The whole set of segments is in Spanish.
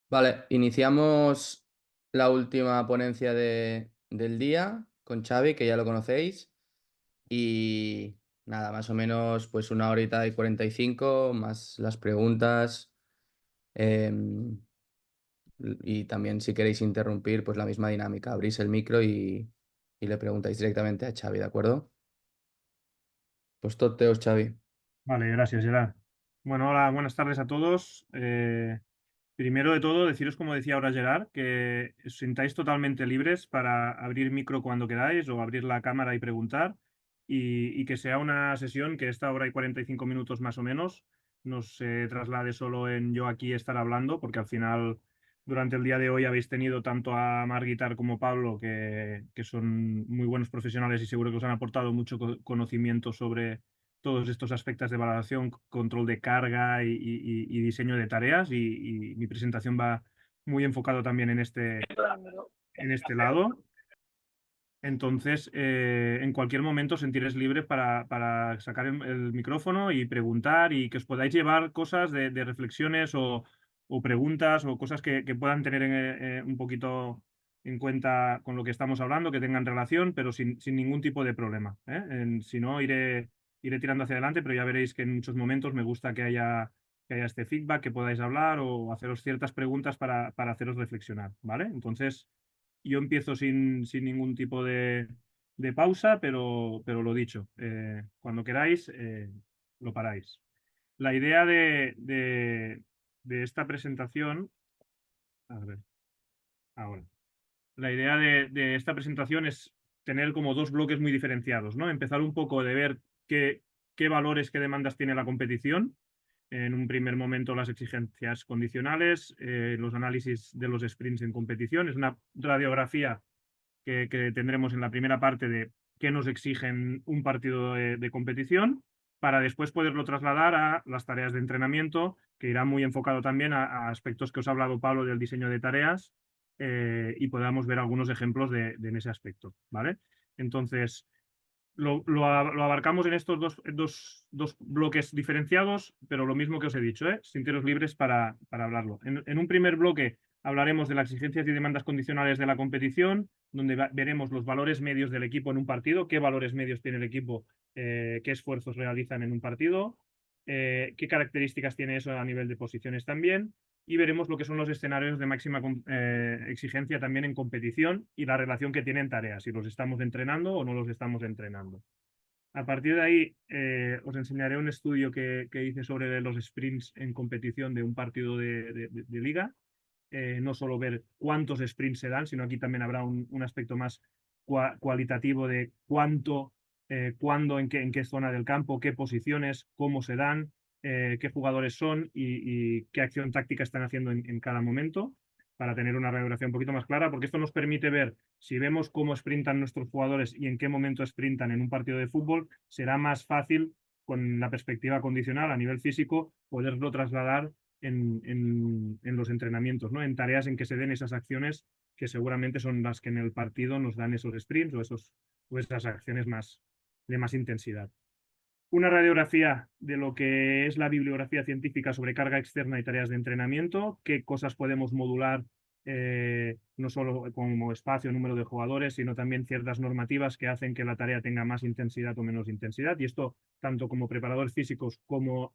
Vale, iniciamos la última ponencia del día con Xavi, que ya lo conocéis. Y nada, más o menos pues 1 horita y 45, más las preguntas. em, y también si queréis interrumpir, pues la misma dinámica. Abrís el micro y le preguntáis directamente a Xavi, ¿de acuerdo? Pues toteos, Xavi. Vale, gracias, Gerard. Bueno, hola, buenas tardes a todos. Primero de todo, deciros, como decía ahora Gerard, que os sintáis totalmente libres para abrir micro cuando queráis o abrir la cámara y preguntar, y que sea una sesión que esta hora y 45 minutos más o menos nos se traslade solo en yo aquí estar hablando, porque al final, durante el día de hoy habéis tenido tanto a Marguitar como Pablo, que son muy buenos profesionales y seguro que os han aportado mucho conocimiento sobre todos estos aspectos de valoración, control de carga y diseño de tareas, y mi presentación va muy enfocado también en este lado. Entonces, en cualquier momento sentiréis libre para sacar el micrófono y preguntar, y que os podáis llevar cosas de reflexiones o preguntas o cosas que puedan tener un poquito en cuenta con lo que estamos hablando, que tengan relación, pero sin ningún tipo de problema, ¿eh? Si no, iré tirando hacia adelante, pero ya veréis que en muchos momentos me gusta que haya este feedback, que podáis hablar o haceros ciertas preguntas para haceros reflexionar, ¿vale? Entonces, yo empiezo sin ningún tipo de pausa, pero lo dicho, cuando queráis, lo paráis. La idea de esta presentación, a ver, ahora, la idea de esta presentación es tener como dos bloques muy diferenciados, ¿no? Empezar un poco de ver qué valores, qué demandas tiene la competición. En un primer momento, las exigencias condicionales, los análisis de los sprints en competición. Es una radiografía que tendremos en la primera parte de qué nos exigen un partido de competición, para después poderlo trasladar a las tareas de entrenamiento, que irá muy enfocado también a aspectos que os ha hablado Pablo del diseño de tareas, y podamos ver algunos ejemplos en ese aspecto, ¿vale? Entonces, lo abarcamos en estos dos bloques diferenciados, pero lo mismo que os he dicho, ¿eh? Sinteros libres para hablarlo. En un primer bloque hablaremos de las exigencias y demandas condicionales de la competición, donde veremos los valores medios del equipo en un partido, qué valores medios tiene el equipo, qué esfuerzos realizan en un partido, qué características tiene eso a nivel de posiciones también, y veremos lo que son los escenarios de máxima exigencia también en competición y la relación que tienen tareas, si los estamos entrenando o no los estamos entrenando. A partir de ahí, os enseñaré un estudio que hice sobre los sprints en competición de un partido de liga. No solo ver cuántos sprints se dan, sino aquí también habrá un aspecto más cualitativo de cuándo, en qué zona del campo, qué posiciones, cómo se dan, qué jugadores son y qué acción táctica están haciendo en cada momento, para tener una radiografía un poquito más clara, porque esto nos permite ver, si vemos cómo sprintan nuestros jugadores y en qué momento sprintan en un partido de fútbol, será más fácil, con la perspectiva condicional a nivel físico, poderlo trasladar en los entrenamientos, ¿no? En tareas en que se den esas acciones, que seguramente son las que en el partido nos dan esos sprints o esas acciones de más intensidad. Una radiografía de lo que es la bibliografía científica sobre carga externa y tareas de entrenamiento, qué cosas podemos modular, no solo como espacio, número de jugadores, sino también ciertas normativas que hacen que la tarea tenga más intensidad o menos intensidad. Y esto, tanto como preparadores físicos como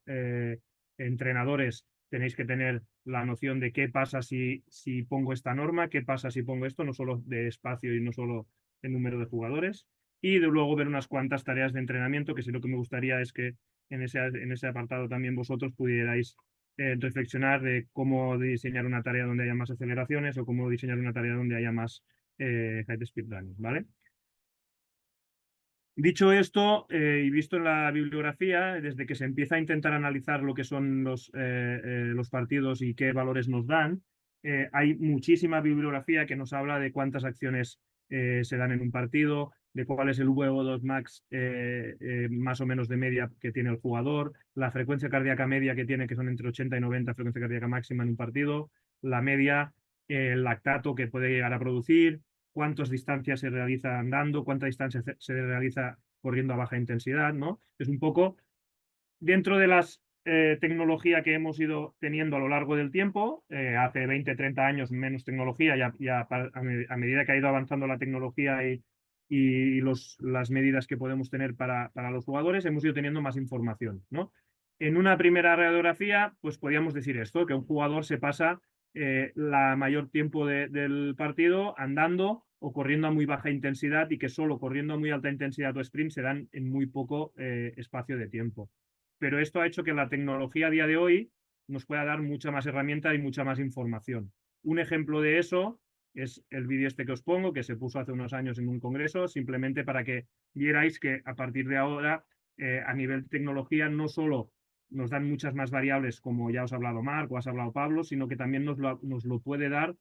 entrenadores, tenéis que tener la noción de qué pasa si pongo esta norma, qué pasa si pongo esto, no solo de espacio y no solo de número de jugadores, y de luego ver unas cuantas tareas de entrenamiento, que sí, lo que me gustaría es que en ese apartado también vosotros pudierais reflexionar de cómo diseñar una tarea donde haya más aceleraciones o cómo diseñar una tarea donde haya más high speed running, ¿vale? Dicho esto, y visto en la bibliografía, desde que se empieza a intentar analizar lo que son los partidos y qué valores nos dan, hay muchísima bibliografía que nos habla de cuántas acciones se dan en un partido, de cuál es el VO2 max más o menos de media que tiene el jugador, la frecuencia cardíaca media que tiene, que son entre 80 y 90 frecuencia cardíaca máxima en un partido, la media, el lactato que puede llegar a producir, cuántas distancias se realiza andando, cuánta distancia se realiza corriendo a baja intensidad, ¿no? Es un poco dentro de las tecnología que hemos ido teniendo a lo largo del tiempo. Hace 20, 30 años menos tecnología, a medida que ha ido avanzando la tecnología y las medidas que podemos tener para los jugadores, hemos ido teniendo más información, ¿no? En una primera radiografía, pues podríamos decir esto, que un jugador se pasa la mayor tiempo del partido andando o corriendo a muy baja intensidad y que solo corriendo a muy alta intensidad o sprint se dan en muy poco espacio de tiempo. Pero esto ha hecho que la tecnología a día de hoy nos pueda dar mucha más herramienta y mucha más información. Un ejemplo de eso es el vídeo este que os pongo, que se puso hace unos años en un congreso, simplemente para que vierais que a partir de ahora, a nivel de tecnología, no solo nos dan muchas más variables, como ya os ha hablado Marc o has hablado Pablo, sino que también nos lo puede dar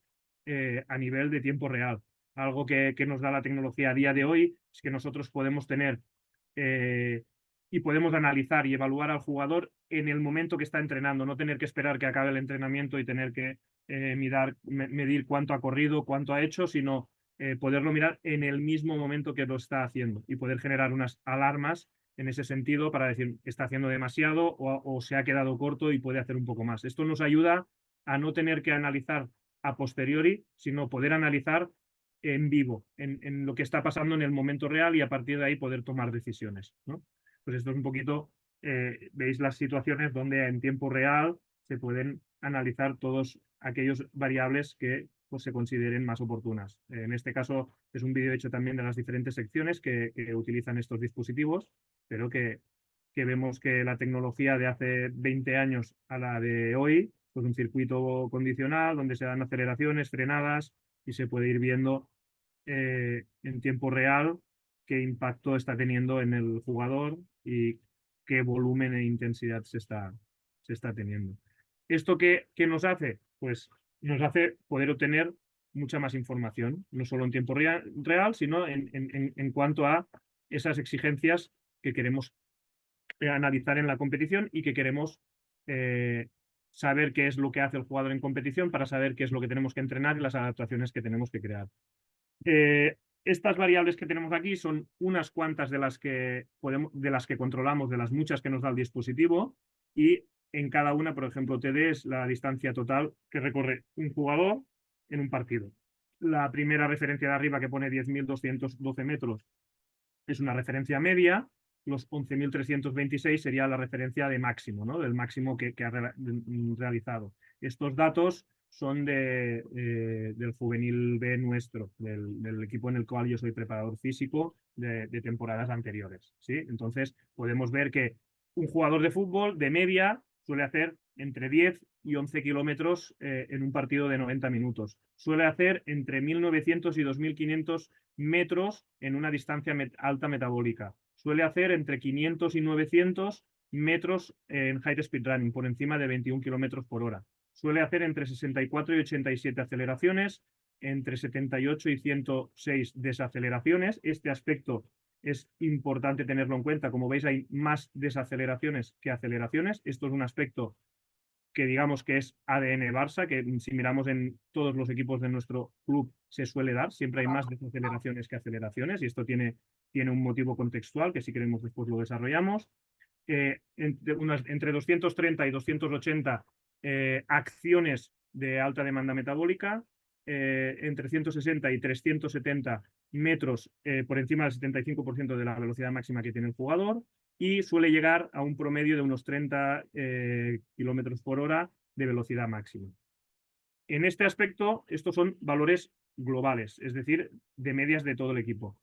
a nivel de tiempo real. Algo que nos da la tecnología a día de hoy es que nosotros podemos tener y podemos analizar y evaluar al jugador en el momento que está entrenando, no tener que esperar que acabe el entrenamiento y tener que medir cuánto ha corrido, cuánto ha hecho, sino poderlo mirar en el mismo momento que lo está haciendo y poder generar unas alarmas en ese sentido para decir está haciendo demasiado o se ha quedado corto y puede hacer un poco más. Esto nos ayuda a no tener que analizar a posteriori, sino poder analizar en vivo, en lo que está pasando en el momento real y a partir de ahí poder tomar decisiones, ¿no? Pues esto es un poquito, veis las situaciones donde en tiempo real se pueden analizar todos aquellos variables que pues, se consideren más oportunas. En este caso es un vídeo hecho también de las diferentes secciones que utilizan estos dispositivos, pero que vemos que la tecnología de hace 20 años a la de hoy, pues un circuito condicional donde se dan aceleraciones, frenadas y se puede ir viendo en tiempo real qué impacto está teniendo en el jugador y qué volumen e intensidad se está teniendo. ¿Esto qué nos hace? Pues nos hace poder obtener mucha más información, no solo en tiempo real, sino en cuanto a esas exigencias que queremos analizar en la competición y que queremos saber qué es lo que hace el jugador en competición para saber qué es lo que tenemos que entrenar y las adaptaciones que tenemos que crear. Estas variables que tenemos aquí son unas cuantas de las que controlamos, de las muchas que nos da el dispositivo, y en cada una, por ejemplo, TD es la distancia total que recorre un jugador en un partido. La primera referencia de arriba que pone 10.212 metros es una referencia media, los 11.326 sería la referencia de máximo, ¿no? Del máximo que ha realizado. Estos datos son del juvenil B nuestro, del equipo en el cual yo soy preparador físico de temporadas anteriores, ¿sí? Entonces podemos ver que un jugador de fútbol de media suele hacer entre 10 y 11 kilómetros en un partido de 90 minutos. Suele hacer entre 1.900 y 2.500 metros en una distancia alta metabólica. Suele hacer entre 500 y 900 metros en high speed running, por encima de 21 kilómetros por hora. Suele hacer entre 64 y 87 aceleraciones, entre 78 y 106 desaceleraciones. Este aspecto es importante tenerlo en cuenta. Como veis, hay más desaceleraciones que aceleraciones. Esto es un aspecto que digamos que es ADN Barça, que si miramos en todos los equipos de nuestro club se suele dar, siempre hay más desaceleraciones que aceleraciones y esto tiene un motivo contextual que si queremos después lo desarrollamos. Entre 230 y 280 acciones de alta demanda metabólica, entre 160 y 370 metros por encima del 75% de la velocidad máxima que tiene el jugador, y suele llegar a un promedio de unos 30 kilómetros por hora de velocidad máxima. En este aspecto, estos son valores globales, es decir, de medias de todo el equipo.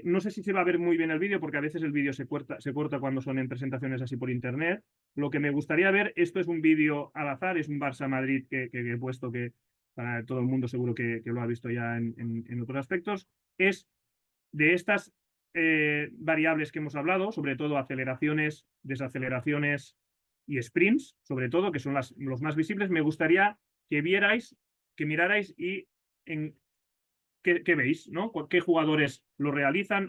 No sé si se va a ver muy bien el vídeo, porque a veces el vídeo se corta cuando son en presentaciones así por internet. Lo que me gustaría ver, esto es un vídeo al azar, es un Barça Madrid que he puesto, que para todo el mundo seguro que lo ha visto ya en otros aspectos, es de estas variables que hemos hablado, sobre todo aceleraciones, desaceleraciones y sprints, sobre todo, que son los más visibles. Me gustaría que vierais, que mirarais y en qué veis, ¿no? ¿Qué jugadores lo realizan?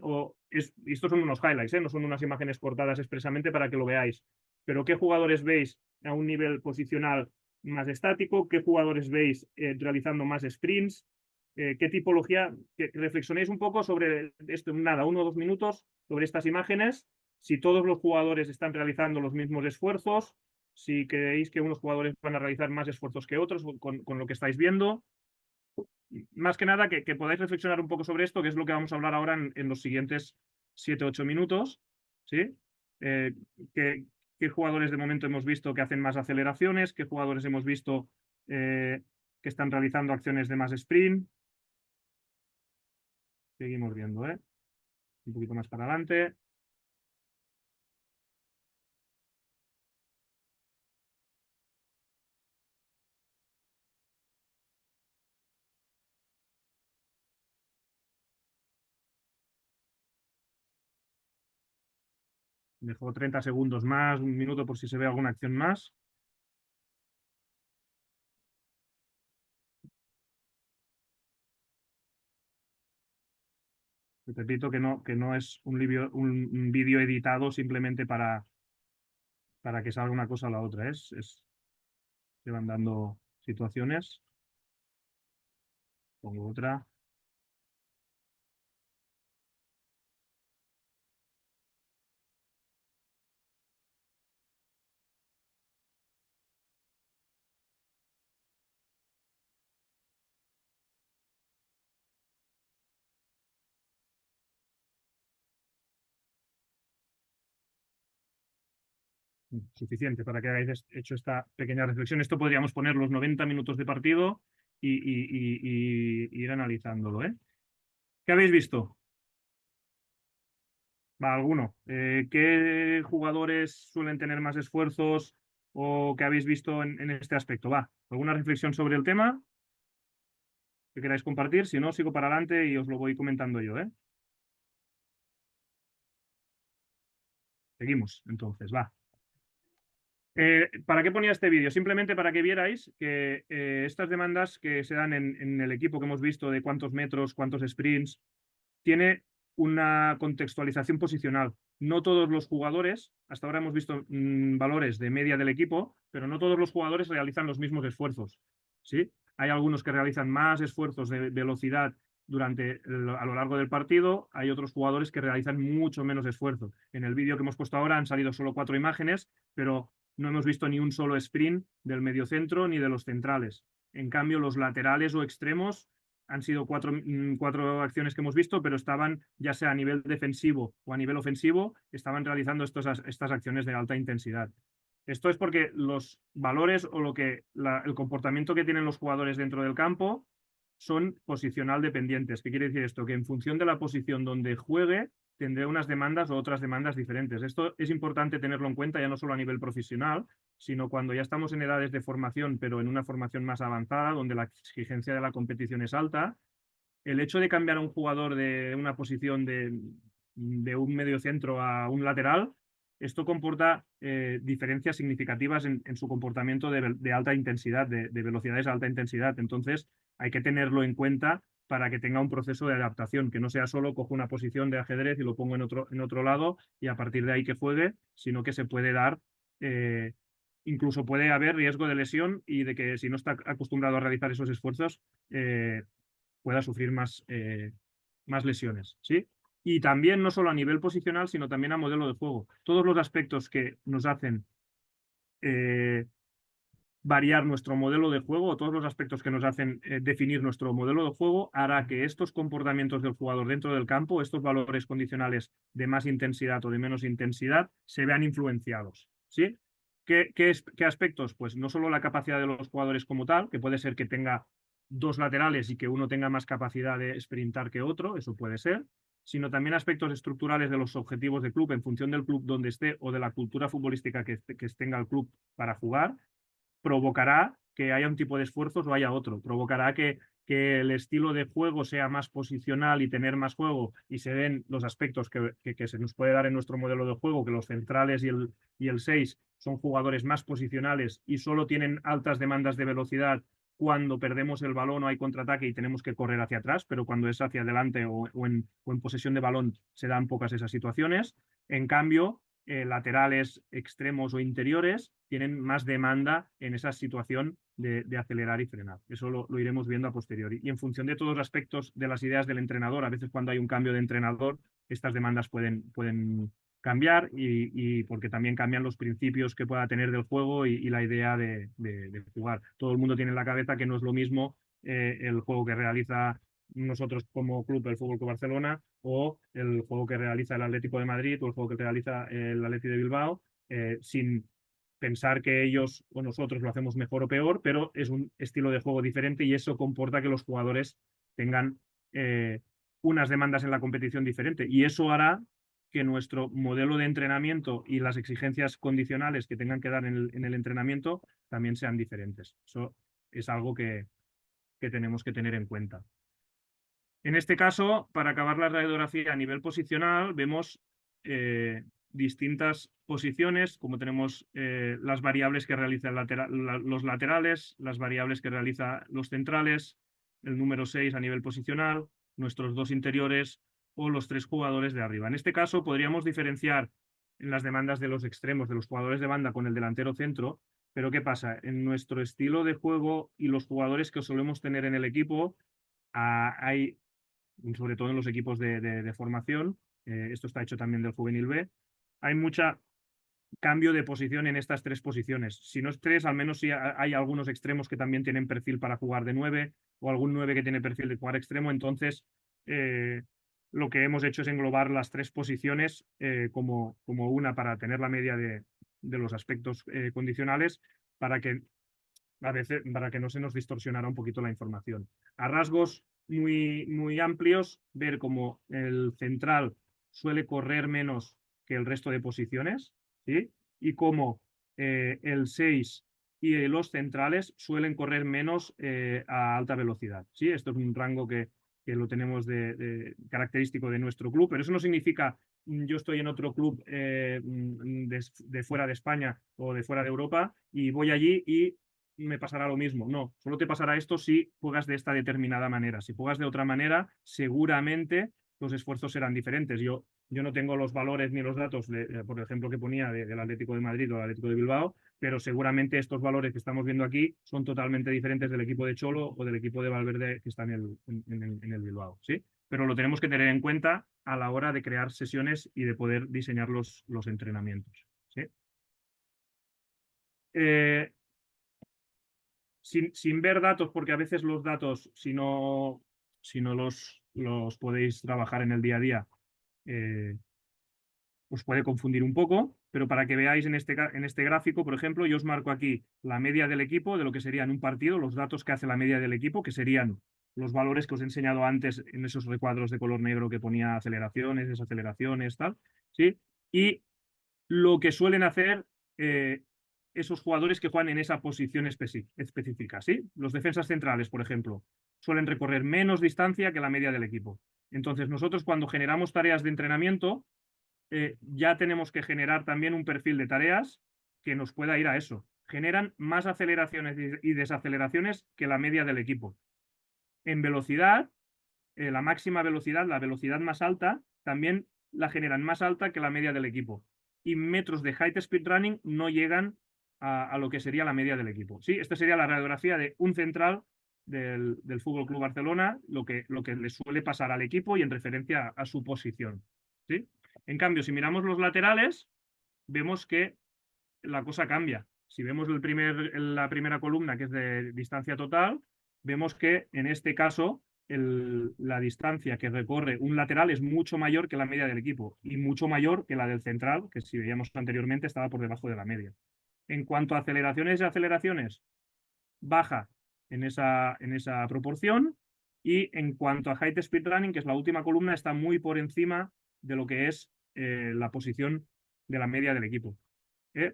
Estos son unos highlights, no son unas imágenes cortadas expresamente para que lo veáis. Pero ¿qué jugadores veis a un nivel posicional más estático? ¿Qué jugadores veis realizando más sprints? ¿Qué tipología? Que reflexionéis un poco sobre esto, nada, 1 o 2 minutos sobre estas imágenes. si todos los jugadores están realizando los mismos esfuerzos, si creéis que unos jugadores van a realizar más esfuerzos que otros con lo que estáis viendo. Más que nada que podáis reflexionar un poco sobre esto, que es lo que vamos a hablar ahora en los siguientes 7-8 minutos. ¿Sí? Eh, ¿qué, qué jugadores de momento hemos visto que hacen más aceleraciones? ¿Qué jugadores hemos visto que están realizando acciones de más sprint? Seguimos viendo, ¿eh? Un poquito más para adelante. Dejo 30 segundos más, un minuto por si se ve alguna acción más. Repito que no es un vídeo editado simplemente para que salga una cosa o la otra. Se van dando situaciones. Pongo otra. Suficiente para que hayáis hecho esta pequeña reflexión. Esto podríamos poner los 90 minutos de partido y ir analizándolo, ¿eh? ¿Qué habéis visto? Va, alguno. ¿Qué jugadores suelen tener más esfuerzos o qué habéis visto en este aspecto? Va, ¿alguna reflexión sobre el tema que queráis compartir? Si no, sigo para adelante y os lo voy comentando yo, ¿eh? Seguimos, entonces, va. ¿Para qué ponía este vídeo? Simplemente para que vierais que estas demandas que se dan en el equipo que hemos visto de cuántos metros, cuántos sprints, tiene una contextualización posicional. No todos los jugadores, hasta ahora hemos visto valores de media del equipo, pero no todos los jugadores realizan los mismos esfuerzos. ¿Sí? Hay algunos que realizan más esfuerzos de velocidad a lo largo del partido, hay otros jugadores que realizan mucho menos esfuerzo. En el vídeo que hemos puesto ahora han salido solo 4 imágenes, pero no hemos visto ni un solo sprint del mediocentro ni de los centrales. En cambio, los laterales o extremos han sido cuatro acciones que hemos visto, pero estaban, ya sea a nivel defensivo o a nivel ofensivo, estaban realizando estas acciones de alta intensidad. Esto es porque los valores o el comportamiento que tienen los jugadores dentro del campo son posicional dependientes. ¿Qué quiere decir esto? Que en función de la posición donde juegue, tendré unas demandas o otras demandas diferentes. Esto es importante tenerlo en cuenta ya no solo a nivel profesional, sino cuando ya estamos en edades de formación, pero en una formación más avanzada, donde la exigencia de la competición es alta. El hecho de cambiar a un jugador de una posición de un mediocentro a un lateral, esto comporta diferencias significativas en su comportamiento de alta intensidad, de velocidades a alta intensidad. Entonces, hay que tenerlo en cuenta para que tenga un proceso de adaptación, que no sea solo cojo una posición de ajedrez y lo pongo en otro lado y a partir de ahí que juegue, sino que se puede dar, incluso puede haber riesgo de lesión y de que si no está acostumbrado a realizar esos esfuerzos, pueda sufrir más lesiones, ¿sí? Y también no solo a nivel posicional, sino también a modelo de juego. Todos los aspectos que nos hacen variar nuestro modelo de juego, o todos los aspectos que nos hacen definir nuestro modelo de juego, hará que estos comportamientos del jugador dentro del campo, estos valores condicionales de más intensidad o de menos intensidad, se vean influenciados, ¿sí? ¿Qué aspectos? Pues no solo la capacidad de los jugadores como tal, que puede ser que tenga dos laterales y que uno tenga más capacidad de sprintar que otro, eso puede ser, sino también aspectos estructurales de los objetivos del club en función del club donde esté o de la cultura futbolística que tenga el club para jugar, provocará que haya un tipo de esfuerzos o haya otro, provocará que el estilo de juego sea más posicional y tener más juego y se den los aspectos que se nos puede dar en nuestro modelo de juego, que los centrales y el 6 son jugadores más posicionales y solo tienen altas demandas de velocidad cuando perdemos el balón o hay contraataque y tenemos que correr hacia atrás, pero cuando es hacia adelante o en posesión de balón se dan pocas esas situaciones. En cambio, laterales, extremos o interiores tienen más demanda en esa situación de acelerar y frenar. Eso lo iremos viendo a posteriori. Y en función de todos los aspectos de las ideas del entrenador, a veces cuando hay un cambio de entrenador, estas demandas pueden cambiar y porque también cambian los principios que pueda tener del juego y la idea de jugar. Todo el mundo tiene en la cabeza que no es lo mismo el juego que realiza nosotros como club, el Fútbol Club Barcelona, o el juego que realiza el Atlético de Madrid o el juego que realiza el Atleti de Bilbao, sin pensar que ellos o nosotros lo hacemos mejor o peor, pero es un estilo de juego diferente y eso comporta que los jugadores tengan unas demandas en la competición diferente. Y eso hará que nuestro modelo de entrenamiento y las exigencias condicionales que tengan que dar en el entrenamiento también sean diferentes. Eso es algo que tenemos que tener en cuenta. En este caso, para acabar la radiografía a nivel posicional, vemos distintas posiciones, como tenemos las variables que realizan los laterales, las variables que realizan los centrales, el número 6 a nivel posicional, nuestros dos interiores o los tres jugadores de arriba. En este caso, podríamos diferenciar en las demandas de los extremos, de los jugadores de banda con el delantero centro, pero ¿qué pasa? En nuestro estilo de juego y los jugadores que solemos tener en el equipo, hay sobre todo en los equipos de formación, esto está hecho también del juvenil B, hay mucha cambio de posición en estas tres posiciones. Si no es tres, al menos sí hay algunos extremos que también tienen perfil para jugar de 9 o algún 9 que tiene perfil de jugar extremo. Entonces, lo que hemos hecho es englobar las tres posiciones como una para tener la media de los aspectos condicionales para que a veces para que no se nos distorsionara un poquito la información. A rasgos muy amplios, ver cómo el central suele correr menos que el resto de posiciones, ¿sí? Y cómo el 6 y los centrales suelen correr menos a alta velocidad, ¿sí? Esto es un rango que lo tenemos característico de nuestro club, pero eso no significa yo estoy en otro club de fuera de España o de fuera de Europa y voy allí y me pasará lo mismo. No, solo te pasará esto si juegas de esta determinada manera. Si juegas de otra manera, seguramente los esfuerzos serán diferentes. Yo no tengo los valores ni los datos, por ejemplo, que ponía del Atlético de Madrid o del Atlético de Bilbao, pero seguramente estos valores que estamos viendo aquí son totalmente diferentes del equipo de Cholo o del equipo de Valverde que está en el Bilbao, ¿sí? Pero lo tenemos que tener en cuenta a la hora de crear sesiones y de poder diseñar los entrenamientos, ¿sí? Sin ver datos, porque a veces los datos, si no los podéis trabajar en el día a día, os puede confundir un poco, pero para que veáis en este gráfico, por ejemplo, yo os marco aquí la media del equipo de lo que sería en un partido, los datos que hace la media del equipo, que serían los valores que os he enseñado antes en esos recuadros de color negro que ponía aceleraciones, desaceleraciones, tal, ¿sí? Y lo que suelen hacer esos jugadores que juegan en esa posición específica, ¿sí? Los defensas centrales, por ejemplo, suelen recorrer menos distancia que la media del equipo. Entonces, nosotros cuando generamos tareas de entrenamiento, ya tenemos que generar también un perfil de tareas que nos pueda ir a eso. Generan más aceleraciones y desaceleraciones que la media del equipo. En velocidad, la máxima velocidad, la velocidad más alta, también la generan más alta que la media del equipo. Y metros de height speed running no llegan a lo que sería la media del equipo. Sí, esta sería la radiografía de un central del Fútbol Club Barcelona, lo que le suele pasar al equipo y en referencia a su posición. ¿Sí? En cambio, si miramos los laterales, vemos que la cosa cambia. Si vemos la primera columna, que es de distancia total, vemos que en este caso la distancia que recorre un lateral es mucho mayor que la media del equipo y mucho mayor que la del central, que si veíamos anteriormente estaba por debajo de la media. En cuanto a aceleraciones, baja en esa proporción y en cuanto a height speed running, que es la última columna, está muy por encima de lo que es la posición de la media del equipo.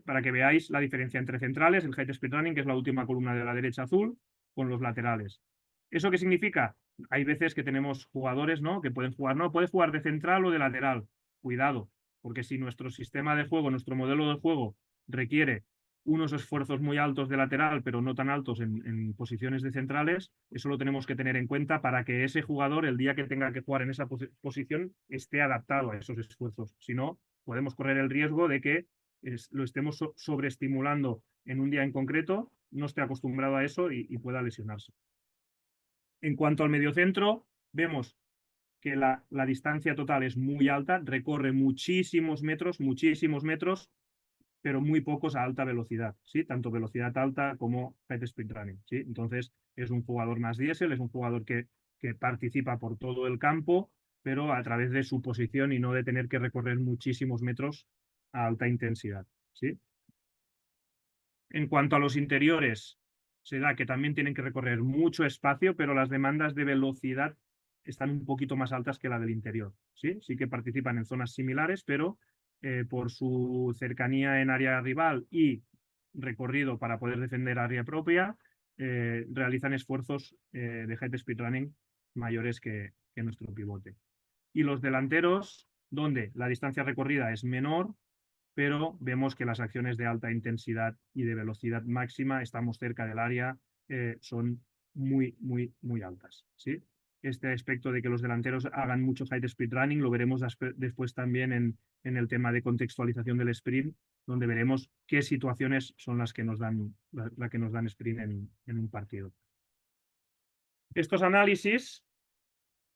Para que veáis la diferencia entre centrales, el height speed running, que es la última columna de la derecha azul, con los laterales. ¿Eso qué significa? Hay veces que tenemos jugadores, ¿no?, que pueden jugar, no, puedes jugar de central o de lateral. Cuidado, porque si nuestro sistema de juego, nuestro modelo de juego requiere unos esfuerzos muy altos de lateral, pero no tan altos en posiciones de centrales, eso lo tenemos que tener en cuenta para que ese jugador, el día que tenga que jugar en esa posición, esté adaptado a esos esfuerzos. Si no, podemos correr el riesgo de que lo estemos sobreestimulando en un día en concreto, no esté acostumbrado a eso y pueda lesionarse. En cuanto al mediocentro, vemos que la distancia total es muy alta, recorre muchísimos metros, pero muy pocos a alta velocidad, ¿sí? Tanto velocidad alta como high speed running, ¿sí? Entonces es un jugador más diésel, es un jugador que participa por todo el campo, pero a través de su posición y no de tener que recorrer muchísimos metros a alta intensidad, ¿sí? En cuanto a los interiores, se da que también tienen que recorrer mucho espacio, pero las demandas de velocidad están un poquito más altas que la del interior. Sí, sí que participan en zonas similares, pero por su cercanía en área rival y recorrido para poder defender área propia, realizan esfuerzos de head speed running mayores que nuestro pivote. Y los delanteros, donde la distancia recorrida es menor, pero vemos que las acciones de alta intensidad y de velocidad máxima, estamos cerca del área, son muy altas, ¿sí? Este aspecto de que los delanteros hagan mucho high speed running lo veremos después también en el tema de contextualización del sprint, donde veremos qué situaciones son las que nos dan, la que nos dan sprint en un partido. Estos análisis,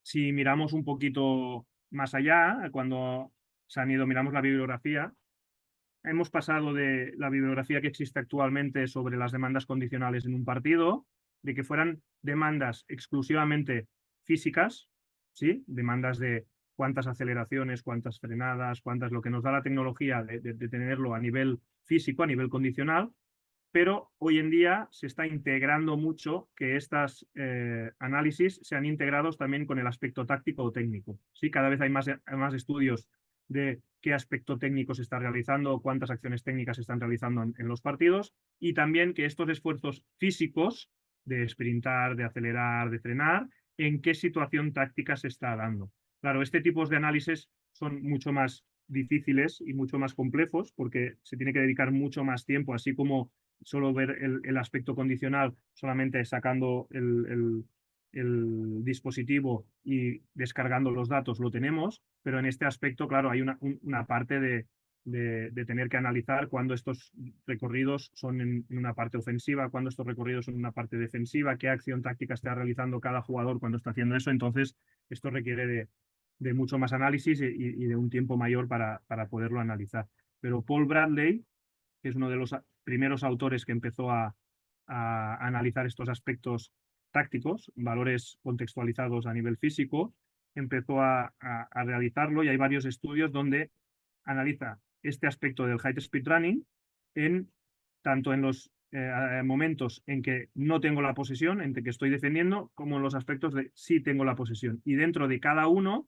si miramos un poquito más allá, cuando se han ido, miramos la bibliografía, hemos pasado de la bibliografía que existe actualmente sobre las demandas condicionales en un partido, de que fueran demandas exclusivamente físicas, ¿sí? Demandas de cuántas aceleraciones, cuántas frenadas, cuántas, lo que nos da la tecnología de tenerlo a nivel físico, a nivel condicional, pero hoy en día se está integrando mucho que estas análisis sean integrados también con el aspecto táctico o técnico. ¿Sí? Cada vez hay más estudios de qué aspecto técnico se está realizando, cuántas acciones técnicas se están realizando en los partidos, y también que estos esfuerzos físicos de sprintar, de acelerar, de frenar, en qué situación táctica se está dando. Claro, este tipo de análisis son mucho más difíciles y mucho más complejos porque se tiene que dedicar mucho más tiempo, así como solo ver el aspecto condicional solamente sacando el dispositivo y descargando los datos lo tenemos, pero en este aspecto, claro, hay una parte de tener que analizar cuándo estos recorridos son en una parte ofensiva, cuándo estos recorridos son en una parte defensiva, qué acción táctica está realizando cada jugador cuando está haciendo eso. Entonces, esto requiere de mucho más análisis y de un tiempo mayor para poderlo analizar. Pero Paul Bradley, que es uno de los primeros autores que empezó a analizar estos aspectos tácticos, valores contextualizados a nivel físico, empezó a realizarlo y hay varios estudios donde analiza este aspecto del high speed running en tanto en los momentos en que no tengo la posesión, en que estoy defendiendo, como en los aspectos de sí tengo la posesión. Y dentro de cada uno,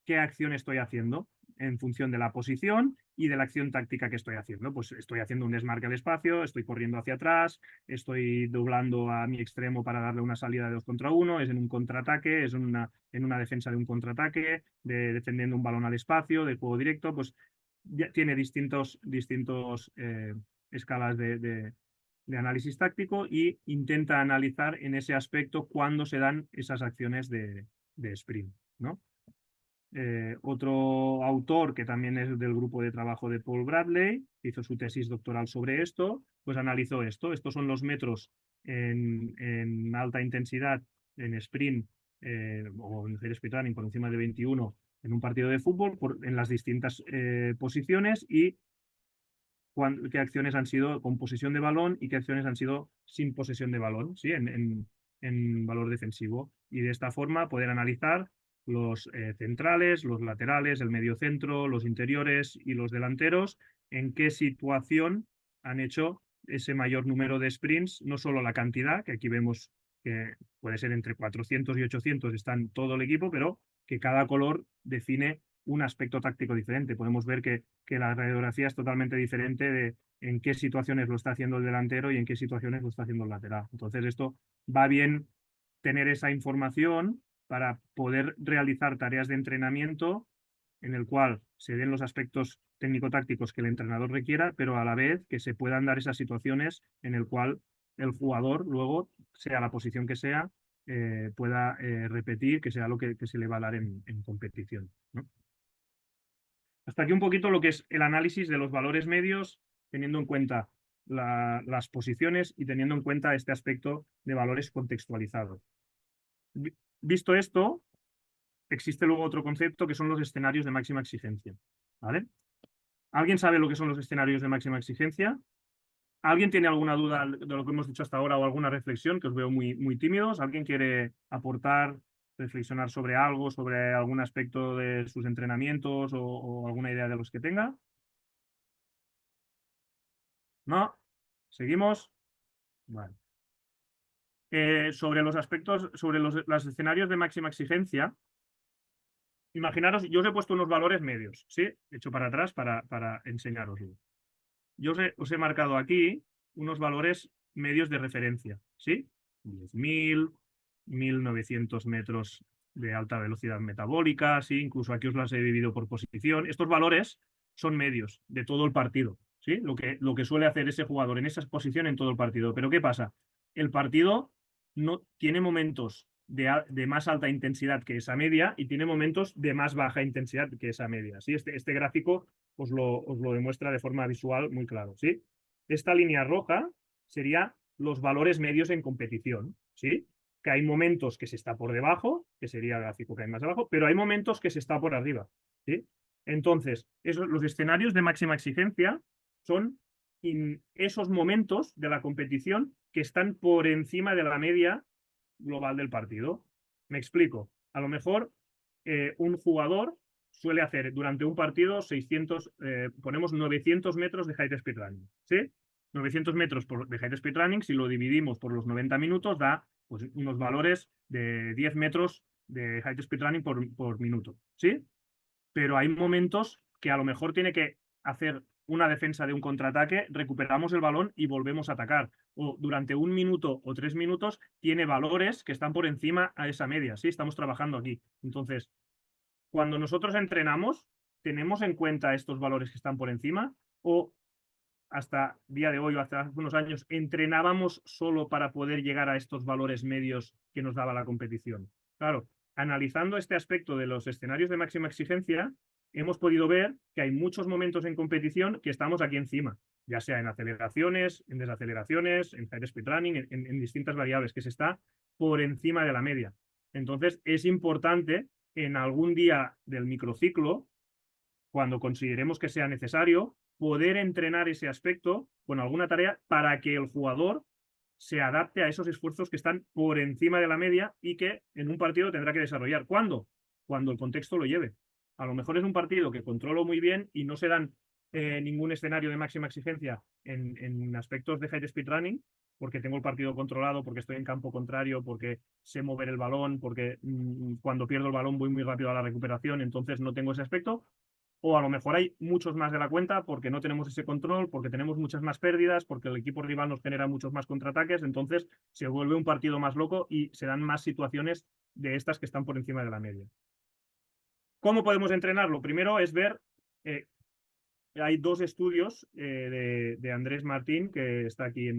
qué acción estoy haciendo en función de la posición y de la acción táctica que estoy haciendo. Pues estoy haciendo un desmarque al espacio, estoy corriendo hacia atrás, estoy doblando a mi extremo para darle una salida de 2 contra 1, es en un contraataque, es en una defensa de un contraataque, defendiendo un balón al espacio, de juego directo, pues ya tiene distintos escalas de análisis táctico y intenta analizar en ese aspecto cuándo se dan esas acciones de sprint, ¿no? Otro autor que también es del grupo de trabajo de Paul Bradley, que hizo su tesis doctoral sobre esto, pues analizó esto. Estos son los metros en alta intensidad, en sprint o en hacer speed running por encima de 21 en un partido de fútbol, en las distintas posiciones y qué acciones han sido con posesión de balón y qué acciones han sido sin posesión de balón, ¿sí? En valor defensivo. Y de esta forma poder analizar los centrales, los laterales, el mediocentro, los interiores y los delanteros, en qué situación han hecho ese mayor número de sprints, no solo la cantidad, que aquí vemos que puede ser entre 400 y 800 están todo el equipo, pero que cada color define un aspecto táctico diferente. Podemos ver que la radiografía es totalmente diferente de en qué situaciones lo está haciendo el delantero y en qué situaciones lo está haciendo el lateral. Entonces, esto va bien tener esa información para poder realizar tareas de entrenamiento en el cual se den los aspectos técnico-tácticos que el entrenador requiera, pero a la vez que se puedan dar esas situaciones en el cual el jugador luego, sea la posición que sea, pueda repetir, que sea lo que se le va a dar en competición, ¿no? Hasta aquí un poquito lo que es el análisis de los valores medios, teniendo en cuenta las posiciones y teniendo en cuenta este aspecto de valores contextualizados. Visto esto, existe luego otro concepto que son los escenarios de máxima exigencia, ¿vale? ¿Alguien sabe lo que son los escenarios de máxima exigencia? ¿Alguien tiene alguna duda de lo que hemos dicho hasta ahora o alguna reflexión? Que os veo muy, muy tímidos. ¿Alguien quiere aportar, reflexionar sobre algo, sobre algún aspecto de sus entrenamientos o alguna idea de los que tenga? ¿No? ¿Seguimos? Vale. Sobre los aspectos, sobre los escenarios de máxima exigencia, imaginaros, yo os he puesto unos valores medios, ¿sí? He hecho para atrás para enseñaroslo. Os he marcado aquí unos valores medios de referencia, ¿sí? 10.000, 1.900 metros de alta velocidad metabólica, ¿sí? Incluso aquí os las he dividido por posición. Estos valores son medios de todo el partido, ¿sí? Lo que suele hacer ese jugador en esa posición en todo el partido. Pero ¿qué pasa? El partido no tiene momentos de más alta intensidad que esa media y tiene momentos de más baja intensidad que esa media, ¿sí? Este gráfico os lo demuestra de forma visual muy claro, ¿sí? Esta línea roja sería los valores medios en competición, ¿sí? Que hay momentos que se está por debajo, que sería el gráfico que hay más abajo, pero hay momentos que se está por arriba, ¿sí? Entonces, los escenarios de máxima exigencia son esos momentos de la competición que están por encima de la media global del partido. Me explico. A lo mejor un jugador suele hacer durante un partido 600, ponemos 900 metros de height speed running, ¿sí? 900 metros de height speed running, si lo dividimos por los 90 minutos, da pues, unos valores de 10 metros de height speed running por minuto, ¿sí? Pero hay momentos que a lo mejor tiene que hacer una defensa de un contraataque, recuperamos el balón y volvemos a atacar. O durante 1 minuto o 3 minutos tiene valores que están por encima a esa media, ¿sí? Estamos trabajando aquí. Entonces, cuando nosotros entrenamos, ¿tenemos en cuenta estos valores que están por encima? ¿O hasta día de hoy o hasta hace unos años entrenábamos solo para poder llegar a estos valores medios que nos daba la competición? Claro, analizando este aspecto de los escenarios de máxima exigencia, hemos podido ver que hay muchos momentos en competición que estamos aquí encima, ya sea en aceleraciones, en desaceleraciones, en high speed running, en distintas variables, que se está por encima de la media. Entonces, es importante en algún día del microciclo, cuando consideremos que sea necesario, poder entrenar ese aspecto con alguna tarea para que el jugador se adapte a esos esfuerzos que están por encima de la media y que en un partido tendrá que desarrollar. ¿Cuándo? Cuando el contexto lo lleve. A lo mejor es un partido que controlo muy bien y no se dan ningún escenario de máxima exigencia en aspectos de high speed running, porque tengo el partido controlado, porque estoy en campo contrario, porque sé mover el balón, porque cuando pierdo el balón voy muy rápido a la recuperación, entonces no tengo ese aspecto. O a lo mejor hay muchos más de la cuenta porque no tenemos ese control, porque tenemos muchas más pérdidas, porque el equipo rival nos genera muchos más contraataques, entonces se vuelve un partido más loco y se dan más situaciones de estas que están por encima de la media. ¿Cómo podemos entrenarlo? Primero es ver, hay dos estudios de Andrés Martín, que está aquí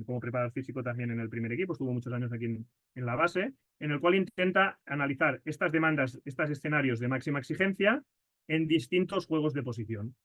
como preparador físico también en el primer equipo, estuvo muchos años aquí en la base, en el cual intenta analizar estas demandas, estos escenarios de máxima exigencia en distintos juegos de posición.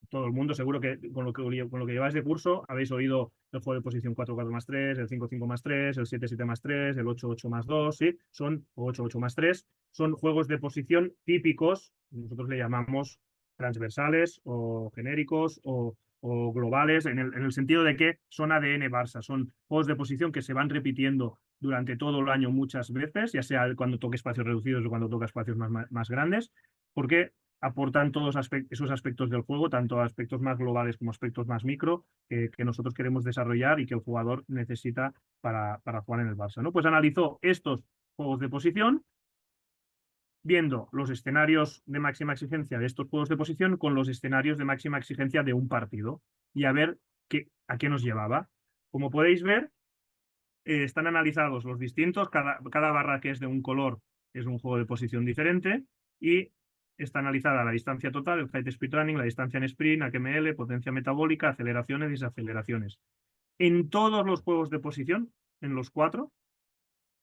Todo el mundo seguro que con lo que lleváis de curso habéis oído el juego de posición 4-4+3, el 5-5+3, el 7-7+3, el 8-8+2, ¿sí? Son 8-8+3, son juegos de posición típicos, nosotros le llamamos transversales o genéricos o globales, en el sentido de que son ADN Barça, son juegos de posición que se van repitiendo durante todo el año muchas veces, ya sea cuando toque espacios reducidos o cuando toque espacios más grandes, porque aportan todos esos aspectos del juego, tanto aspectos más globales como aspectos más micro, que nosotros queremos desarrollar y que el jugador necesita para jugar en el Barça, ¿no? Pues analizó estos juegos de posición, viendo los escenarios de máxima exigencia de estos juegos de posición con los escenarios de máxima exigencia de un partido y a ver a qué nos llevaba. Como podéis ver, están analizados los distintos, cada barra que es de un color es un juego de posición diferente y está analizada la distancia total, el height speed running, la distancia en sprint, HML, potencia metabólica, aceleraciones y desaceleraciones. En todos los juegos de posición, en los 4,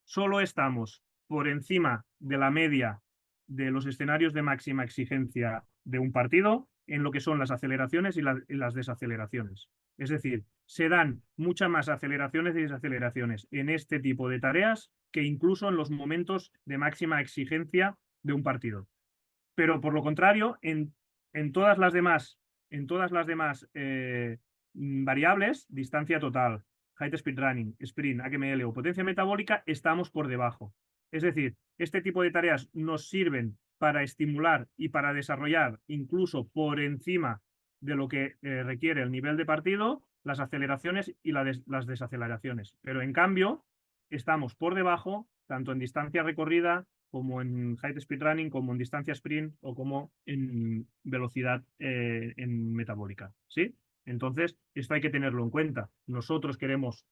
solo estamos por encima de la media de los escenarios de máxima exigencia de un partido en lo que son las aceleraciones y las desaceleraciones. Es decir, se dan muchas más aceleraciones y desaceleraciones en este tipo de tareas que incluso en los momentos de máxima exigencia de un partido. Pero por lo contrario, en todas las demás, variables, distancia total, height speed running, sprint, HML o potencia metabólica, estamos por debajo. Es decir, este tipo de tareas nos sirven para estimular y para desarrollar incluso por encima de lo que requiere el nivel de partido, las aceleraciones y las desaceleraciones. Pero en cambio, estamos por debajo, tanto en distancia recorrida como en height speed running, como en distancia sprint o como en velocidad en metabólica. ¿Sí? Entonces, esto hay que tenerlo en cuenta. Nosotros creemos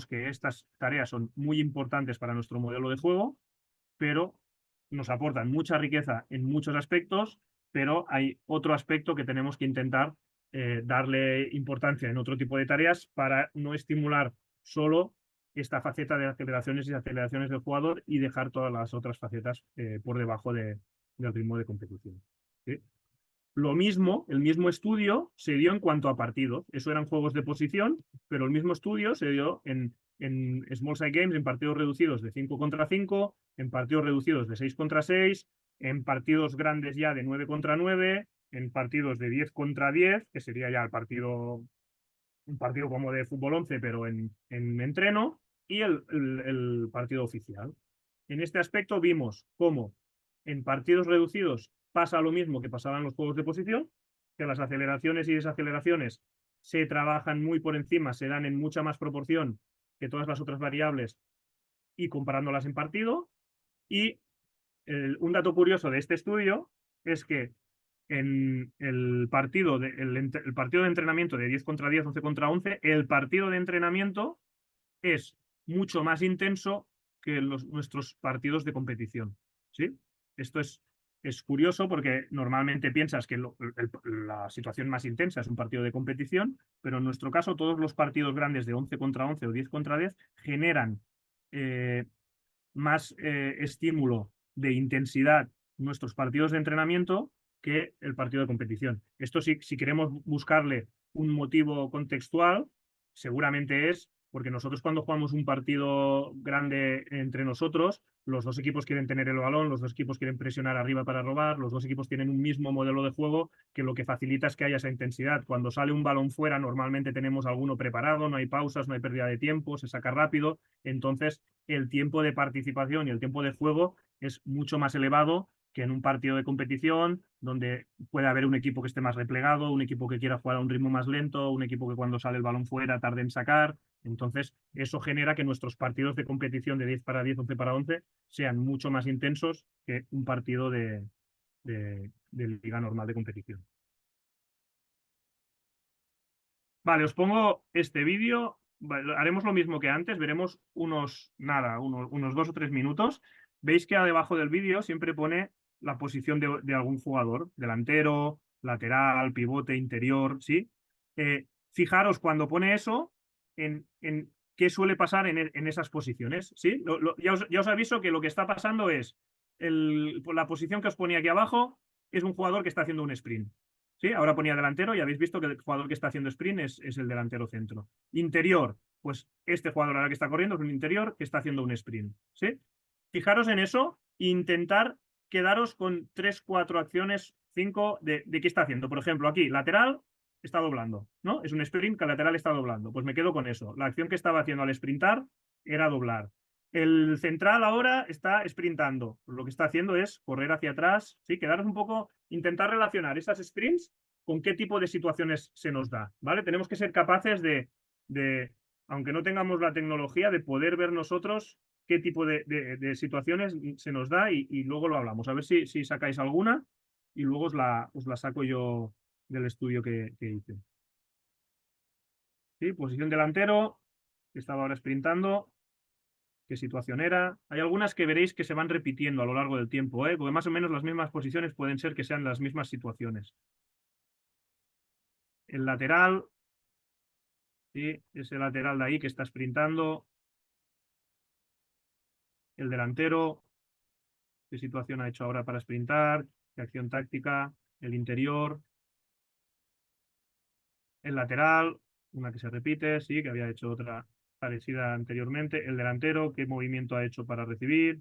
que estas tareas son muy importantes para nuestro modelo de juego, pero nos aportan mucha riqueza en muchos aspectos, pero hay otro aspecto que tenemos que intentar darle importancia en otro tipo de tareas para no estimular solo esta faceta de aceleraciones y desaceleraciones del jugador y dejar todas las otras facetas por debajo del ritmo de competición. ¿Sí? Lo mismo, el mismo estudio se dio en cuanto a partidos. Eso eran juegos de posición, pero el mismo estudio se dio en Small Side Games, en partidos reducidos de 5 contra 5, en partidos reducidos de 6 contra 6, en partidos grandes ya de 9 contra 9, en partidos de 10 contra 10, que sería ya un partido como de fútbol 11, pero en entreno, y el partido oficial. En este aspecto vimos cómo en partidos reducidos pasa lo mismo que pasaba en los juegos de posición, que las aceleraciones y desaceleraciones se trabajan muy por encima, se dan en mucha más proporción que todas las otras variables y comparándolas en partido. Y un dato curioso de este estudio es que en el partido de entrenamiento de 10 contra 10, 11 contra 11, el partido de entrenamiento es mucho más intenso que nuestros partidos de competición. ¿Sí? Esto es curioso porque normalmente piensas que la situación más intensa es un partido de competición, pero en nuestro caso todos los partidos grandes de 11 contra 11 o 10 contra 10 generan eh, más estímulo de intensidad nuestros partidos de entrenamiento que el partido de competición. Esto sí, si queremos buscarle un motivo contextual, seguramente es porque nosotros cuando jugamos un partido grande entre nosotros, los dos equipos quieren tener el balón, los dos equipos quieren presionar arriba para robar, los dos equipos tienen un mismo modelo de juego que lo que facilita es que haya esa intensidad. Cuando sale un balón fuera, normalmente tenemos alguno preparado, no hay pausas, no hay pérdida de tiempo, se saca rápido, entonces el tiempo de participación y el tiempo de juego es mucho más elevado que en un partido de competición donde puede haber un equipo que esté más replegado, un equipo que quiera jugar a un ritmo más lento, un equipo que cuando sale el balón fuera tarde en sacar. Entonces, eso genera que nuestros partidos de competición de 10 para 10, 11 para 11 sean mucho más intensos que un partido de liga normal de competición. Vale, os pongo este vídeo. Vale, haremos lo mismo que antes, veremos unos 2 o 3 minutos. Veis que debajo del vídeo siempre pone la posición de algún jugador, delantero, lateral, pivote, interior, ¿sí? Fijaros cuando pone eso en qué suele pasar en esas posiciones, ¿sí? Ya os aviso que lo que está pasando es la posición que os ponía aquí abajo es un jugador que está haciendo un sprint. ¿Sí? Ahora ponía delantero y habéis visto que el jugador que está haciendo sprint es el delantero centro. Interior, pues este jugador ahora que está corriendo es un interior que está haciendo un sprint. ¿Sí? Fijaros en eso e intentar quedaros con 3, 4 acciones, 5 de qué está haciendo. Por ejemplo, aquí, lateral está doblando, ¿no? Es un sprint que el lateral está doblando. Pues me quedo con eso. La acción que estaba haciendo al sprintar era doblar. El central ahora está sprintando. Lo que está haciendo es correr hacia atrás, ¿sí? Quedaros un poco, intentar relacionar esas sprints con qué tipo de situaciones se nos da, ¿vale? Tenemos que ser capaces aunque no tengamos la tecnología, de poder ver nosotros qué tipo de situaciones se nos da y luego lo hablamos. A ver si sacáis alguna y luego os la saco yo del estudio que hice. ¿Sí? Posición delantero, que estaba ahora sprintando. ¿Qué situación era? Hay algunas que veréis que se van repitiendo a lo largo del tiempo, ¿eh? Porque más o menos las mismas posiciones pueden ser que sean las mismas situaciones. El lateral, ¿sí? Ese lateral de ahí que está sprintando. El delantero, ¿qué situación ha hecho ahora para sprintar? ¿Qué acción táctica? El interior. El lateral, una que se repite, sí, que había hecho otra parecida anteriormente. El delantero, ¿qué movimiento ha hecho para recibir?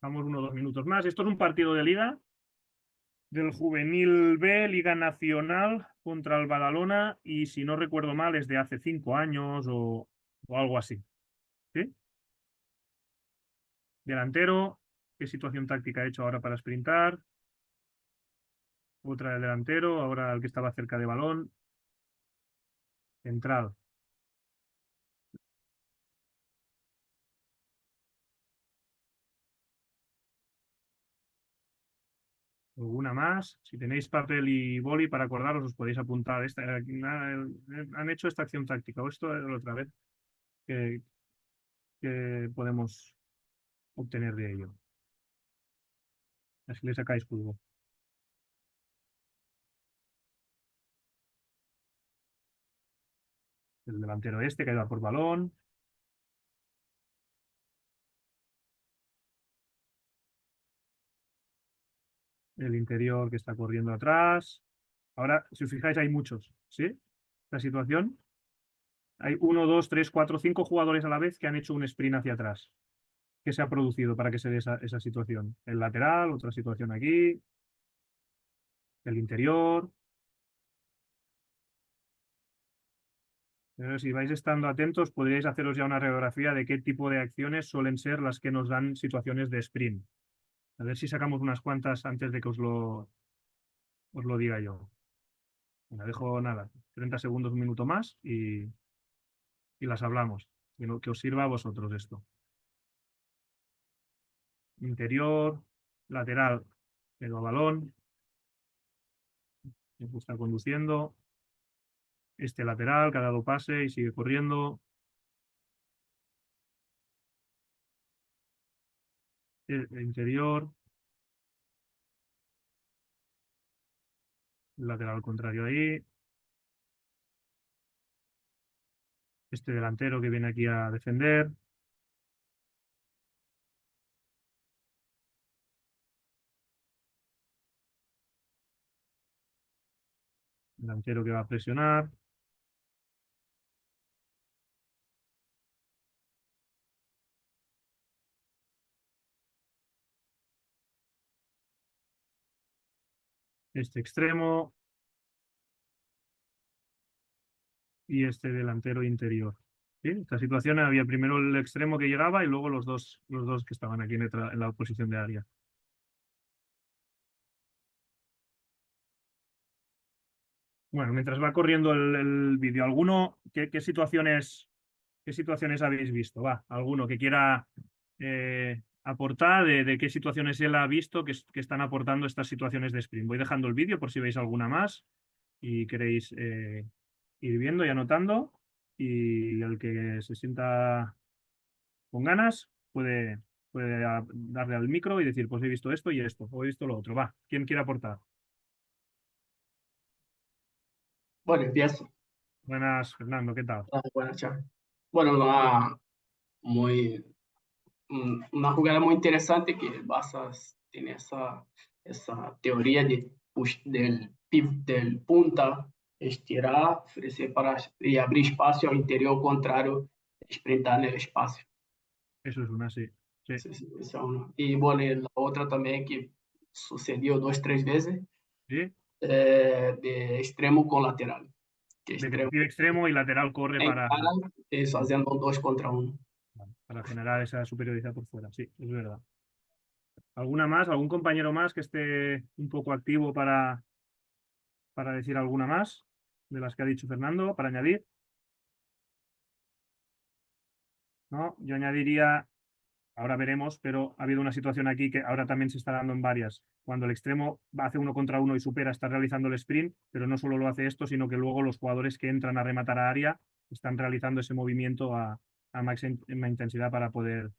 Vamos 1 o 2 minutos más. Esto es un partido de liga del Juvenil B, Liga Nacional, contra el Badalona, y si no recuerdo mal, es de hace 5 años o algo así. ¿Sí? Delantero, ¿qué situación táctica ha hecho ahora para sprintar? Otra del delantero, ahora el que estaba cerca de balón. Central. Alguna más. Si tenéis papel y boli para acordaros, os podéis apuntar. Han hecho esta acción táctica o esto es otra vez que, que podemos obtener de ello. Así le sacáis jugo. El delantero este que ha ido a por balón. El interior que está corriendo atrás. Ahora, si os fijáis, hay muchos, ¿sí? Esta situación. Hay 1, 2, 3, 4, 5 jugadores a la vez que han hecho un sprint hacia atrás. ¿Qué se ha producido para que se dé esa situación? El lateral, otra situación aquí. El interior. Pero si vais estando atentos, podríais haceros ya una radiografía de qué tipo de acciones suelen ser las que nos dan situaciones de sprint. A ver si sacamos unas cuantas antes de que os lo diga yo. Me dejo nada, 30 segundos, un minuto más y las hablamos. Que os sirva a vosotros esto. Interior, lateral, pero a balón. Está conduciendo. Este lateral que ha dado pase y sigue corriendo. El interior. El lateral contrario ahí. Este delantero que viene aquí a defender. Delantero que va a presionar. Este extremo y este delantero interior. ¿Sí? Esta situación había primero el extremo que llegaba y luego los dos que estaban aquí en la posición de área. Bueno, mientras va corriendo el vídeo, ¿qué situaciones habéis visto? Va, alguno que quiera aportar de qué situaciones él ha visto que están aportando estas situaciones de sprint. Voy dejando el vídeo por si veis alguna más y queréis ir viendo y anotando. Y el que se sienta con ganas puede darle al micro y decir, pues he visto esto y esto, o he visto lo otro. Va, ¿quién quiere aportar? Bueno, empiezo. Buenas, Fernando, ¿qué tal? Buenas, chao. Bueno, una jugada muy interesante que Barça tiene esa teoría del punta, estirar, ofrecer y abrir espacio al interior contrario, sprintar en el espacio. Eso es una, sí. Sí, Esa es una. Y bueno, la otra también que sucedió 2, 3 veces, sí. de extremo con lateral. Que De que extremo recibe extremo y lateral corre encara, haciendo 2 contra 1. para generar esa superioridad por fuera. Sí, es verdad. ¿Alguna más? ¿Algún compañero más que esté un poco activo para decir alguna más de las que ha dicho Fernando, para añadir? ¿No? Yo añadiría, ahora veremos, pero ha habido una situación aquí que ahora también se está dando en varias. Cuando el extremo hace 1 contra 1 y supera, está realizando el sprint, pero no solo lo hace esto, sino que luego los jugadores que entran a rematar a área están realizando ese movimiento a máxima intensidad para poder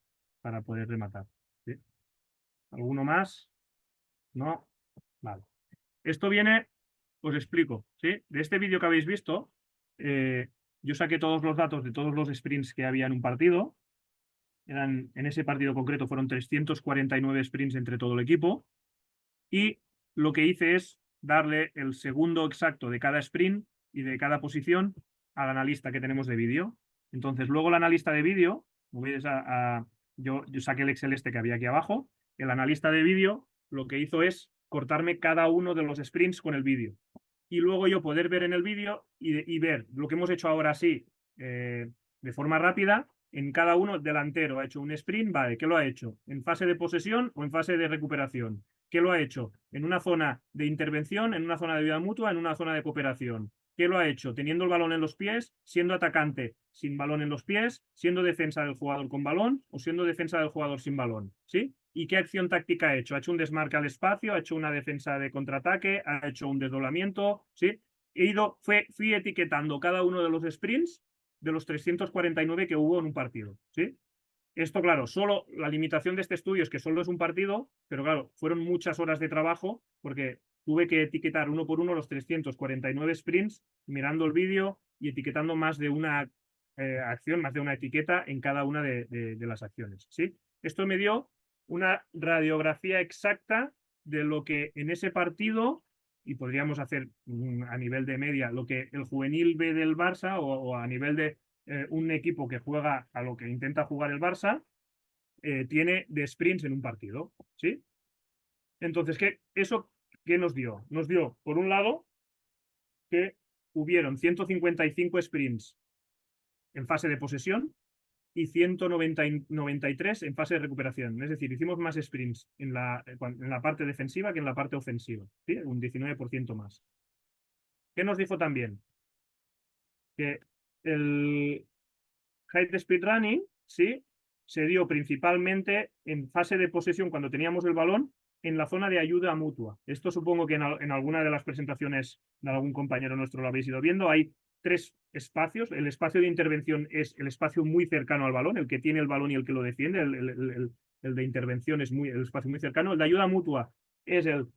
rematar. ¿Sí? ¿Alguno más? No. Vale. Esto viene, os explico, ¿sí? De este vídeo que habéis visto, yo saqué todos los datos de todos los sprints que había en un partido. En ese partido concreto fueron 349 sprints entre todo el equipo. Y lo que hice es darle el segundo exacto de cada sprint y de cada posición al analista que tenemos de vídeo. Entonces, luego el analista de vídeo, yo saqué el Excel este que había aquí abajo, el analista de vídeo lo que hizo es cortarme cada uno de los sprints con el vídeo. Y luego yo poder ver en el vídeo y ver lo que hemos hecho ahora así, de forma rápida, en cada uno. Delantero ha hecho un sprint, vale, ¿qué lo ha hecho? ¿En fase de posesión o en fase de recuperación? ¿Qué lo ha hecho? ¿En una zona de intervención, en una zona de ayuda mutua, en una zona de cooperación? ¿Qué lo ha hecho? Teniendo el balón en los pies, siendo atacante sin balón en los pies, siendo defensa del jugador con balón o siendo defensa del jugador sin balón, ¿sí? ¿Y qué acción táctica ha hecho? Ha hecho un desmarque al espacio, ha hecho una defensa de contraataque, ha hecho un desdoblamiento, ¿sí? Fui etiquetando cada uno de los sprints de los 349 que hubo en un partido, ¿sí? Esto, claro, solo la limitación de este estudio es que solo es un partido, pero claro, fueron muchas horas de trabajo porque tuve que etiquetar uno por uno los 349 sprints, mirando el vídeo y etiquetando más de una acción, más de una etiqueta en cada una de las acciones, ¿sí? Esto me dio una radiografía exacta de lo que en ese partido, y podríamos hacer a nivel de media, lo que el juvenil ve del Barça o a nivel de un equipo que juega a lo que intenta jugar el Barça, tiene de sprints en un partido, ¿sí? Entonces, ¿qué nos dio? Nos dio, por un lado, que hubieron 155 sprints en fase de posesión y 193 en fase de recuperación. Es decir, hicimos más sprints en la parte defensiva que en la parte ofensiva, ¿sí? Un 19% más. ¿Qué nos dijo también? Que el high speed running, ¿sí?, se dio principalmente en fase de posesión cuando teníamos el balón en la zona de ayuda mutua. Esto supongo que en alguna de las presentaciones de algún compañero nuestro lo habéis ido viendo. Hay 3 espacios. El espacio de intervención es el espacio muy cercano al balón, el que tiene el balón y el que lo defiende. El de intervención es el espacio muy cercano. El de ayuda mutua es el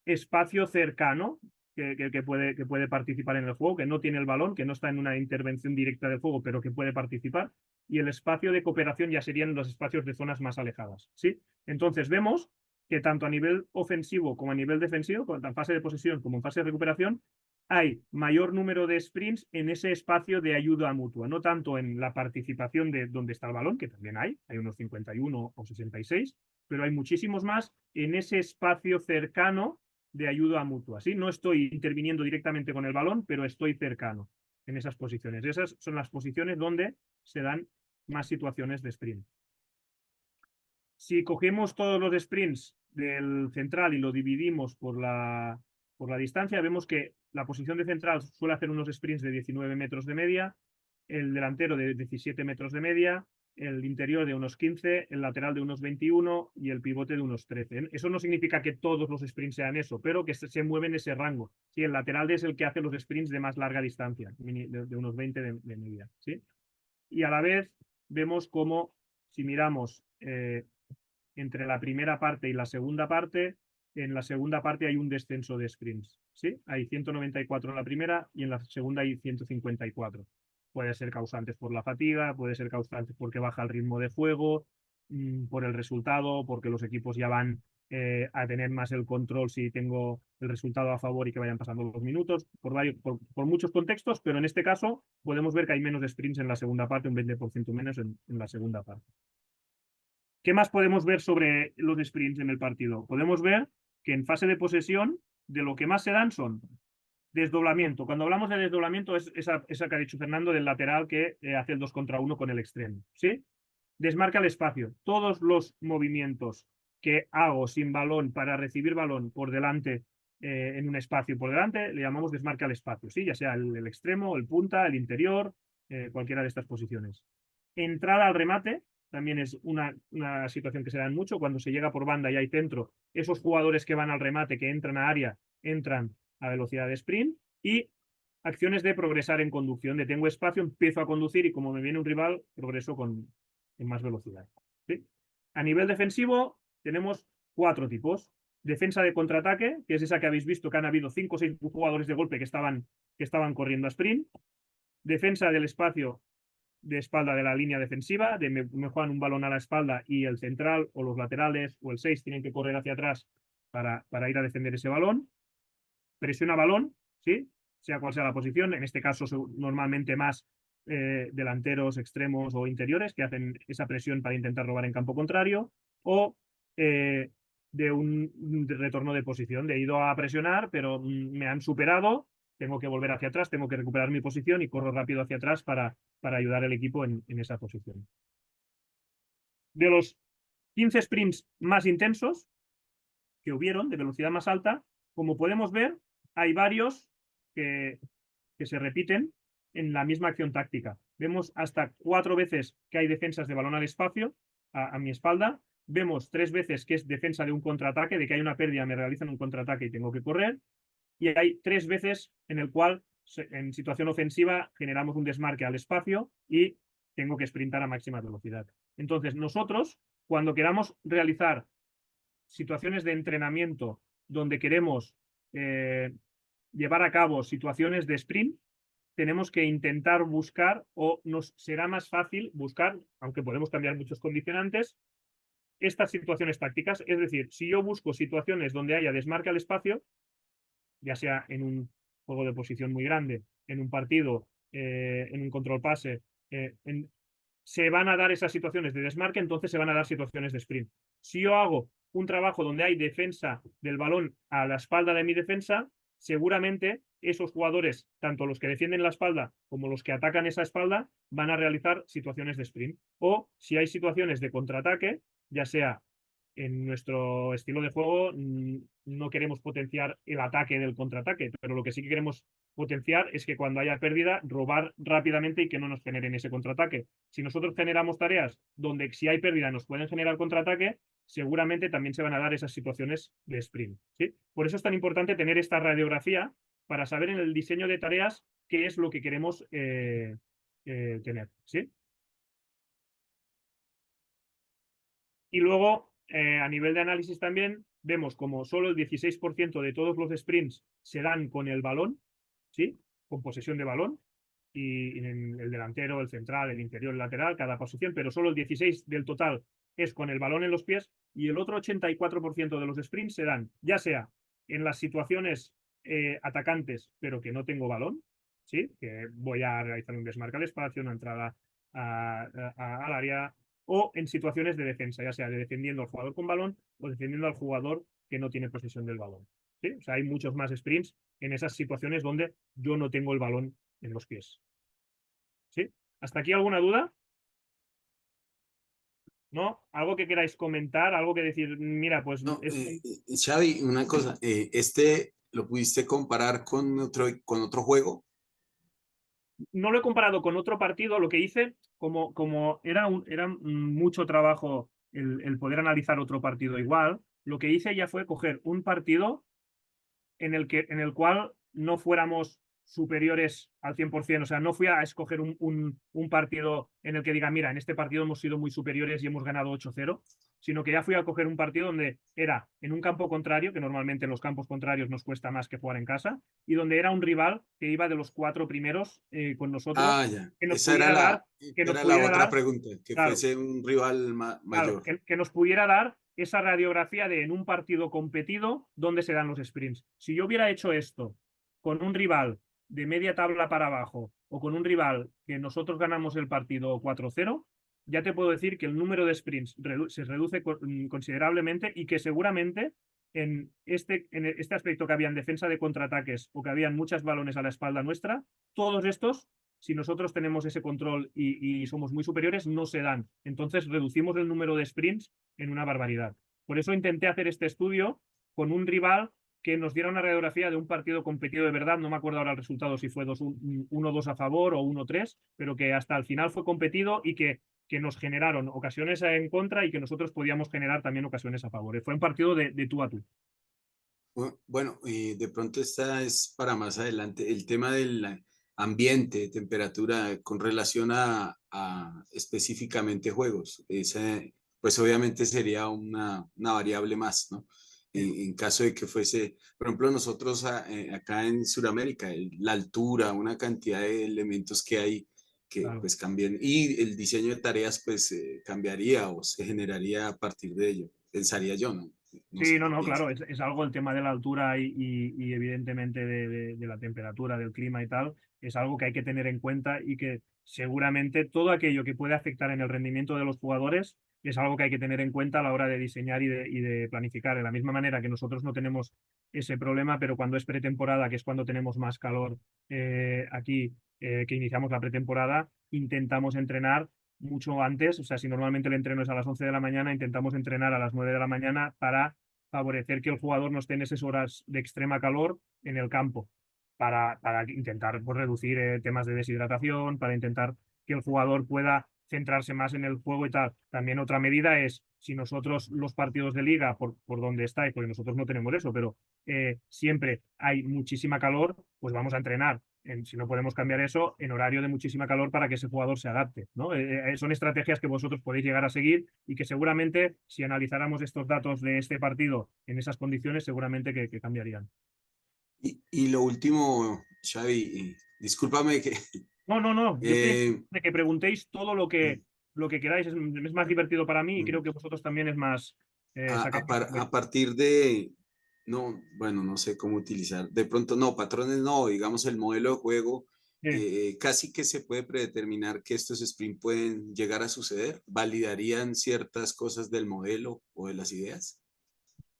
espacio cercano que puede participar en el juego, que no tiene el balón, que no está en una intervención directa del juego, pero que puede participar. Y el espacio de cooperación ya serían los espacios de zonas más alejadas, ¿sí? Entonces vemos que tanto a nivel ofensivo como a nivel defensivo, tanto en fase de posesión como en fase de recuperación, hay mayor número de sprints en ese espacio de ayuda mutua, no tanto en la participación de donde está el balón, que también hay unos 51 o 66, pero hay muchísimos más en ese espacio cercano de ayuda mutua, ¿sí? No estoy interviniendo directamente con el balón, pero estoy cercano en esas posiciones. Esas son las posiciones donde se dan más situaciones de sprint. Si cogemos todos los sprints del central y lo dividimos por la distancia, vemos que la posición de central suele hacer unos sprints de 19 metros de media, el delantero de 17 metros de media, el interior de unos 15, el lateral de unos 21 y el pivote de unos 13. Eso no significa que todos los sprints sean eso, pero que se mueven ese rango. Sí, el lateral es el que hace los sprints de más larga distancia, de unos 20 de media, ¿sí? Y a la vez vemos cómo, si miramos entre la primera parte y la segunda parte, en la segunda parte hay un descenso de sprints, ¿sí? Hay 194 en la primera y en la segunda hay 154. Puede ser causantes por la fatiga, puede ser causantes porque baja el ritmo de juego, por el resultado, porque los equipos ya van a tener más el control si tengo el resultado a favor y que vayan pasando los minutos, por muchos contextos, pero en este caso podemos ver que hay menos sprints en la segunda parte, un 20% menos en la segunda parte. ¿Qué más podemos ver sobre los sprints en el partido? Podemos ver que en fase de posesión, de lo que más se dan son desdoblamiento. Cuando hablamos de desdoblamiento es esa que ha dicho Fernando del lateral que hace el 2 contra 1 con el extremo, ¿sí? Desmarca el espacio. Todos los movimientos que hago sin balón para recibir balón por delante, en un espacio por delante, le llamamos desmarca al espacio, ¿sí? Ya sea el extremo, el punta, el interior, cualquiera de estas posiciones. Entrada al remate también es una situación que se da mucho. Cuando se llega por banda y hay centro, esos jugadores que van al remate, que entran a área, entran a velocidad de sprint. Y acciones de progresar en conducción, de tengo espacio, empiezo a conducir y como me viene un rival, progreso en más velocidad, ¿sí? A nivel defensivo tenemos 4 tipos. Defensa de contraataque, que es esa que habéis visto que han habido 5 o 6 jugadores de golpe que estaban corriendo a sprint. Defensa del espacio de espalda de la línea defensiva, me juegan un balón a la espalda y el central o los laterales o el 6 tienen que correr hacia atrás para ir a defender ese balón. Presiona balón, ¿sí? Sea cual sea la posición, en este caso normalmente más delanteros, extremos o interiores que hacen esa presión para intentar robar en campo contrario, o de un retorno de posición. He ido a presionar, pero me han superado, tengo que volver hacia atrás, tengo que recuperar mi posición y corro rápido hacia atrás para ayudar al equipo en esa posición. De los 15 sprints más intensos que hubieron, de velocidad más alta, como podemos ver, hay varios que se repiten en la misma acción táctica. Vemos hasta 4 veces que hay defensas de balón al espacio, a mi espalda. Vemos 3 veces que es defensa de un contraataque, de que hay una pérdida, me realizan un contraataque y tengo que correr. Y hay 3 veces en el cual, en situación ofensiva, generamos un desmarque al espacio y tengo que sprintar a máxima velocidad. Entonces, nosotros, cuando queramos realizar situaciones de entrenamiento donde queremos llevar a cabo situaciones de sprint, tenemos que intentar buscar, o nos será más fácil buscar, aunque podemos cambiar muchos condicionantes, estas situaciones tácticas. Es decir, si yo busco situaciones donde haya desmarque al espacio, ya sea en un juego de posición muy grande, en un partido, en un control pase, se van a dar esas situaciones de desmarque, entonces se van a dar situaciones de sprint. Si yo hago un trabajo donde hay defensa del balón a la espalda de mi defensa, seguramente esos jugadores, tanto los que defienden la espalda como los que atacan esa espalda, van a realizar situaciones de sprint. O si hay situaciones de contraataque, ya sea en nuestro estilo de juego, no queremos potenciar el ataque del contraataque, pero lo que sí que queremos potenciar es que cuando haya pérdida, robar rápidamente y que no nos generen ese contraataque. Si nosotros generamos tareas donde si hay pérdida nos pueden generar contraataque, seguramente también se van a dar esas situaciones de sprint. ¿Sí? Por eso es tan importante tener esta radiografía para saber en el diseño de tareas qué es lo que queremos tener. ¿Sí? Y luego, a nivel de análisis también, vemos como solo el 16% de todos los sprints se dan con el balón, ¿sí? Con posesión de balón, y en el delantero, el central, el interior, el lateral, cada posición, pero solo el 16% del total es con el balón en los pies, y el otro 84% de los sprints se dan, ya sea en las situaciones atacantes, pero que no tengo balón, ¿sí? Que voy a realizar un desmarque al espacio, una entrada al área, o en situaciones de defensa, ya sea de defendiendo al jugador con balón o defendiendo al jugador que no tiene posesión del balón. ¿Sí? O sea, hay muchos más sprints en esas situaciones donde yo no tengo el balón en los pies. ¿Sí? ¿Hasta aquí alguna duda? ¿No? ¿Algo que queráis comentar? ¿Algo que decir? Mira, pues No, es... Xavi, una cosa, ¿este lo pudiste comparar con otro juego? No lo he comparado con otro partido, lo que hice, como era mucho trabajo el poder analizar otro partido igual, lo que hice ya fue coger un partido en el cual no fuéramos superiores al 100%. O sea, no fui a escoger un partido en el que diga, mira, en este partido hemos sido muy superiores y hemos ganado 8-0, sino que ya fui a coger un partido donde era en un campo contrario, que normalmente en los campos contrarios nos cuesta más que jugar en casa, y donde era un rival que iba de los 4 primeros con nosotros, Ah, ya. que nos Esa era pudiera dar, que nos era la pudiera otra dar, pregunta, que claro, fuese un rival claro, mayor. que nos pudiera dar esa radiografía de en un partido competido dónde se dan los sprints. Si yo hubiera hecho esto con un rival de media tabla para abajo o con un rival que nosotros ganamos el partido 4-0, ya te puedo decir que el número de sprints se reduce considerablemente y que seguramente en este aspecto que había en defensa de contraataques o que habían muchos balones a la espalda nuestra, todos estos, si nosotros tenemos ese control y somos muy superiores, no se dan. Entonces reducimos el número de sprints en una barbaridad. Por eso intenté hacer este estudio con un rival que nos diera una radiografía de un partido competido de verdad. No me acuerdo ahora el resultado, si fue 1-2 a favor o 1-3, pero que hasta el final fue competido y que nos generaron ocasiones en contra y que nosotros podíamos generar también ocasiones a favor. Fue un partido de tú a tú. Bueno, de pronto esta es para más adelante, el tema del ambiente, temperatura, con relación a específicamente juegos. Pues obviamente sería una variable más, ¿no? En caso de que fuese, por ejemplo, nosotros acá en Sudamérica, la altura, una cantidad de elementos que hay que Claro. pues cambian y el diseño de tareas pues cambiaría o se generaría a partir de ello, pensaría yo, ¿no? No Sí, sé no, qué no, piensas. claro, es algo el tema de la altura y evidentemente de la temperatura, del clima y tal, es algo que hay que tener en cuenta y que seguramente todo aquello que puede afectar en el rendimiento de los jugadores es algo que hay que tener en cuenta a la hora de diseñar y de planificar. De la misma manera que nosotros no tenemos ese problema, pero cuando es pretemporada, que es cuando tenemos más calor aquí, que iniciamos la pretemporada, intentamos entrenar mucho antes. O sea, si normalmente el entreno es a las 11 de la mañana, intentamos entrenar a las 9 de la mañana para favorecer que el jugador no esté en esas horas de extrema calor en el campo, para intentar pues, reducir temas de deshidratación, para intentar que el jugador pueda centrarse más en el juego y tal. También otra medida es, si nosotros los partidos de liga, por donde estáis, porque nosotros no tenemos eso, pero siempre hay muchísima calor, pues vamos a entrenar, si no podemos cambiar eso, en horario de muchísima calor para que ese jugador se adapte, ¿no? Son estrategias que vosotros podéis llegar a seguir y que seguramente, si analizáramos estos datos de este partido en esas condiciones, seguramente que cambiarían. Y lo último, Xavi, discúlpame que... No. Yo estoy de que preguntéis todo lo que mm. queráis. Es más divertido para mí y creo que vosotros también es más... a partir de, no, bueno, no sé cómo utilizar, de pronto no, patrones no, digamos el modelo de juego, casi que se puede predeterminar que estos sprints pueden llegar a suceder, ¿validarían ciertas cosas del modelo o de las ideas?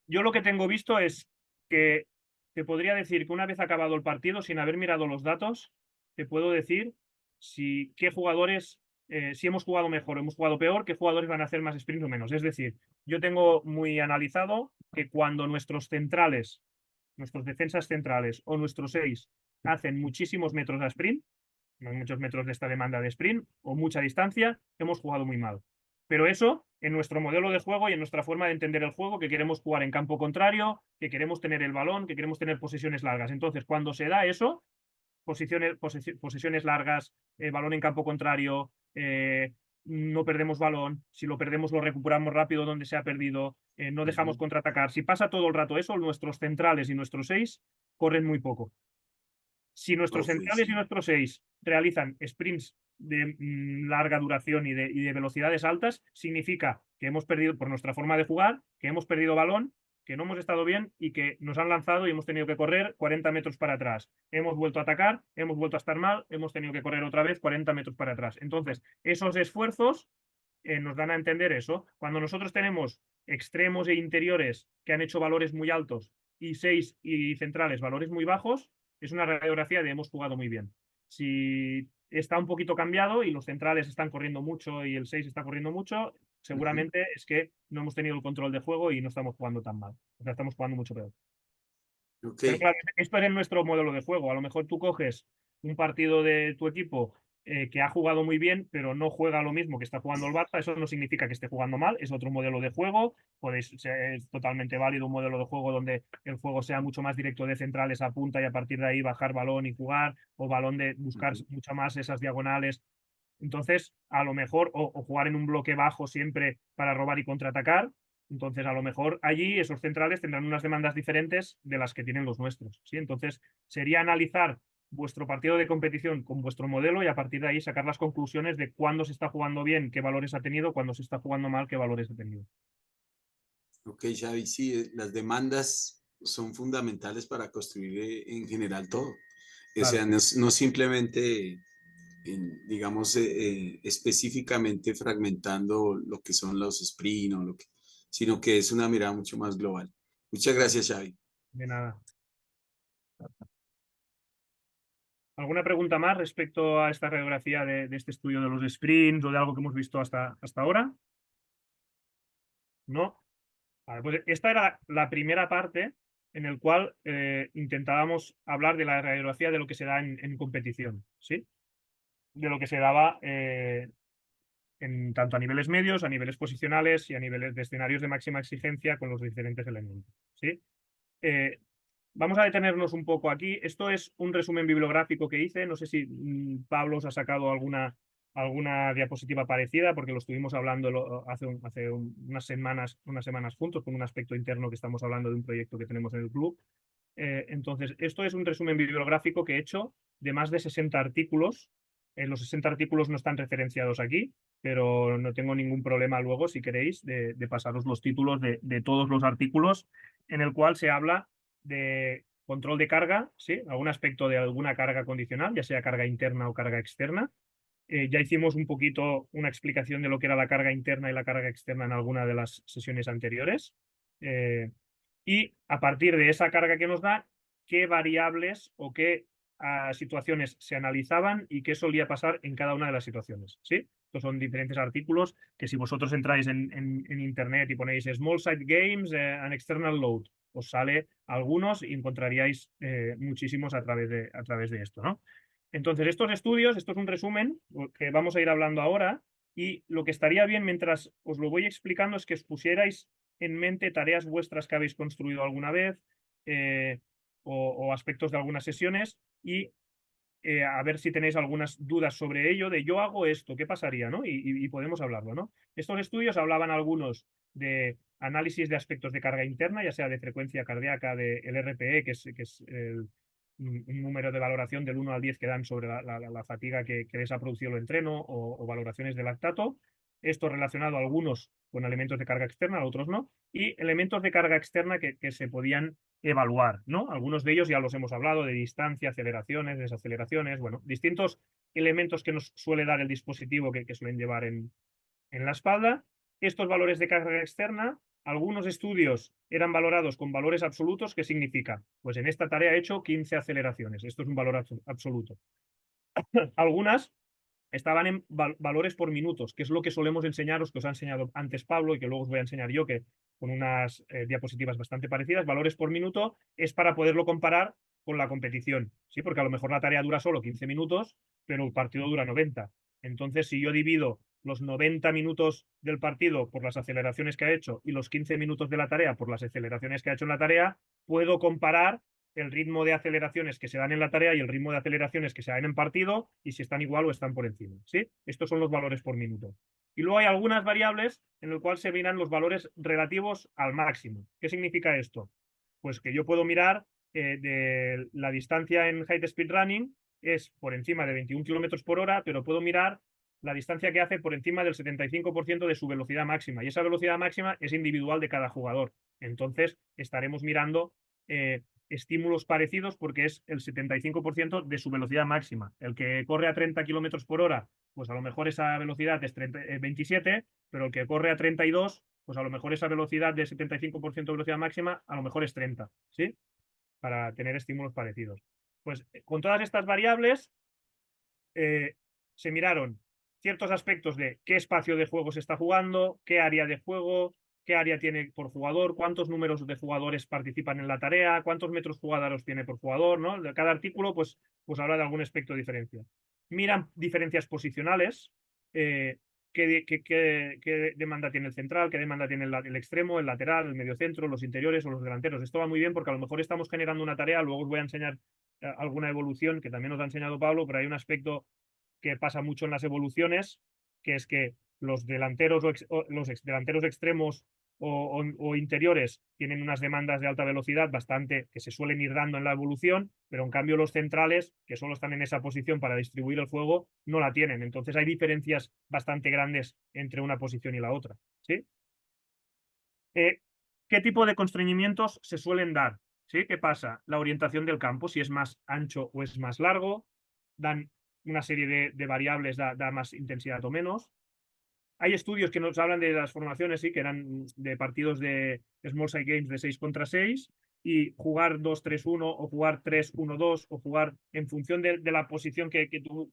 Yo lo que tengo visto es que te podría decir que una vez acabado el partido, sin haber mirado los datos, te puedo decir qué jugadores, si hemos jugado mejor o hemos jugado peor, qué jugadores van a hacer más sprints o menos. Es decir, yo tengo muy analizado que cuando nuestros centrales, nuestros defensas centrales o nuestros 6 hacen muchísimos metros a sprint, muchos metros de esta demanda de sprint o mucha distancia, hemos jugado muy mal. Pero eso, en nuestro modelo de juego y en nuestra forma de entender el juego, que queremos jugar en campo contrario, que queremos tener el balón, que queremos tener posesiones largas. Entonces, cuando se da eso, posesiones largas, balón en campo contrario, no perdemos balón, si lo perdemos lo recuperamos rápido donde se ha perdido, no dejamos contraatacar. Si pasa todo el rato eso, nuestros centrales y nuestros 6 corren muy poco. Si nuestros centrales y nuestros 6 realizan sprints de larga duración y de velocidades altas, significa que hemos perdido, por nuestra forma de jugar, que hemos perdido balón, que no hemos estado bien y que nos han lanzado y hemos tenido que correr 40 metros para atrás. Hemos vuelto a atacar, hemos vuelto a estar mal, hemos tenido que correr otra vez 40 metros para atrás. Entonces, esos esfuerzos nos dan a entender eso. Cuando nosotros tenemos extremos e interiores que han hecho valores muy altos y 6 y centrales valores muy bajos, es una radiografía de hemos jugado muy bien. Si está un poquito cambiado y los centrales están corriendo mucho y el 6 está corriendo mucho, seguramente es que no hemos tenido el control de juego y no estamos jugando tan mal. O sea, estamos jugando mucho peor. Pero claro, esto es nuestro modelo de juego. A lo mejor tú coges un partido de tu equipo que ha jugado muy bien, pero no juega lo mismo que está jugando el Barça. Eso no significa que esté jugando mal, es otro modelo de juego. Es totalmente válido un modelo de juego donde el juego sea mucho más directo de centrales a punta y a partir de ahí bajar balón y jugar, o balón de buscar mucho más esas diagonales. Entonces, a lo mejor, o jugar en un bloque bajo siempre para robar y contraatacar. Entonces, a lo mejor allí esos centrales tendrán unas demandas diferentes de las que tienen los nuestros, ¿sí? Entonces, sería analizar vuestro partido de competición con vuestro modelo y a partir de ahí sacar las conclusiones de cuándo se está jugando bien, qué valores ha tenido, cuándo se está jugando mal, qué valores ha tenido. Ok, Xavi, sí, las demandas son fundamentales para construir en general todo. Claro. O sea, no simplemente, digamos, específicamente fragmentando lo que son los sprints, sino que es una mirada mucho más global. Muchas gracias, Xavi. De nada. ¿Alguna pregunta más respecto a esta radiografía de este estudio de los sprints o de algo que hemos visto hasta ahora? ¿No? Vale, pues esta era la primera parte en el cual intentábamos hablar de la radiografía de lo que se da en competición, ¿sí? De lo que se daba tanto a niveles medios, a niveles posicionales y a niveles de escenarios de máxima exigencia con los diferentes elementos, ¿sí? Vamos a detenernos un poco aquí. Esto es un resumen bibliográfico que hice. No sé si Pablo os ha sacado alguna diapositiva parecida, porque lo estuvimos hablando hace unas semanas juntos con un aspecto interno que estamos hablando de un proyecto que tenemos en el club. Entonces, esto es un resumen bibliográfico que he hecho de más de 60 artículos. Los 60 artículos no están referenciados aquí, pero no tengo ningún problema luego, si queréis, de pasaros los títulos de todos los artículos en el cual se habla de control de carga, ¿sí? Algún aspecto de alguna carga condicional, ya sea carga interna o carga externa, Ya hicimos un poquito una explicación de lo que era la carga interna y la carga externa en alguna de las sesiones anteriores. Y a partir de esa carga que nos da, qué variables o qué situaciones se analizaban y qué solía pasar en cada una de las situaciones. ¿Sí? Estos son diferentes artículos que si vosotros entráis en internet y ponéis Small Site Games and External Load, os sale algunos y encontraríais muchísimos a través de esto, ¿no? Entonces, estos estudios, esto es un resumen que vamos a ir hablando ahora, y lo que estaría bien mientras os lo voy explicando es que os pusierais en mente tareas vuestras que habéis construido alguna vez o aspectos de algunas sesiones y a ver si tenéis algunas dudas sobre ello, de yo hago esto, ¿qué pasaría? ¿No? Y podemos hablarlo, ¿no? Estos estudios hablaban algunos de análisis de aspectos de carga interna, ya sea de frecuencia cardíaca, del RPE, que es un número de valoración del 1 al 10 que dan sobre la fatiga que les ha producido el entreno o valoraciones de lactato. Esto relacionado algunos con elementos de carga externa, otros no, y elementos de carga externa que se podían evaluar, ¿no? Algunos de ellos ya los hemos hablado, de distancia, aceleraciones, desaceleraciones, bueno, distintos elementos que nos suele dar el dispositivo que suelen llevar en la espalda. Estos valores de carga externa, algunos estudios eran valorados con valores absolutos. ¿Qué significa? Pues en esta tarea he hecho 15 aceleraciones, esto es un valor absoluto. Algunas estaban en valores por minutos, que es lo que solemos enseñaros, que os ha enseñado antes Pablo y que luego os voy a enseñar yo, que con unas diapositivas bastante parecidas. Valores por minuto es para poderlo comparar con la competición, ¿sí? Porque a lo mejor la tarea dura solo 15 minutos, pero el partido dura 90. Entonces, si yo divido los 90 minutos del partido por las aceleraciones que ha hecho y los 15 minutos de la tarea por las aceleraciones que ha hecho en la tarea, puedo comparar el ritmo de aceleraciones que se dan en la tarea y el ritmo de aceleraciones que se dan en partido y si están igual o están por encima. ¿Sí? Estos son los valores por minuto. Y luego hay algunas variables en las cuales se miran los valores relativos al máximo. ¿Qué significa esto? Pues que yo puedo mirar de la distancia en Height Speed Running es por encima de 21 km por hora, pero puedo mirar la distancia que hace por encima del 75% de su velocidad máxima. Y esa velocidad máxima es individual de cada jugador. Entonces estaremos mirando estímulos parecidos porque es el 75% de su velocidad máxima. El que corre a 30 km por hora, pues a lo mejor esa velocidad es 27, pero el que corre a 32, pues a lo mejor esa velocidad de 75% de velocidad máxima, a lo mejor es 30, ¿sí? Para tener estímulos parecidos. Pues con todas estas variables se miraron ciertos aspectos de qué espacio de juego se está jugando, qué área de juego, qué área tiene por jugador, cuántos números de jugadores participan en la tarea, cuántos metros cuadrados tiene por jugador, ¿no? De cada artículo, pues habla de algún aspecto de diferencia. Miran diferencias posicionales, qué demanda tiene el central, qué demanda tiene el extremo, el lateral, el mediocentro, los interiores o los delanteros. Esto va muy bien porque a lo mejor estamos generando una tarea, luego os voy a enseñar alguna evolución que también nos ha enseñado Pablo, pero hay un aspecto que pasa mucho en las evoluciones, que es que los delanteros los delanteros extremos o interiores tienen unas demandas de alta velocidad bastante que se suelen ir dando en la evolución, pero en cambio los centrales, que solo están en esa posición para distribuir el juego, no la tienen. Entonces hay diferencias bastante grandes entre una posición y la otra. ¿Sí? ¿Qué tipo de constreñimientos se suelen dar? ¿Sí? ¿Qué pasa? La orientación del campo, si es más ancho o es más largo, dan una serie de variables, da más intensidad o menos. Hay estudios que nos hablan de las formaciones, sí, que eran de partidos de Small Side Games de 6 contra 6 y jugar 2-3-1 o jugar 3-1-2 o jugar en función de la posición que tú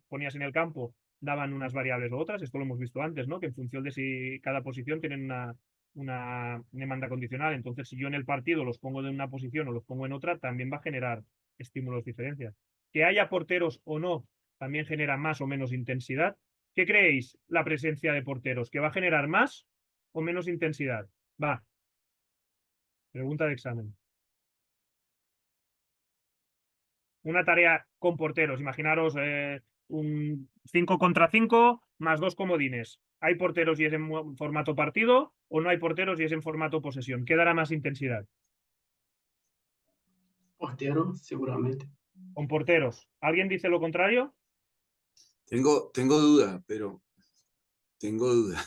ponías en el campo, daban unas variables u otras. Esto lo hemos visto antes, ¿no? Que en función de si cada posición tienen una demanda condicional. Entonces, si yo en el partido los pongo en una posición o los pongo en otra, también va a generar estímulos diferencias. Que haya porteros o no, también genera más o menos intensidad. ¿Qué creéis la presencia de porteros? ¿Que va a generar más o menos intensidad? Va. Pregunta de examen. Una tarea con porteros. Imaginaros un 5 contra 5 más 2 comodines. ¿Hay porteros y es en formato partido o no hay porteros y es en formato posesión? ¿Qué dará más intensidad? Portero, seguramente. Con porteros. ¿Alguien dice lo contrario? Tengo duda, pero tengo duda.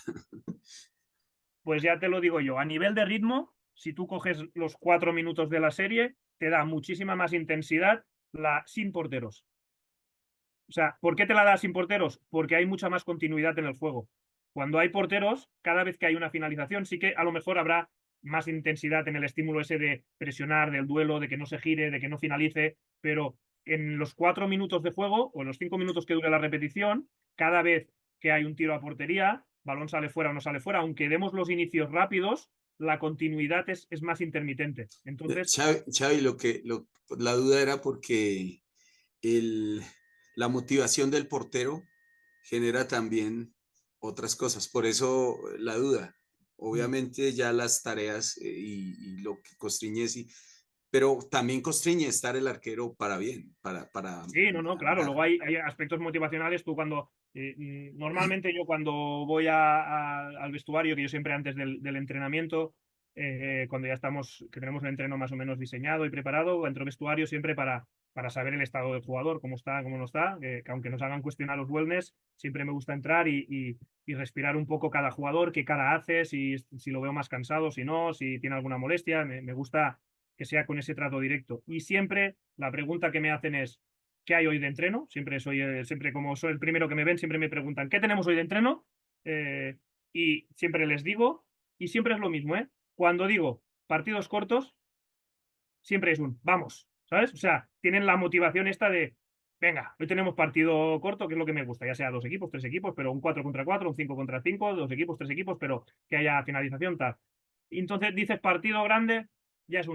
Pues ya te lo digo yo. A nivel de ritmo, si tú coges los 4 minutos de la serie, te da muchísima más intensidad la sin porteros. O sea, ¿por qué te la das sin porteros? Porque hay mucha más continuidad en el juego. Cuando hay porteros, cada vez que hay una finalización, sí que a lo mejor habrá más intensidad en el estímulo ese de presionar, del duelo, de que no se gire, de que no finalice, pero en los 4 minutos de juego o en los 5 minutos que dure la repetición, cada vez que hay un tiro a portería, balón sale fuera o no sale fuera, aunque demos los inicios rápidos, la continuidad es más intermitente. Entonces, Xavi, la duda era porque el, la motivación del portero genera también otras cosas. Por eso la duda. Obviamente ya las tareas y lo que constriñe, sí, pero también constriñe estar el arquero para bien, para sí, no, claro. ganar. Luego hay aspectos motivacionales. Tú cuando, normalmente yo cuando voy al vestuario, que yo siempre antes del entrenamiento, cuando ya estamos, que tenemos el entreno más o menos diseñado y preparado, entro al vestuario siempre para saber el estado del jugador, cómo está, cómo no está, que aunque nos hagan cuestionar los wellness, siempre me gusta entrar y respirar un poco cada jugador, qué cara hace, si lo veo más cansado, si no, si tiene alguna molestia. Me gusta que sea con ese trato directo. Y siempre la pregunta que me hacen es, ¿qué hay hoy de entreno? Siempre como soy el primero que me ven, siempre me preguntan, ¿qué tenemos hoy de entreno? Y siempre les digo, y siempre es lo mismo, ¿eh? Cuando digo partidos cortos, siempre es vamos, ¿sabes? O sea, tienen la motivación esta de, venga, hoy tenemos partido corto, que es lo que me gusta, ya sea 2 equipos, 3 equipos, pero un 4 contra 4, un 5 contra 5, 2 equipos, 3 equipos, pero que haya finalización, tal. Y entonces dices partido grande, ya es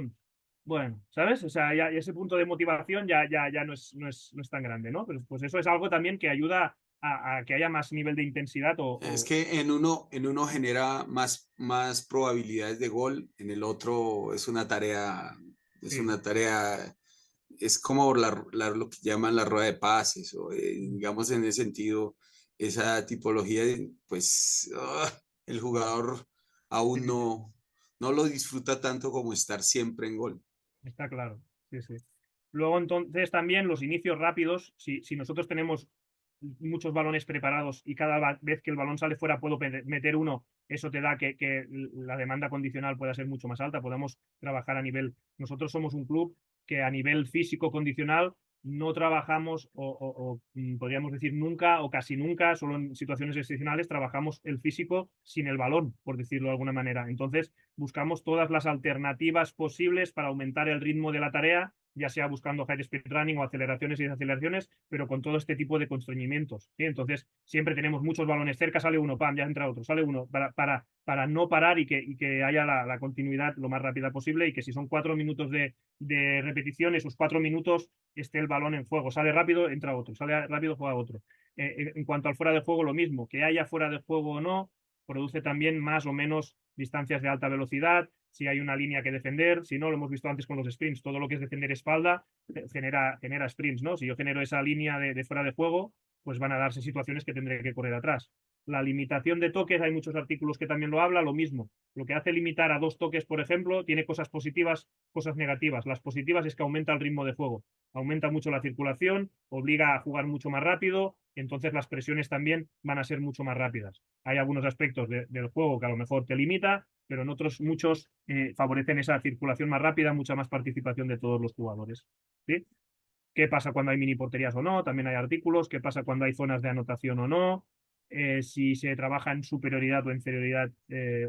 bueno, ¿sabes? O sea, ya ese punto de motivación ya no es tan grande, ¿no? Pero pues eso es algo también que ayuda a que haya más nivel de intensidad Es que en uno genera más probabilidades de gol, en el otro es sí, una tarea, es como lo que llaman la rueda de pases, o digamos en ese sentido, esa tipología, pues el jugador sí, aún sí, no lo disfruta tanto como estar siempre en gol. está claro. Sí, sí. Luego, entonces, también los inicios rápidos, si nosotros tenemos muchos balones preparados y cada vez que el balón sale fuera puedo meter uno, eso te da que la demanda condicional pueda ser mucho más alta, podamos trabajar a nivel. Nosotros somos un club que a nivel físico condicional no trabajamos podríamos decir nunca o casi nunca, solo en situaciones excepcionales, trabajamos el físico sin el balón, por decirlo de alguna manera. Entonces, buscamos todas las alternativas posibles para aumentar el ritmo de la tarea, ya sea buscando high speed running o aceleraciones y desaceleraciones, pero con todo este tipo de constreñimientos, ¿sí? Entonces, siempre tenemos muchos balones cerca, sale uno, pam, ya entra otro, sale uno, para no parar y que haya la continuidad lo más rápida posible y que si son 4 minutos de repetición, esos 4 minutos esté el balón en juego. Sale rápido, entra otro, sale rápido, juega otro. En cuanto al fuera de juego, lo mismo, que haya fuera de juego o no, produce también más o menos distancias de alta velocidad, si hay una línea que defender, si no, lo hemos visto antes con los sprints, todo lo que es defender espalda genera sprints, ¿no? Si yo genero esa línea de fuera de juego, pues van a darse situaciones que tendré que correr atrás. La limitación de toques, hay muchos artículos que también lo habla, lo mismo. Lo que hace limitar a 2 toques, por ejemplo, tiene cosas positivas, cosas negativas. Las positivas es que aumenta el ritmo de juego, aumenta mucho la circulación, obliga a jugar mucho más rápido, entonces las presiones también van a ser mucho más rápidas. Hay algunos aspectos del juego que a lo mejor te limita, pero en otros muchos favorecen esa circulación más rápida, mucha más participación de todos los jugadores. ¿Sí? ¿Qué pasa cuando hay mini porterías o no? También hay artículos. ¿Qué pasa cuando hay zonas de anotación o no? Si se trabaja en superioridad o inferioridad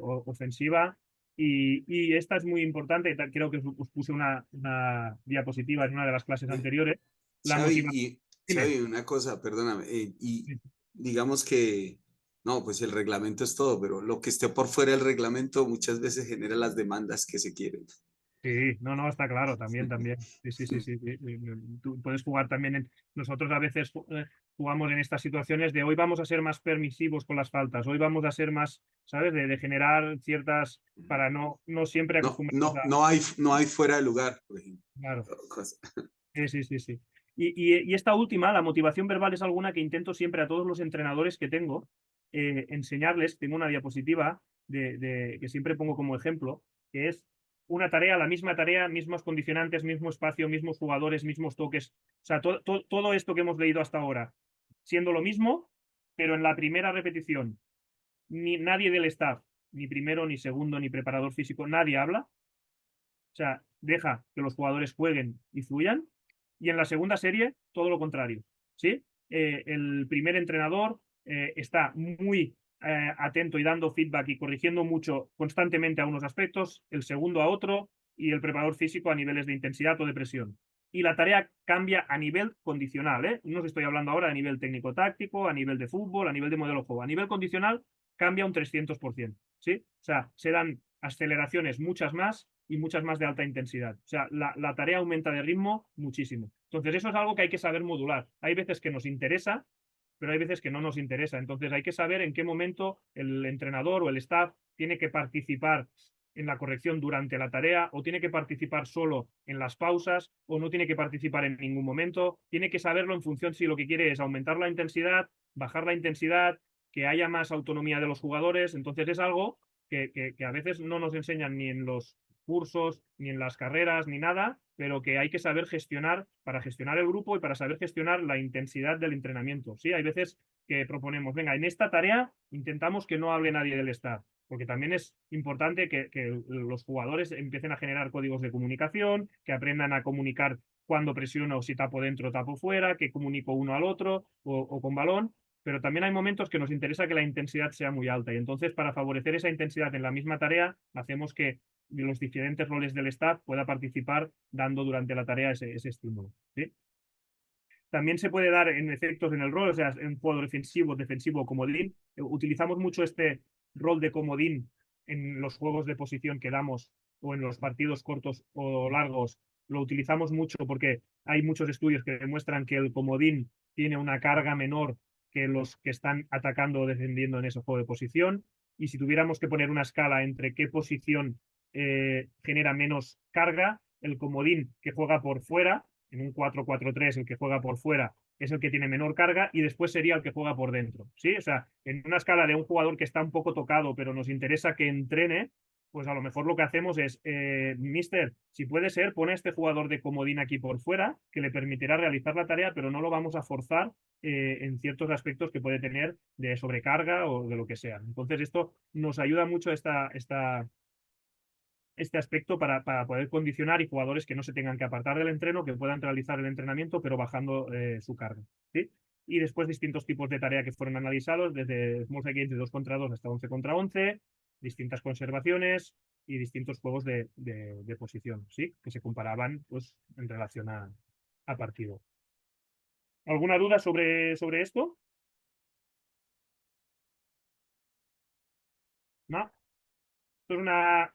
ofensiva. Y esta es muy importante. Creo que os puse una diapositiva en una de las clases Eh, anteriores. La Xavi, motivación. Xavi, una cosa, perdóname, y digamos que, no, pues el reglamento es todo, pero lo que esté por fuera del reglamento muchas veces genera las demandas que se quieren. Sí, no, está claro, también. Sí, sí, sí, sí, sí. Tú puedes jugar también nosotros a veces jugamos en estas situaciones de hoy vamos a ser más permisivos con las faltas, hoy vamos a ser más, ¿sabes? De generar ciertas, para no siempre acostumbrarnos a. No hay fuera de lugar, por ejemplo. Claro, sí, sí, sí, sí. Y esta última, la motivación verbal, es alguna que intento siempre a todos los entrenadores que tengo enseñarles. Tengo una diapositiva que siempre pongo como ejemplo, que es una tarea, la misma tarea, mismos condicionantes, mismo espacio, mismos jugadores, mismos toques. O sea, todo esto que hemos leído hasta ahora, siendo lo mismo, pero en la primera repetición, nadie del staff, ni primero, ni segundo, ni preparador físico, nadie habla. O sea, deja que los jugadores jueguen y fluyan. Y en la segunda serie, todo lo contrario. ¿Sí? el primer entrenador está muy atento y dando feedback y corrigiendo mucho constantemente a unos aspectos, el segundo a otro y el preparador físico a niveles de intensidad o de presión. Y la tarea cambia a nivel condicional, ¿eh? No os estoy hablando ahora a nivel técnico-táctico, a nivel de fútbol, a nivel de modelo de juego. A nivel condicional cambia un 300%, ¿sí? O sea, se dan aceleraciones muchas más y muchas más de alta intensidad. O sea, la tarea aumenta de ritmo muchísimo. Entonces, eso es algo que hay que saber modular. Hay veces que nos interesa, pero hay veces que no nos interesa. Entonces, hay que saber en qué momento el entrenador o el staff tiene que participar en la corrección durante la tarea, o tiene que participar solo en las pausas, o no tiene que participar en ningún momento. Tiene que saberlo en función si lo que quiere es aumentar la intensidad, bajar la intensidad, que haya más autonomía de los jugadores. Entonces es algo que a veces no nos enseñan ni en los cursos, ni en las carreras, ni nada, pero que hay que saber gestionar para gestionar el grupo y para saber gestionar la intensidad del entrenamiento. Sí, hay veces que proponemos, venga, en esta tarea intentamos que no hable nadie del staff, porque también es importante que los jugadores empiecen a generar códigos de comunicación, que aprendan a comunicar cuando presiono, si tapo dentro, tapo fuera, que comunico uno al otro o con balón, pero también hay momentos que nos interesa que la intensidad sea muy alta y entonces para favorecer esa intensidad en la misma tarea hacemos que los diferentes roles del staff pueda participar dando durante la tarea ese estímulo, ¿sí? También se puede dar en efectos en el rol, o sea, en jugador defensivo, defensivo o comodín. Utilizamos mucho este rol de comodín en los juegos de posición que damos o en los partidos cortos o largos. Lo utilizamos mucho porque hay muchos estudios que demuestran que el comodín tiene una carga menor que los que están atacando o defendiendo en ese juego de posición. Y si tuviéramos que poner una escala entre qué posición genera menos carga, el comodín que juega por fuera, en un 4-4-3, el que juega por fuera es el que tiene menor carga y después sería el que juega por dentro, ¿sí? O sea, en una escala de un jugador que está un poco tocado, pero nos interesa que entrene, pues a lo mejor lo que hacemos es, mister, si puede ser, pone a este jugador de comodín aquí por fuera, que le permitirá realizar la tarea, pero no lo vamos a forzar en ciertos aspectos que puede tener de sobrecarga o de lo que sea. Entonces, esto nos ayuda mucho este aspecto para poder condicionar y jugadores que no se tengan que apartar del entreno, que puedan realizar el entrenamiento, pero bajando su carga, ¿sí? Y después distintos tipos de tarea que fueron analizados, desde Small Side Games de 2 contra 2 hasta 11 contra 11, distintas conservaciones y distintos juegos de posición, ¿sí? Que se comparaban pues, en relación a partido. ¿Alguna duda sobre esto? ¿No? Esto es una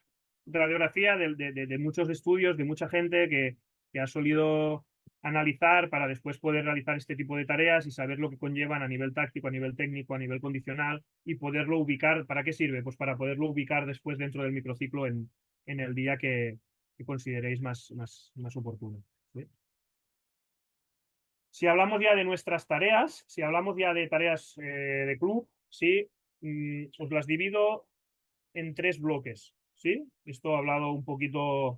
radiografía de muchos estudios, de mucha gente que ha solido analizar para después poder realizar este tipo de tareas y saber lo que conllevan a nivel táctico, a nivel técnico, a nivel condicional y poderlo ubicar. ¿Para qué sirve? Pues para poderlo ubicar después dentro del microciclo en el día que consideréis más oportuno, ¿sí? Si hablamos ya de nuestras tareas, si hablamos ya de tareas de club, sí, os las divido en 3 bloques, ¿sí? Esto ha hablado un poquito,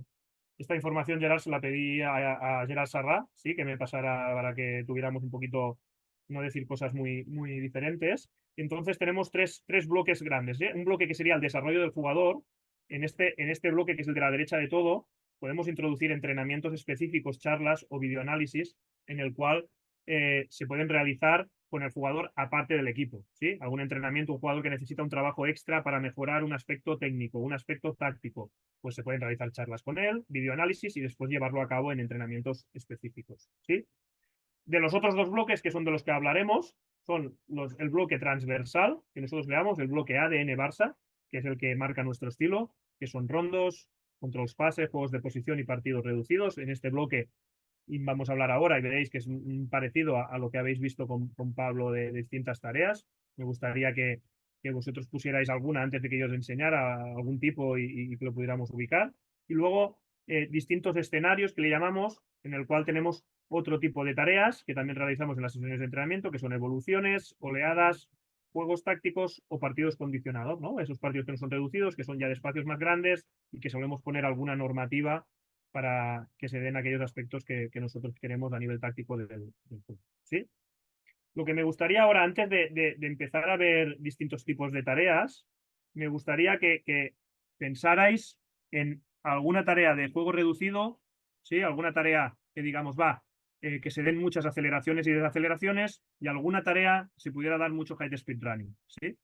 esta información, Gerard, se la pedí a Gerard Sarrá, ¿sí? Que me pasara para que tuviéramos un poquito, no decir cosas muy, muy diferentes. Entonces tenemos tres bloques grandes, ¿sí? Un bloque que sería el desarrollo del jugador. En este bloque, que es el de la derecha de todo, podemos introducir entrenamientos específicos, charlas o videoanálisis en el cual se pueden realizar con el jugador aparte del equipo, ¿sí? Algún entrenamiento, un jugador que necesita un trabajo extra para mejorar un aspecto técnico, un aspecto táctico, pues se pueden realizar charlas con él, videoanálisis y después llevarlo a cabo en entrenamientos específicos, ¿sí? De los otros 2 bloques, que son de los que hablaremos, son el bloque transversal, que nosotros veamos, el bloque ADN Barça, que es el que marca nuestro estilo, que son rondos, controls pase, juegos de posición y partidos reducidos. En este bloque y vamos a hablar ahora y veréis que es parecido a lo que habéis visto con Pablo de distintas tareas. Me gustaría que vosotros pusierais alguna antes de que yo os enseñara algún tipo y que lo pudiéramos ubicar. Y luego distintos escenarios que le llamamos, en el cual tenemos otro tipo de tareas que también realizamos en las sesiones de entrenamiento, que son evoluciones, oleadas, juegos tácticos o partidos condicionados, ¿no? Esos partidos que no son reducidos, que son ya de espacios más grandes y que solemos poner alguna normativa para que se den aquellos aspectos que nosotros queremos a nivel táctico del juego, ¿sí? Lo que me gustaría ahora, antes de empezar a ver distintos tipos de tareas, me gustaría que pensarais en alguna tarea de juego reducido, ¿sí? Alguna tarea que digamos, va, que se den muchas aceleraciones y desaceleraciones, y alguna tarea se pudiera dar mucho height speed running, ¿sí?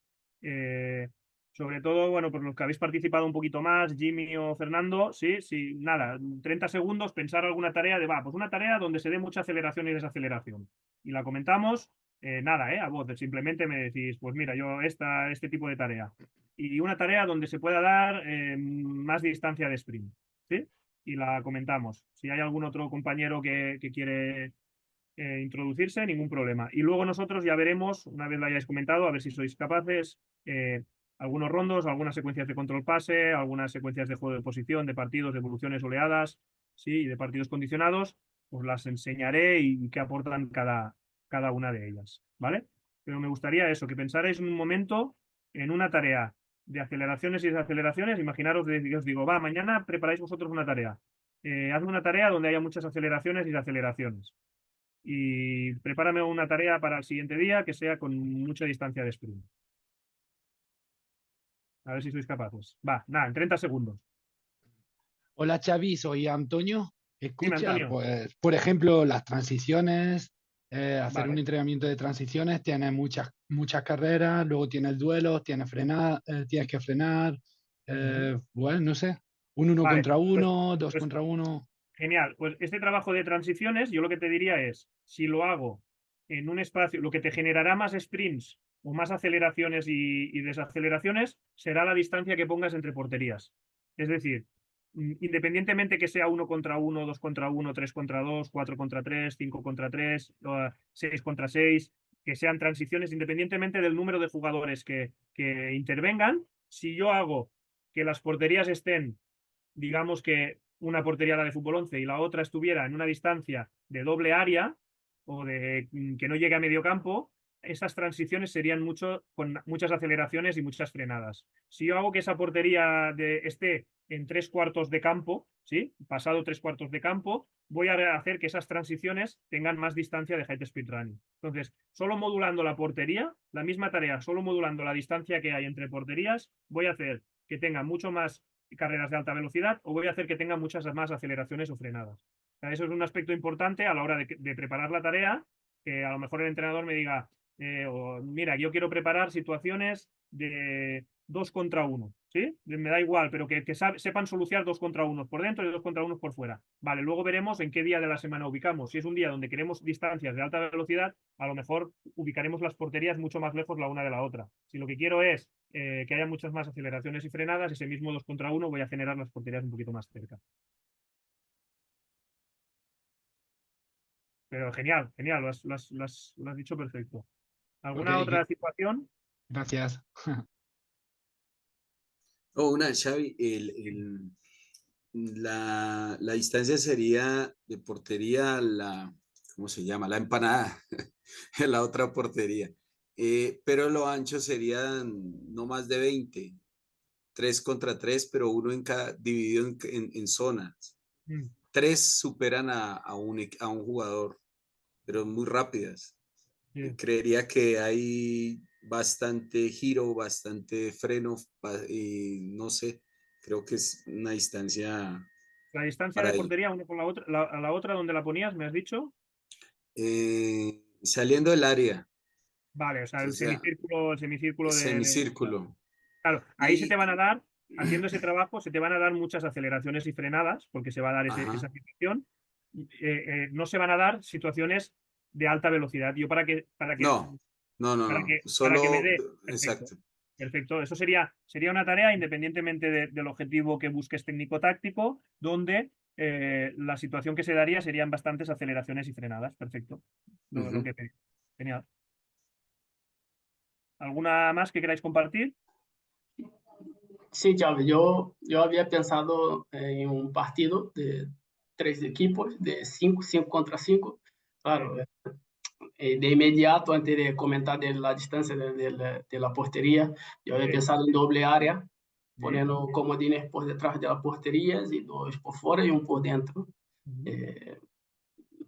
Sobre todo, bueno, por los que habéis participado un poquito más, Jimmy o Fernando, sí, sí, nada, 30 segundos, pensar alguna tarea pues una tarea donde se dé mucha aceleración y desaceleración. Y la comentamos, nada, a voz, simplemente me decís, pues mira, yo este tipo de tarea. Y una tarea donde se pueda dar más distancia de sprint, ¿sí? Y la comentamos. Si hay algún otro compañero que quiere introducirse, ningún problema. Y luego nosotros ya veremos, una vez lo hayáis comentado, a ver si sois capaces, algunos rondos, algunas secuencias de control pase, algunas secuencias de juego de posición, de partidos, de evoluciones oleadas, ¿sí? Y de partidos condicionados, os las enseñaré y qué aportan cada una de ellas, ¿vale? Pero me gustaría eso, que pensarais un momento en una tarea de aceleraciones y desaceleraciones. Imaginaros, os digo, va, mañana preparáis vosotros una tarea. Hazme una tarea donde haya muchas aceleraciones y desaceleraciones. Y prepárame una tarea para el siguiente día que sea con mucha distancia de sprint. A ver si sois capaces. Va, nada, en 30 segundos. Hola Xavi, soy Antonio. Dime, Escucha, Antonio. pues, por ejemplo, las transiciones, hacer Vale. un entrenamiento de transiciones, tienes muchas carreras, luego tienes duelos, tienes que frenar, bueno, no sé, un uno Vale, contra pues, uno, dos pues contra uno. genial. Pues este trabajo de transiciones, yo lo que te diría es, si lo hago en un espacio, lo que te generará más sprints o más aceleraciones y desaceleraciones será la distancia que pongas entre porterías. Es decir, independientemente que sea 1 contra 1, 2 contra 1, 3 contra 2, 4 contra 3, 5 contra 3, 6 contra 6, que sean transiciones, independientemente del número de jugadores que intervengan, si yo hago que las porterías estén, digamos que una portería la de fútbol 11 y la otra estuviera en una distancia de doble área o de que no llegue a medio campo, esas transiciones serían con muchas aceleraciones y muchas frenadas. Si yo hago que esa portería esté en 3 cuartos de campo, ¿sí? Pasado 3 cuartos de campo, voy a hacer que esas transiciones tengan más distancia de height speed running. Entonces, solo modulando la portería, la misma tarea, solo modulando la distancia que hay entre porterías, voy a hacer que tenga mucho más carreras de alta velocidad o voy a hacer que tenga muchas más aceleraciones o frenadas. O sea, eso es un aspecto importante a la hora de preparar la tarea, que a lo mejor el entrenador me diga, mira, yo quiero preparar situaciones de 2 contra 1, ¿sí? Me da igual, pero que sepan solucionar 2 contra 1 por dentro y 2 contra 1 por fuera. Vale, luego veremos en qué día de la semana ubicamos. Si es un día donde queremos distancias de alta velocidad, a lo mejor ubicaremos las porterías mucho más lejos la una de la otra. Si lo que quiero es que haya muchas más aceleraciones y frenadas, ese mismo 2 contra 1 voy a generar las porterías un poquito más cerca. Pero genial, genial, lo has dicho perfecto. ¿Alguna Ok, otra situación? gracias. Una, Xavi, la distancia sería de portería a ¿cómo se llama? La empanada, la otra portería. Pero lo ancho serían no más de 20, 3 contra 3, pero uno dividido en zonas. Mm, 3 superan a un jugador, pero muy rápidas. sí. Creería que hay bastante giro, bastante freno, y no sé, creo que es una distancia La distancia para de ahí. portería una con la otra, a la otra donde la ponías, me has dicho. Saliendo del área, Vale, o sea, o sea, el semicírculo semicírculo. Claro, ahí se te Y, van a dar, haciendo ese trabajo, se te van a dar muchas aceleraciones y frenadas, porque se va a dar esa ajá, situación. No se van a dar situaciones de alta velocidad. Yo no, no, no, no, para que me solo, dé. Perfecto. exacto. Perfecto. Eso sería una tarea, independientemente del objetivo que busques técnico-táctico, donde la situación que se daría serían bastantes aceleraciones y frenadas. Perfecto. Lo Ujú. que pedí. Genial. ¿Alguna más que queráis compartir? Sí, Xavi, yo había pensado en un partido de 3 equipos, de 5 contra 5. Claro, de inmediato, antes de comentar de la distancia de la portería, yo había Sí, pensado en doble área, sí. poniendo comodines por detrás de las porterías y 2 por fuera y 1 por dentro. Ujú. Eh,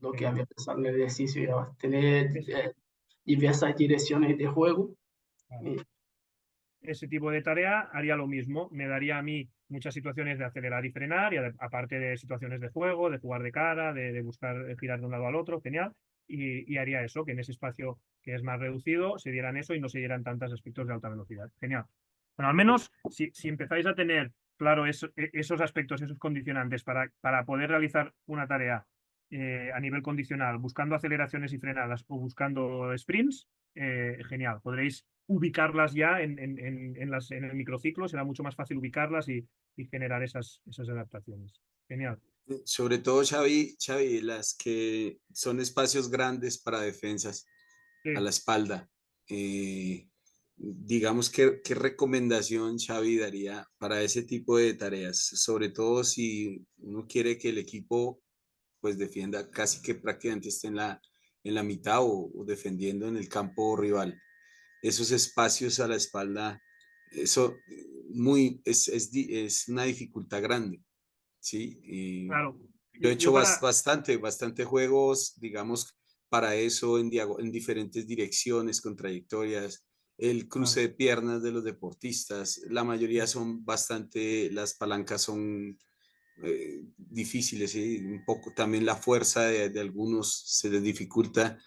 lo que Genial. había pensado en el ejercicio, ya tener Es- diversas direcciones de juego. vale. Y, Ese tipo de tarea haría lo mismo. Me daría a mí muchas situaciones de acelerar y frenar, y aparte de situaciones de juego, de jugar de cara, de buscar girar de un lado al otro, genial. Y haría eso, que en ese espacio que es más reducido se dieran eso y no se dieran tantos aspectos de alta velocidad. Genial. Bueno, al menos si empezáis a tener claro esos aspectos, esos condicionantes para poder realizar una tarea a nivel condicional, buscando aceleraciones y frenadas o buscando sprints, genial. Podréis ubicarlas ya en el microciclo, será mucho más fácil ubicarlas y generar esas adaptaciones. Genial. Sobre todo, Xavi, las que son espacios grandes para defensas Sí. a la espalda. Digamos, ¿qué recomendación Xavi daría para ese tipo de tareas? Sobre todo si uno quiere que el equipo pues defienda casi que prácticamente esté en la mitad o defendiendo en el campo rival. Esos espacios a la espalda, eso es una dificultad grande, ¿sí? Claro. Yo he hecho Yo para... bastante juegos, digamos, para eso en diferentes direcciones, con trayectorias, el cruce de piernas de los deportistas, la mayoría son bastante, las palancas son difíciles, ¿sí? Un poco también la fuerza de algunos se les dificulta,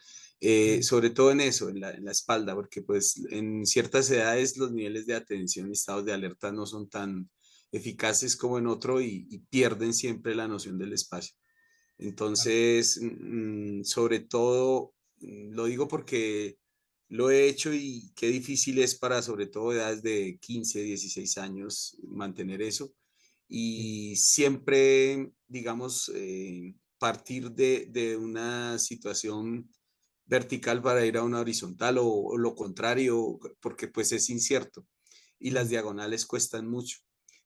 sobre todo en eso, en la espalda, porque pues en ciertas edades los niveles de atención y estados de alerta no son tan eficaces como en otro y pierden siempre la noción del espacio. Entonces, sobre todo, lo digo porque lo he hecho y qué difícil es para sobre todo edades de 15, 16 años mantener eso. Y siempre, digamos, partir de una situación vertical para ir a una horizontal o lo contrario, porque pues es incierto y las diagonales cuestan mucho.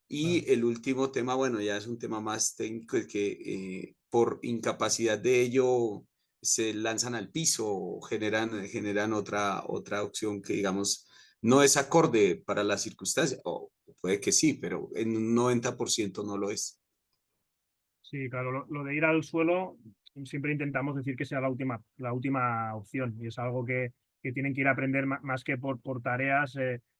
Y el último tema, bueno, ya es un tema más técnico, es que por incapacidad de ello se lanzan al piso o generan otra opción que, digamos, no es acorde para la circunstancia, o puede que sí, pero en un 90% no lo es. Sí, claro, lo de ir al suelo siempre intentamos decir que sea la última opción y es algo que tienen que ir a aprender más que por tareas,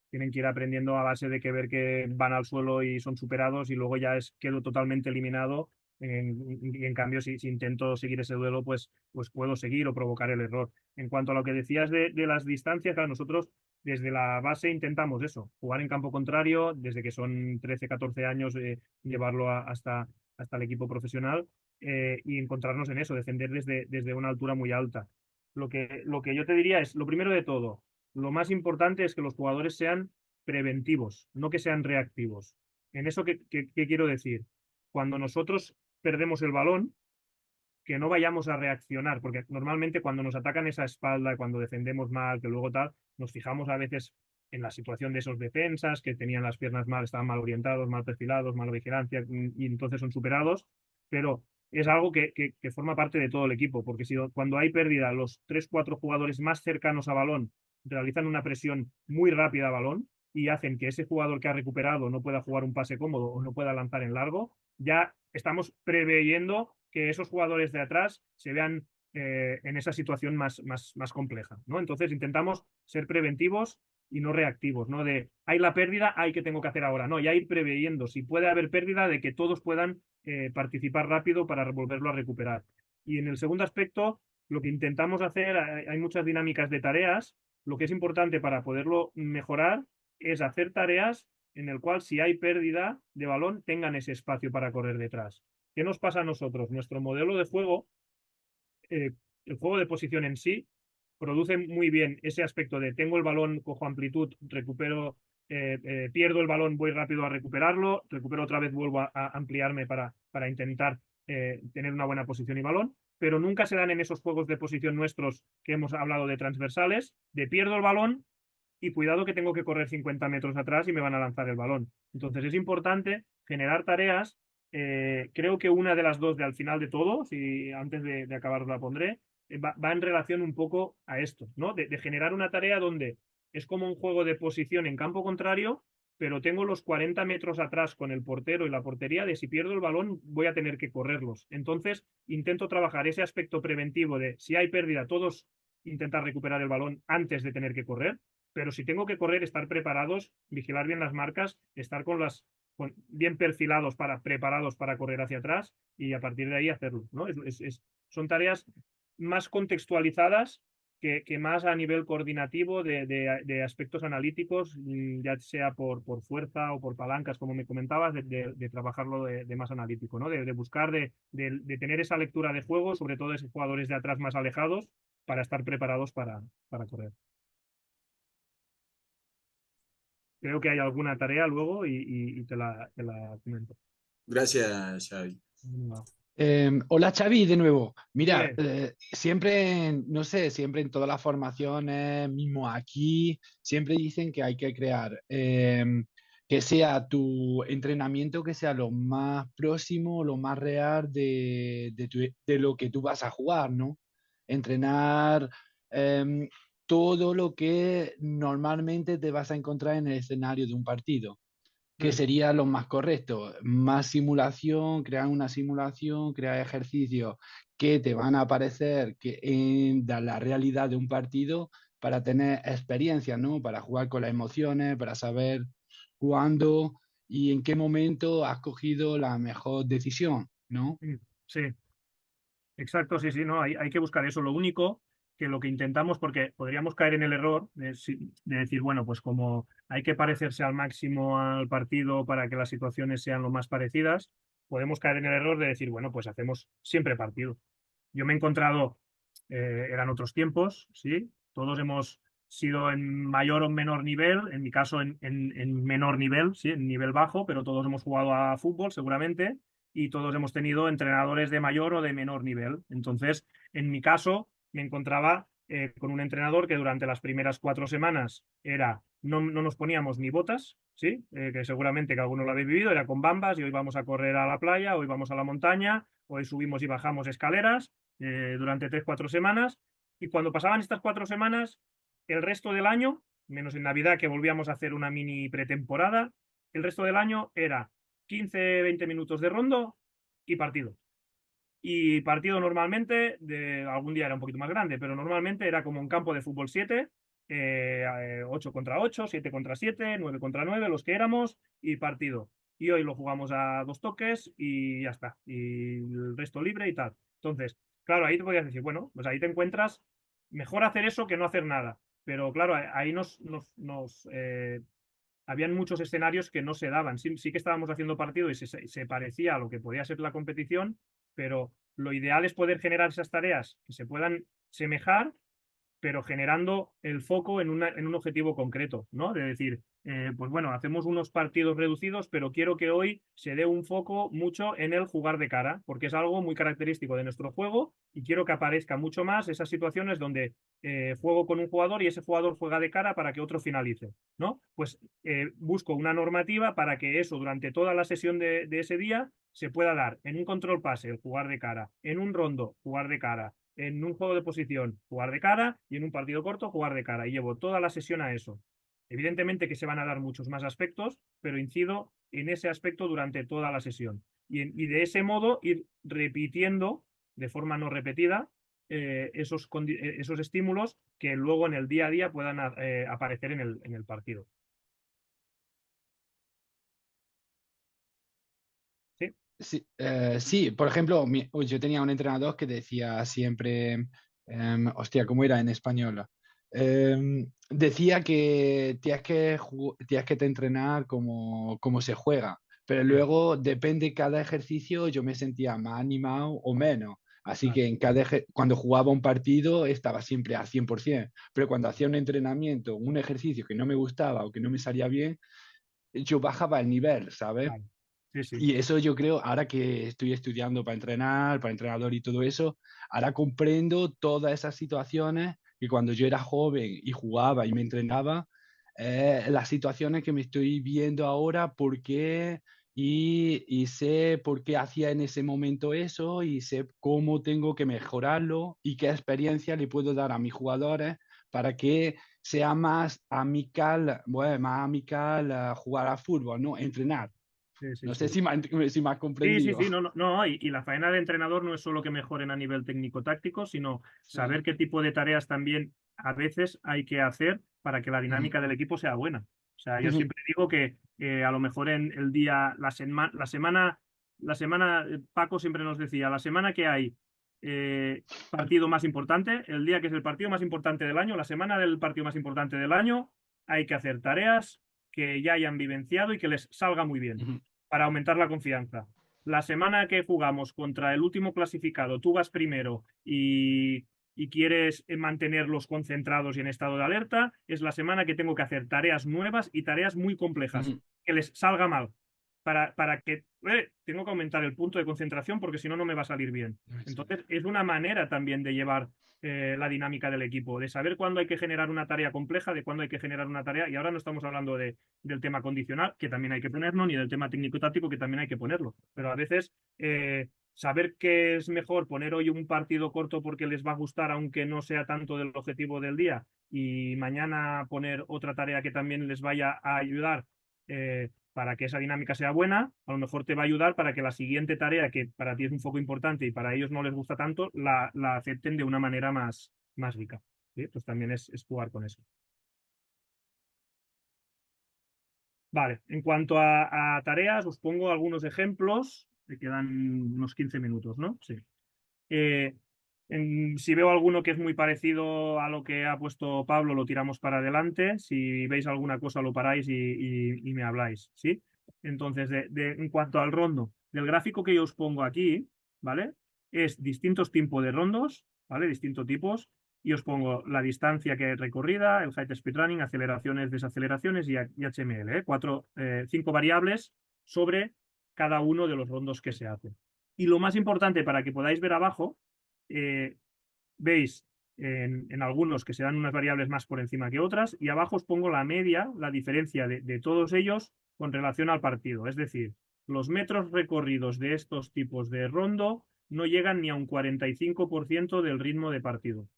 tienen que ir aprendiendo a base de que ver que van al suelo y son superados y luego ya quedo totalmente eliminado y en cambio si intento seguir ese duelo pues puedo seguir o provocar el error. En cuanto a lo que decías de las distancias, claro, nosotros desde la base intentamos eso, jugar en campo contrario, desde que son 13, 14 años, llevarlo hasta el equipo profesional y encontrarnos en eso, defender desde una altura muy alta. Lo que yo te diría es, lo primero de todo, lo más importante es que los jugadores sean preventivos, no que sean reactivos. ¿En eso qué quiero decir? Cuando nosotros perdemos el balón, que no vayamos a reaccionar, porque normalmente cuando nos atacan esa espalda, cuando defendemos mal, que luego tal, nos fijamos a veces en la situación de esos defensas que tenían las piernas mal, estaban mal orientados, mal perfilados, mala vigilancia y entonces son superados, pero es algo que forma parte de todo el equipo, porque si cuando hay pérdida, los 3-4 jugadores más cercanos a balón realizan una presión muy rápida a balón y hacen que ese jugador que ha recuperado no pueda jugar un pase cómodo o no pueda lanzar en largo, ya estamos preveyendo que esos jugadores de atrás se vean en esa situación más compleja, ¿no? Entonces intentamos ser preventivos y no reactivos, ¿no? De hay la pérdida, hay que tengo que hacer ahora, no, ya ir preveyendo si puede haber pérdida de que todos puedan participar rápido para volverlo a recuperar. Y en el segundo aspecto, lo que intentamos hacer, hay muchas dinámicas de tareas, lo que es importante para poderlo mejorar es hacer tareas en el cual si hay pérdida de balón tengan ese espacio para correr detrás. ¿Qué nos pasa a nosotros? Nuestro modelo de juego, el juego de posición en sí, produce muy bien ese aspecto de tengo el balón, cojo amplitud, recupero, pierdo el balón, voy rápido a recuperarlo, recupero otra vez, vuelvo a ampliarme para intentar tener una buena posición y balón, pero nunca se dan en esos juegos de posición nuestros que hemos hablado de transversales, de pierdo el balón y cuidado que tengo que correr 50 metros atrás y me van a lanzar el balón. Entonces es importante generar tareas. Creo que una de las dos de al final de todo, si antes de acabar la pondré, va en relación un poco a esto, ¿no? De generar una tarea donde es como un juego de posición en campo contrario, pero tengo los 40 metros atrás con el portero y la portería de si pierdo el balón voy a tener que correrlos. Entonces intento trabajar ese aspecto preventivo de si hay pérdida, todos intentar recuperar el balón antes de tener que correr, pero si tengo que correr, estar preparados, vigilar bien las marcas, estar con bien perfilados, preparados para correr hacia atrás y a partir de ahí hacerlo, ¿no? Son tareas más contextualizadas que más a nivel coordinativo de aspectos analíticos, ya sea por fuerza o por palancas, como me comentabas, de trabajarlo de más analítico, ¿no? De buscar, de tener esa lectura de juego, sobre todo esos jugadores de atrás más alejados, para estar preparados para correr. Creo que hay alguna tarea luego y te la comento. Gracias, Xavi. Hola Xavi, de nuevo. Mira, Dime. siempre, no sé, siempre en todas las formaciones, mismo aquí, siempre dicen que hay que crear que sea tu entrenamiento, que sea lo más próximo, lo más real de lo que tú vas a jugar, ¿no? Entrenar todo lo que normalmente te vas a encontrar en el escenario de un partido que sería lo más correcto. Más simulación, crear una simulación, crear ejercicios que te van a aparecer que en la realidad de un partido para tener experiencia, ¿no? Para jugar con las emociones, para saber cuándo y en qué momento has cogido la mejor decisión, ¿no? Sí, exacto, sí, no, hay que buscar eso. Lo único que lo que intentamos, porque podríamos caer en el error de decir, bueno, pues como hay que parecerse al máximo al partido para que las situaciones sean lo más parecidas, podemos caer en el error de decir, bueno, pues hacemos siempre partido. Yo me he encontrado, eran otros tiempos, sí, todos hemos sido en mayor o menor nivel, en mi caso en menor nivel, sí, en nivel bajo, pero todos hemos jugado a fútbol seguramente y todos hemos tenido entrenadores de mayor o de menor nivel. Entonces, en mi caso, me encontraba con un entrenador que durante las primeras 4 semanas no nos poníamos ni botas, ¿sí? Que seguramente que alguno lo habéis vivido, era con bambas y hoy vamos a correr a la playa, hoy vamos a la montaña, hoy subimos y bajamos escaleras durante 3, 4 semanas. Y cuando pasaban estas 4 semanas, el resto del año, menos en Navidad que volvíamos a hacer una mini pretemporada, el resto del año era 15, 20 minutos de rondo y partido. Y partido normalmente, algún día era un poquito más grande, pero normalmente era como un campo de fútbol 7, 8 contra 8, 7 contra 7, 9 contra 9, los que éramos, y partido. Y hoy lo jugamos a 2 toques y ya está. Y el resto libre y tal. Entonces, claro, ahí te podías decir, bueno, pues ahí te encuentras, mejor hacer eso que no hacer nada. Pero claro, ahí habían muchos escenarios que no se daban. Sí que estábamos haciendo partido y se parecía a lo que podía ser la competición, pero lo ideal es poder generar esas tareas que se puedan semejar, pero generando el foco en un objetivo concreto, ¿no? De decir, pues bueno, hacemos unos partidos reducidos, pero quiero que hoy se dé un foco mucho en el jugar de cara, porque es algo muy característico de nuestro juego y quiero que aparezca mucho más esas situaciones donde juego con un jugador y ese jugador juega de cara para que otro finalice, ¿no? Pues busco una normativa para que eso durante toda la sesión de ese día se pueda dar en un control pase, el jugar de cara, en un rondo, jugar de cara, en un juego de posición, jugar de cara, y en un partido corto, jugar de cara. Y llevo toda la sesión a eso. Evidentemente que se van a dar muchos más aspectos, pero incido en ese aspecto durante toda la sesión. Y de ese modo ir repitiendo de forma no repetida esos estímulos que luego en el día a día puedan aparecer en el partido. ¿Sí? Sí, sí, por ejemplo, yo tenía un entrenador que decía siempre, hostia, ¿cómo era en español? Decía que tienes que te entrenar como se juega, pero Sí, luego depende cada ejercicio, yo me sentía más animado o menos. Así claro. que cuando jugaba un partido estaba siempre al 100%, pero cuando hacía un entrenamiento, un ejercicio que no me gustaba o que no me salía bien, yo bajaba el nivel, ¿sabes? Claro. Sí, sí. Y eso yo creo, ahora que estoy estudiando para entrenar, para entrenador y todo eso, ahora comprendo todas esas situaciones que cuando yo era joven y jugaba y me entrenaba, las situaciones que me estoy viendo ahora, por qué, y sé por qué hacía en ese momento eso, y sé cómo tengo que mejorarlo y qué experiencia le puedo dar a mis jugadores para que sea más amical, bueno, más amical jugar a fútbol, ¿no? Entrenar. Sí, sí, No sé sí. si me has Sí, sí, comprendido. sí, no, no, no, y la faena de entrenador no es solo que mejoren a nivel técnico-táctico, sino Sí. saber qué tipo de tareas también a veces hay que hacer para que la Mm, dinámica del equipo sea buena. O sea, yo siempre digo que a lo mejor en el día, la semana, Paco siempre nos decía, la semana que hay partido más importante, el día que es el partido más importante del año, la semana del partido más importante del año, hay que hacer tareas que ya hayan vivenciado y que les salga muy bien para aumentar la confianza. La semana que jugamos contra el último clasificado, tú vas primero y quieres mantenerlos concentrados y en estado de alerta, es la semana que tengo que hacer tareas nuevas y tareas muy complejas, que les salga mal. Para que tengo que aumentar el punto de concentración porque si no, no me va a salir bien. Entonces, es una manera también de llevar la dinámica del equipo, de saber cuándo hay que generar una tarea compleja, de cuándo hay que generar una tarea, y ahora no estamos hablando del tema condicional, que también hay que ponerlo, ni del tema técnico-táctico, que también hay que ponerlo. Pero a veces saber que es mejor poner hoy un partido corto porque les va a gustar, aunque no sea tanto del objetivo del día, y mañana poner otra tarea que también les vaya a ayudar para que esa dinámica sea buena, a lo mejor te va a ayudar para que la siguiente tarea, que para ti es un foco importante y para ellos no les gusta tanto, la acepten de una manera más rica. ¿Sí? Pues también es jugar con eso. Vale, en cuanto a tareas, os pongo algunos ejemplos. Me quedan unos 15 minutos, ¿no? Sí. Si veo alguno que es muy parecido a lo que ha puesto Pablo, lo tiramos para adelante. Si veis alguna cosa, lo paráis y me habláis, ¿sí? Entonces, en cuanto al rondo, del gráfico que yo os pongo aquí, ¿vale? Es distintos tipos de rondos, ¿vale? Distintos tipos. Y os pongo la distancia que es recorrida, el height speed running, aceleraciones, desaceleraciones y HML, 5 variables sobre cada uno de los rondos que se hacen. Y lo más importante para que podáis ver abajo, veis en algunos que se dan unas variables más por encima que otras, y abajo os pongo la media, la diferencia de todos ellos con relación al partido. Es decir, los metros recorridos de estos tipos de rondo no llegan ni a un 45% del ritmo de partido.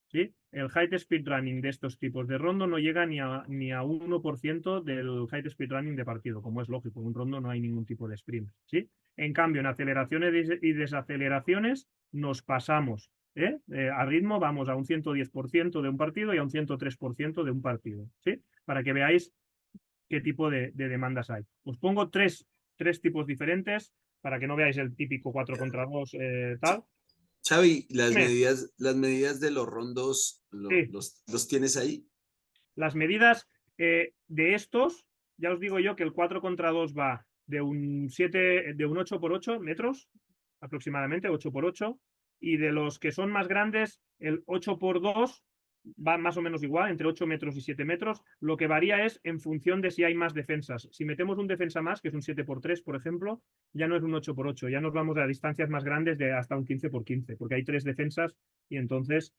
¿Sí? El height speed running de estos tipos de rondo no llega ni a 1% del height speed running de partido, como es lógico, en un rondo no hay ningún tipo de sprint. ¿Sí? En cambio, en aceleraciones y desaceleraciones nos pasamos. A ritmo vamos a un 110% de un partido y a un 103% de un partido. ¿Sí? Para que veáis qué tipo de demandas hay. Os pongo tres tipos diferentes para que no veáis el típico 4 contra 2 tal. Xavi, las medidas de los rondos, Sí. ¿los tienes ahí? Las medidas de estos, ya os digo yo que el 4 contra 2 va de un 8 por 8 metros, aproximadamente 8 por 8, y de los que son más grandes, el 8 por 2 va más o menos igual, entre 8 metros y 7 metros. Lo que varía es en función de si hay más defensas. Si metemos un defensa más, que es un 7 por 3, por ejemplo, ya no es un 8 por 8, ya nos vamos a distancias más grandes de hasta un 15 por 15, porque hay 3 defensas y entonces,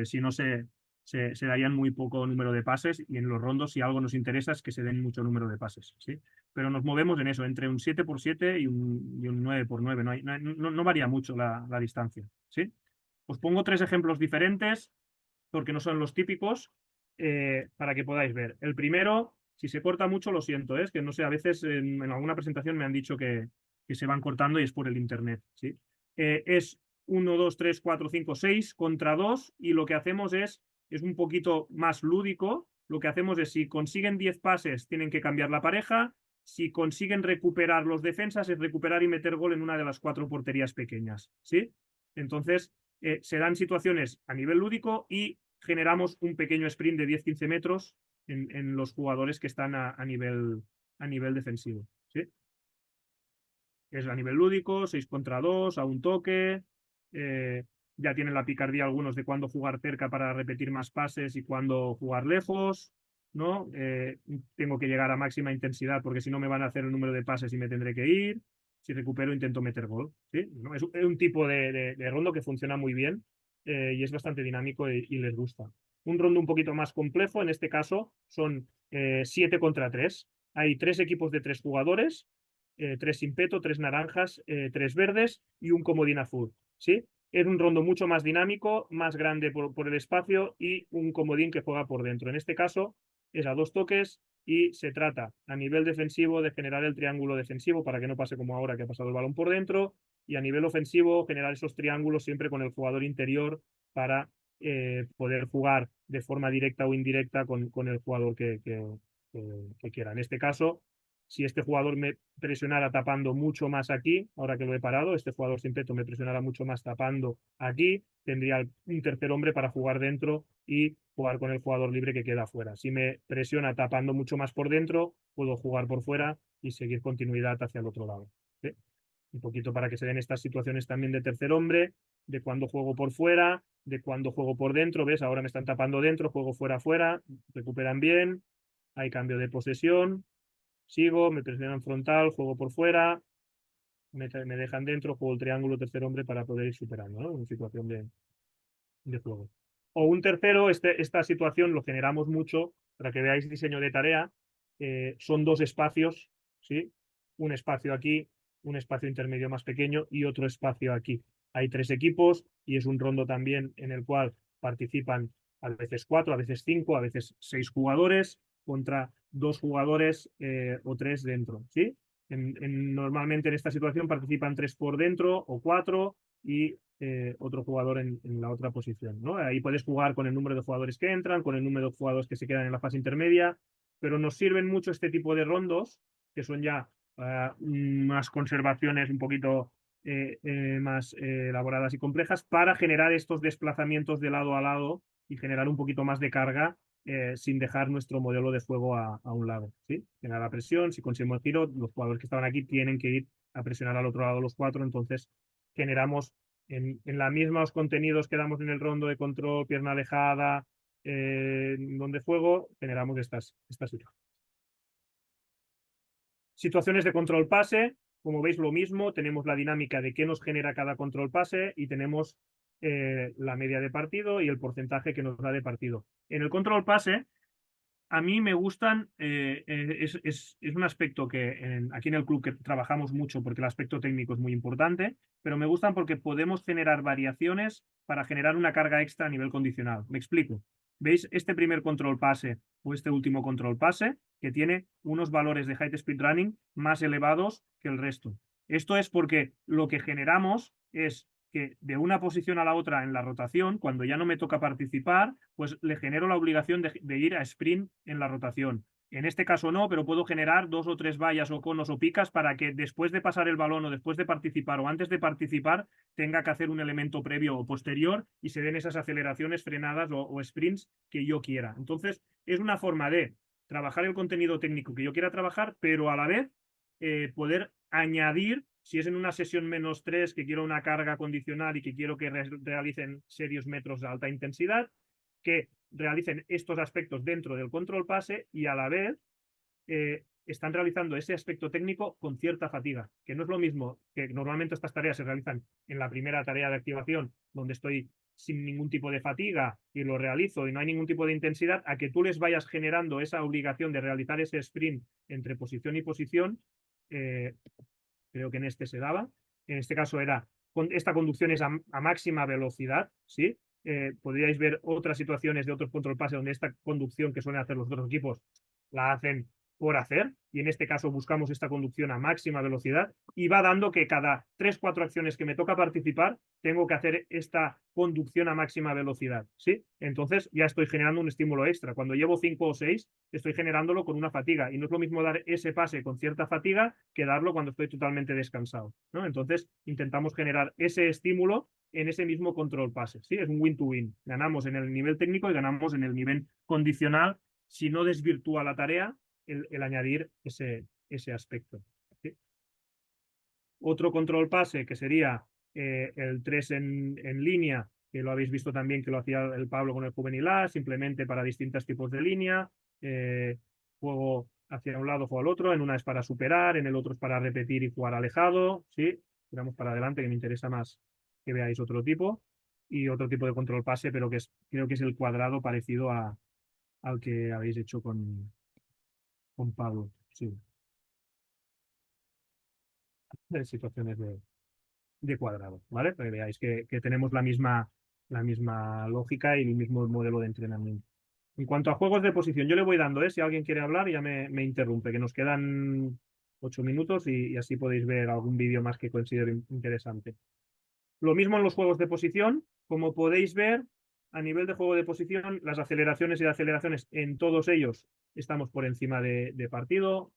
si no se darían muy poco número de pases, y en los rondos, si algo nos interesa, es que se den mucho número de pases, ¿sí? Pero nos movemos en eso, entre un 7 por 7 y un 9 por 9. No varía mucho la distancia, ¿sí? Os pongo 3 ejemplos diferentes, porque no son los típicos, para que podáis ver. El primero, si se corta mucho, lo siento, es que no sé, a veces en alguna presentación me han dicho que se van cortando y es por el internet, ¿sí? Es 1, 2, 3, 4, 5, 6 contra 2, y lo que hacemos es un poquito más lúdico. Lo que hacemos es, si consiguen 10 pases, tienen que cambiar la pareja. Si consiguen recuperar los defensas, es recuperar y meter gol en una de las 4 porterías pequeñas, ¿sí? Entonces, se dan situaciones a nivel lúdico y generamos un pequeño sprint de 10-15 metros en los jugadores que están a nivel defensivo, ¿sí? Es a nivel lúdico, 6 contra 2, a un toque. Ya tienen la picardía algunos de cuándo jugar cerca para repetir más pases y cuándo jugar lejos, ¿no? Tengo que llegar a máxima intensidad porque si no me van a hacer el número de pases y me tendré que ir. Si recupero, intento meter gol, ¿sí? ¿No? Es un tipo de rondo que funciona muy bien y es bastante dinámico y les gusta. Un rondo un poquito más complejo, en este caso, son 7 contra 3. Hay 3 equipos de 3 jugadores, 3 sin peto, 3 naranjas, 3 verdes y un comodín azul, ¿sí? Es un rondo mucho más dinámico, más grande por el espacio y un comodín que juega por dentro. En este caso es a 2 toques y se trata a nivel defensivo de generar el triángulo defensivo para que no pase como ahora que ha pasado el balón por dentro, y a nivel ofensivo generar esos triángulos siempre con el jugador interior para poder jugar de forma directa o indirecta con el jugador que que quiera. En este caso, si este jugador me presionara tapando mucho más aquí, ahora que lo he parado, este jugador sin peto me presionara mucho más tapando aquí, tendría un tercer hombre para jugar dentro y jugar con el jugador libre que queda fuera. Si me presiona tapando mucho más por dentro, puedo jugar por fuera y seguir continuidad hacia el otro lado. ¿Sí? Un poquito para que se den estas situaciones también de tercer hombre, de cuando juego por fuera, de cuando juego por dentro, ¿ves? Ahora me están tapando dentro, juego fuera, recuperan bien, hay cambio de posesión, sigo, me presionan frontal, juego por fuera, me dejan dentro, juego el triángulo tercer hombre para poder ir superando, ¿no? En situación de juego. O un tercero, esta situación lo generamos mucho, para que veáis diseño de tarea, son dos espacios, ¿sí? Un espacio aquí, un espacio intermedio más pequeño y otro espacio aquí. Hay 3 equipos y es un rondo también en el cual participan a veces 4, a veces 5, a veces 6 jugadores contra 2 jugadores o 3 dentro, ¿sí? Normalmente en esta situación participan 3 por dentro o 4 y otro jugador en la otra posición, ¿no? Ahí puedes jugar con el número de jugadores que entran, con el número de jugadores que se quedan en la fase intermedia, pero nos sirven mucho este tipo de rondos, que son ya más conservaciones un poquito más elaboradas y complejas, para generar estos desplazamientos de lado a lado y generar un poquito más de carga sin dejar nuestro modelo de juego a un lado, ¿sí? Generar la presión, si conseguimos el tiro, los jugadores que estaban aquí tienen que ir a presionar al otro lado los 4, entonces generamos en la misma contenidos que damos en el rondo de control, pierna alejada, donde juego, generamos estas situaciones. Situaciones de control pase, como veis lo mismo, tenemos la dinámica de qué nos genera cada control pase y tenemos la media de partido y el porcentaje que nos da de partido. En el control pase, a mí me gustan, es un aspecto que aquí en el club que trabajamos mucho porque el aspecto técnico es muy importante, pero me gustan porque podemos generar variaciones para generar una carga extra a nivel condicional. Me explico. ¿Veis este primer control pase o este último control pase que tiene unos valores de height speed running más elevados que el resto? Esto es porque lo que generamos es que de una posición a la otra en la rotación, cuando ya no me toca participar, pues le genero la obligación de ir a sprint en la rotación. En este caso no, pero puedo generar 2 o 3 vallas o conos o picas para que después de pasar el balón o después de participar o antes de participar tenga que hacer un elemento previo o posterior y se den esas aceleraciones, frenadas o sprints que yo quiera. Entonces, es una forma de trabajar el contenido técnico que yo quiera trabajar, pero a la vez poder añadir, si es en una sesión -3 que quiero una carga condicional y que quiero que realicen serios metros de alta intensidad, que realicen estos aspectos dentro del control pase y a la vez están realizando ese aspecto técnico con cierta fatiga, que no es lo mismo que normalmente estas tareas se realizan en la primera tarea de activación, donde estoy sin ningún tipo de fatiga y lo realizo y no hay ningún tipo de intensidad, a que tú les vayas generando esa obligación de realizar ese sprint entre posición y posición. Creo que en este se daba. En este caso era, esta conducción es a máxima velocidad, ¿sí? Podríais ver otras situaciones de otros control pase donde esta conducción que suelen hacer los otros equipos la hacen por hacer, y en este caso buscamos esta conducción a máxima velocidad y va dando que cada 3-4 acciones que me toca participar tengo que hacer esta conducción a máxima velocidad, ¿sí? Entonces ya estoy generando un estímulo extra. Cuando llevo 5 o 6 estoy generándolo con una fatiga y no es lo mismo dar ese pase con cierta fatiga que darlo cuando estoy totalmente descansado, ¿no? Entonces intentamos generar ese estímulo en ese mismo control pase, ¿sí? Es un win-to-win. Ganamos en el nivel técnico y ganamos en el nivel condicional si no desvirtúa la tarea el añadir ese aspecto, ¿sí? Otro control pase que sería el 3 en línea, que lo habéis visto también que lo hacía el Pablo con el Juvenil A, simplemente para distintos tipos de línea, juego hacia un lado o al otro, en una es para superar, en el otro es para repetir y jugar alejado, ¿sí? Tiramos para adelante, que me interesa más que veáis otro tipo, y otro tipo de control pase, pero que creo que es el cuadrado parecido al que habéis hecho con Pablo, sí. De situaciones de cuadrado, ¿vale? Para que veáis que tenemos la misma lógica y el mismo modelo de entrenamiento. En cuanto a juegos de posición, yo le voy dando, si alguien quiere hablar ya me interrumpe, que nos quedan 8 minutos y así podéis ver algún vídeo más que considero interesante. Lo mismo en los juegos de posición, como podéis ver, a nivel de juego de posición, las aceleraciones y aceleraciones en todos ellos estamos por encima de partido.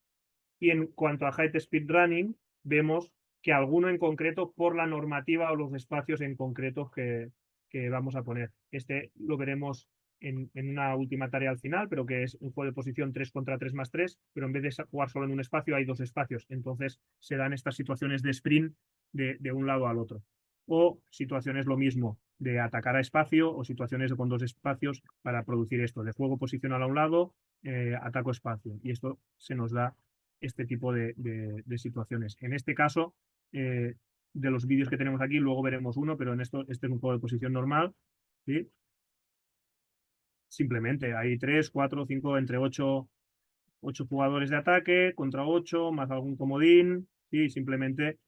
Y en cuanto a height speed running, vemos que alguno en concreto por la normativa o los espacios en concreto que vamos a poner. Este lo veremos en una última tarea al final, pero que es un juego de posición 3 contra 3 más 3, pero en vez de jugar solo en un espacio hay dos espacios. Entonces se dan estas situaciones de sprint de un lado al otro. O situaciones lo mismo, de atacar a espacio, o situaciones con dos espacios para producir esto, de juego posicional a un lado, ataco espacio. Y esto se nos da este tipo de situaciones. En este caso, de los vídeos que tenemos aquí, luego veremos uno, pero en este es un juego de posición normal, ¿sí? Simplemente hay 3, 4, 5, entre 8 jugadores de ataque contra 8, más algún comodín, ¿sí? Simplemente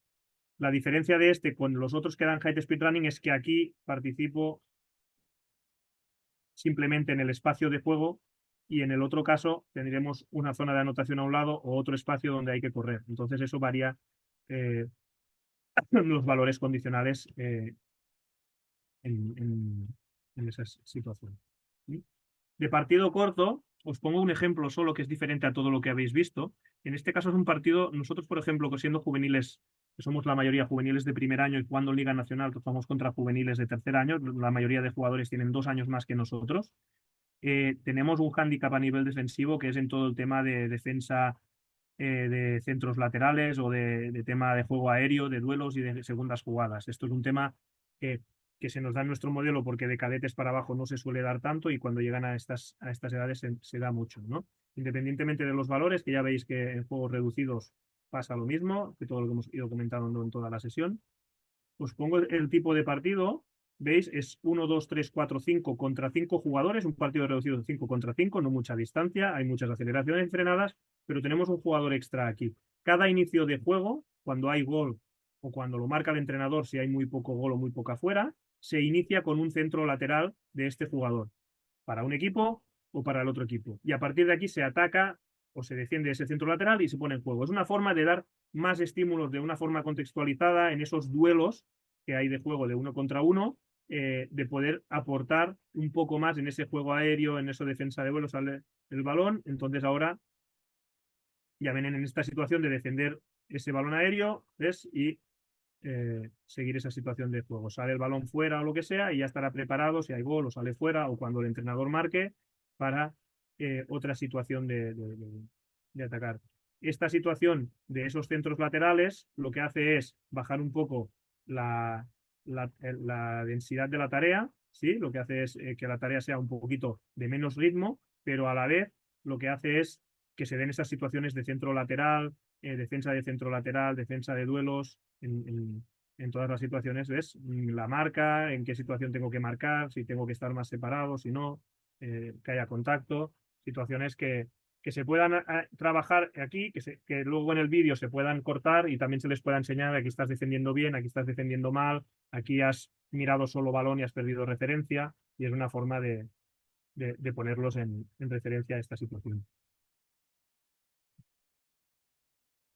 la diferencia de este con los otros que dan height speed running es que aquí participo simplemente en el espacio de juego y en el otro caso tendremos una zona de anotación a un lado o otro espacio donde hay que correr. Entonces eso varía los valores condicionales en esas situaciones. ¿Sí? De partido corto, os pongo un ejemplo solo que es diferente a todo lo que habéis visto. En este caso es un partido, nosotros por ejemplo, que siendo juveniles, que somos la mayoría juveniles de primer año y jugando en Liga Nacional, que jugamos contra juveniles de tercer año, la mayoría de jugadores tienen 2 años más que nosotros. Tenemos un hándicap a nivel defensivo que es en todo el tema de defensa de centros laterales o de tema de juego aéreo, de duelos y de segundas jugadas. Esto es un tema que se nos da en nuestro modelo porque de cadetes para abajo no se suele dar tanto y cuando llegan a estas edades se da mucho, ¿no? Independientemente de los valores, que ya veis que en juegos reducidos pasa lo mismo, que todo lo que hemos ido comentando en toda la sesión. Os pongo el tipo de partido. ¿Veis? Es 1, 2, 3, 4, 5 contra 5 jugadores, un partido reducido de 5 contra 5, no mucha distancia, hay muchas aceleraciones frenadas, pero tenemos un jugador extra aquí. Cada inicio de juego, cuando hay gol o cuando lo marca el entrenador, si hay muy poco gol o muy poca fuera, se inicia con un centro lateral de este jugador, para un equipo o para el otro equipo. Y a partir de aquí se ataca o se defiende ese centro lateral y se pone en juego. Es una forma de dar más estímulos de una forma contextualizada en esos duelos que hay de juego de 1 contra 1, de poder aportar un poco más en ese juego aéreo, en esa defensa de vuelo, sale el balón. Entonces ahora ya ven en esta situación de defender ese balón aéreo, ¿ves? Y seguir esa situación de juego. Sale el balón fuera o lo que sea y ya estará preparado si hay gol o sale fuera o cuando el entrenador marque para otra situación de atacar. Esta situación de esos centros laterales lo que hace es bajar un poco la densidad de la tarea, ¿sí? Lo que hace es que la tarea sea un poquito de menos ritmo, pero a la vez lo que hace es que se den esas situaciones de centro lateral, defensa de centro lateral, defensa de duelos, en todas las situaciones, ¿ves? La marca, en qué situación tengo que marcar, si tengo que estar más separado, si no, que haya contacto, situaciones que se puedan trabajar aquí, que luego en el vídeo se puedan cortar y también se les pueda enseñar, aquí estás defendiendo bien, aquí estás defendiendo mal, aquí has mirado solo balón y has perdido referencia, y es una forma de ponerlos en referencia a esta situación.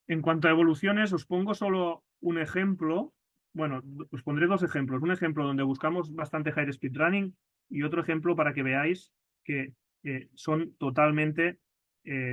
En cuanto a evoluciones, os pongo solo un ejemplo. Bueno, os pondré 2 ejemplos. Un ejemplo donde buscamos bastante high speed running y otro ejemplo para que veáis que son totalmente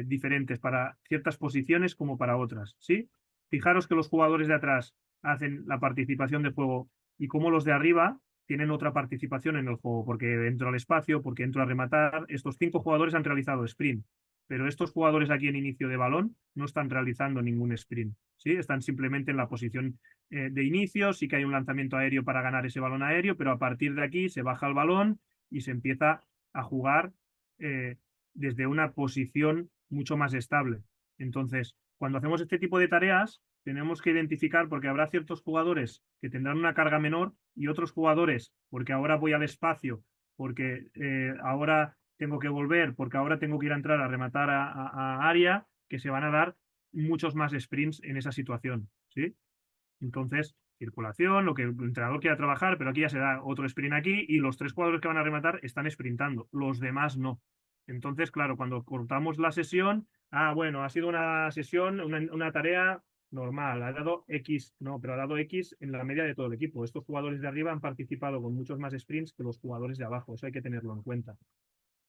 diferentes para ciertas posiciones como para otras, ¿sí? Fijaros que los jugadores de atrás hacen la participación de juego y como los de arriba tienen otra participación en el juego, porque entro al espacio, porque entro a rematar. Estos 5 jugadores han realizado sprint, pero estos jugadores aquí en inicio de balón no están realizando ningún sprint, ¿sí? Están simplemente en la posición de inicio, sí que hay un lanzamiento aéreo para ganar ese balón aéreo, pero a partir de aquí se baja el balón y se empieza a jugar desde una posición mucho más estable. Entonces, cuando hacemos este tipo de tareas, tenemos que identificar, porque habrá ciertos jugadores que tendrán una carga menor y otros jugadores, porque ahora voy al espacio, porque ahora tengo que volver, porque ahora tengo que ir a entrar a rematar a área, que se van a dar muchos más sprints en esa situación, ¿sí? Entonces, circulación, lo que el entrenador quiera trabajar, pero aquí ya se da otro sprint aquí y los 3 jugadores que van a rematar están sprintando, los demás no. Entonces, claro, cuando cortamos la sesión, bueno, ha sido una sesión, una tarea normal, ha dado X, no, pero ha dado X en la media de todo el equipo. Estos jugadores de arriba han participado con muchos más sprints que los jugadores de abajo, eso hay que tenerlo en cuenta.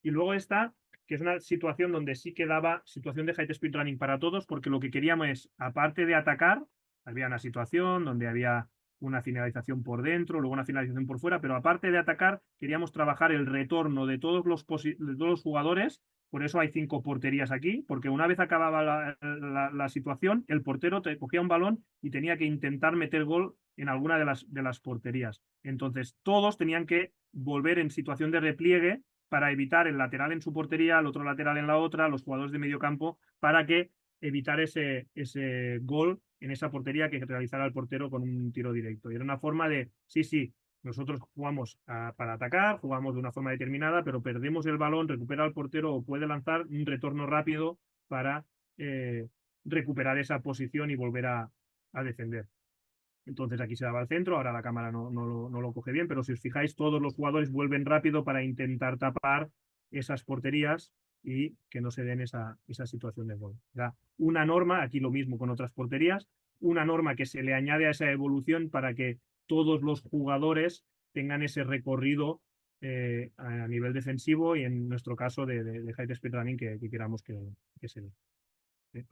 Y luego esta, que es una situación donde sí que daba situación de height speed running para todos, porque lo que queríamos es, aparte de atacar, había una situación donde había una finalización por dentro, luego una finalización por fuera, pero aparte de atacar, queríamos trabajar el retorno de todos los jugadores. Por eso hay 5 porterías aquí, porque una vez acababa la situación, el portero te cogía un balón y tenía que intentar meter gol en alguna de las porterías. Entonces, todos tenían que volver en situación de repliegue para evitar el lateral en su portería, el otro lateral en la otra, los jugadores de medio campo, para que evitar ese gol en esa portería que realizara el portero con un tiro directo. Y era una forma de, sí, nosotros jugamos para atacar, jugamos de una forma determinada, pero perdemos el balón, recupera el portero o puede lanzar un retorno rápido para recuperar esa posición y volver a defender. Entonces aquí se daba al centro, ahora la cámara no lo coge bien, pero si os fijáis, todos los jugadores vuelven rápido para intentar tapar esas porterías y que no se den esa situación de gol. Era una norma, aquí lo mismo con otras porterías, una norma que se le añade a esa evolución para que todos los jugadores tengan ese recorrido a nivel defensivo y en nuestro caso de height speed running que queramos que se dé. ¿Sí?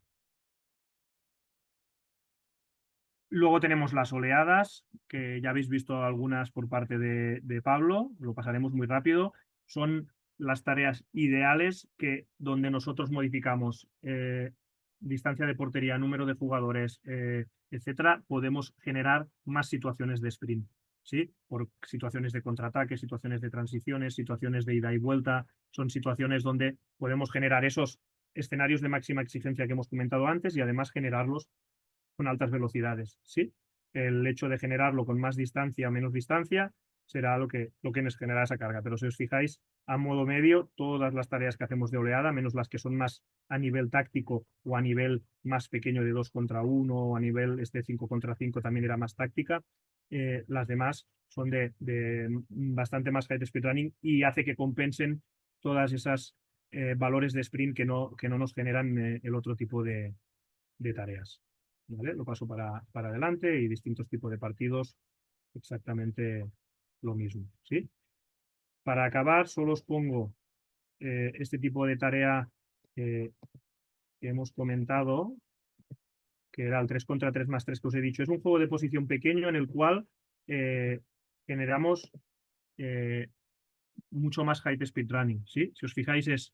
Luego tenemos las oleadas, que ya habéis visto algunas por parte de Pablo, lo pasaremos muy rápido. Son las tareas ideales donde nosotros modificamos distancia de portería, número de jugadores, etcétera, podemos generar más situaciones de sprint, ¿sí? Por situaciones de contraataque, situaciones de transiciones, situaciones de ida y vuelta. Son situaciones donde podemos generar esos escenarios de máxima exigencia que hemos comentado antes y además generarlos con altas velocidades, ¿sí? El hecho de generarlo con más distancia o menos distancia será lo que nos genera esa carga. Pero si os fijáis, a modo medio, todas las tareas que hacemos de oleada, menos las que son más a nivel táctico o a nivel más pequeño de 2 contra 1 o a nivel 5 contra 5 también era más táctica, las demás son de bastante más height speed running y hace que compensen todas esas valores de sprint que no nos generan el otro tipo de tareas. ¿Vale? Lo paso para adelante y distintos tipos de partidos exactamente lo mismo, ¿sí? Para acabar, solo os pongo este tipo de tarea que hemos comentado, que era el 3 contra 3 más 3 que os he dicho. Es un juego de posición pequeño en el cual generamos mucho más height speed running, ¿sí? Si os fijáis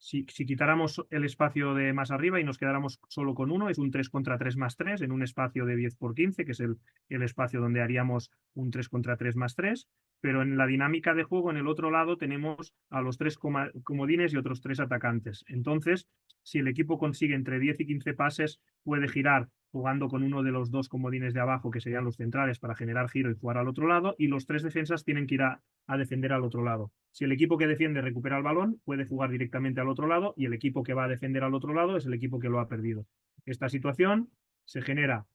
si quitáramos el espacio de más arriba y nos quedáramos solo con uno, es un 3 contra 3 más 3 en un espacio de 10 por 15, que es el espacio donde haríamos un 3 contra 3 más 3, pero en la dinámica de juego en el otro lado tenemos a los 3 comodines y otros 3 atacantes. Entonces, si el equipo consigue entre 10 y 15 pases, puede girar jugando con uno de los 2 comodines de abajo, que serían los centrales, para generar giro y jugar al otro lado, y los 3 defensas tienen que ir a defender al otro lado. Si el equipo que defiende recupera el balón, puede jugar directamente al otro lado y el equipo que va a defender al otro lado es el equipo que lo ha perdido. Esta situación se genera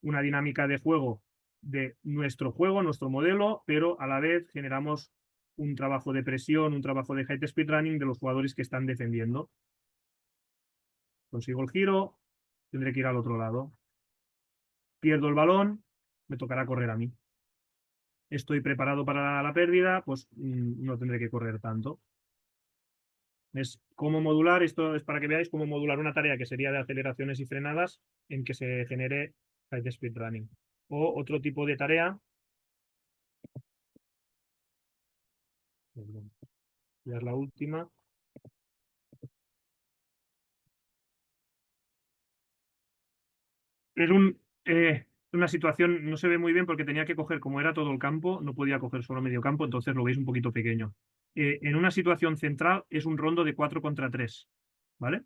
una dinámica de juego de nuestro juego, nuestro modelo, pero a la vez generamos un trabajo de presión, un trabajo de height speed running de los jugadores que están defendiendo. Consigo el giro, tendré que ir al otro lado. Pierdo el balón, me tocará correr a mí. Estoy preparado para la pérdida, pues no tendré que correr tanto. Es cómo modular, esto es para que veáis cómo modular una tarea que sería de aceleraciones y frenadas en que se genere height speed running. O otro tipo de tarea, ya es la última. Es una situación, no se ve muy bien porque tenía que coger, como era todo el campo, no podía coger solo medio campo, entonces lo veis un poquito pequeño. En una situación central es un rondo de 4 contra 3, ¿vale?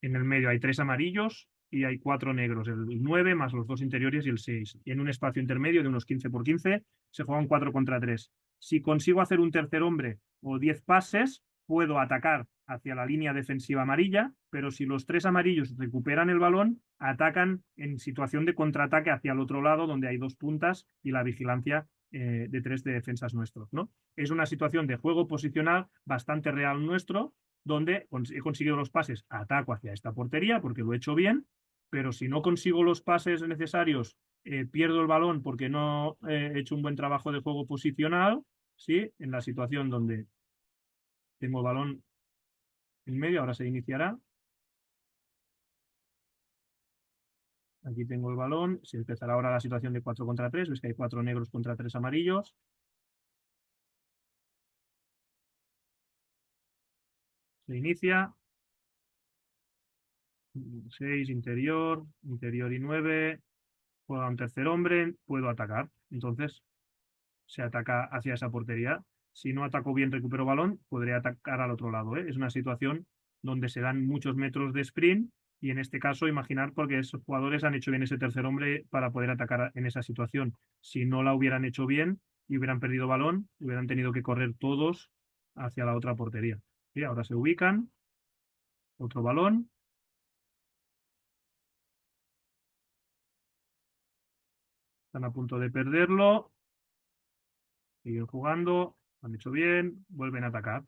En el medio hay 3 amarillos y hay 4 negros, el 9 más los 2 interiores y el 6. Y en un espacio intermedio de unos 15 por 15 se juega un 4 contra 3. Si consigo hacer un tercer hombre o 10 pases, puedo atacar hacia la línea defensiva amarilla, pero si los 3 amarillos recuperan el balón, atacan en situación de contraataque hacia el otro lado, donde hay 2 puntas y la vigilancia de 3 de defensas nuestros, ¿no? Es una situación de juego posicional bastante real nuestro, donde he conseguido los pases, ataco hacia esta portería porque lo he hecho bien, pero si no consigo los pases necesarios, pierdo el balón porque no he hecho un buen trabajo de juego posicional, ¿sí? En la situación donde tengo el balón en medio, ahora se iniciará. Aquí tengo el balón, se empezará ahora la situación de 4 contra 3, ves que hay 4 negros contra 3 amarillos. Se inicia. 6, interior, interior y 9. Puedo a un tercer hombre, puedo atacar. Entonces se ataca hacia esa portería. Si no ataco bien, recupero balón, podré atacar al otro lado, ¿eh? Es una situación donde se dan muchos metros de sprint y en este caso imaginar porque esos jugadores han hecho bien ese tercer hombre para poder atacar en esa situación. Si no la hubieran hecho bien y hubieran perdido balón, hubieran tenido que correr todos hacia la otra portería. Y ahora se ubican, otro balón. Están a punto de perderlo. Siguen jugando, han hecho bien, vuelven a atacar.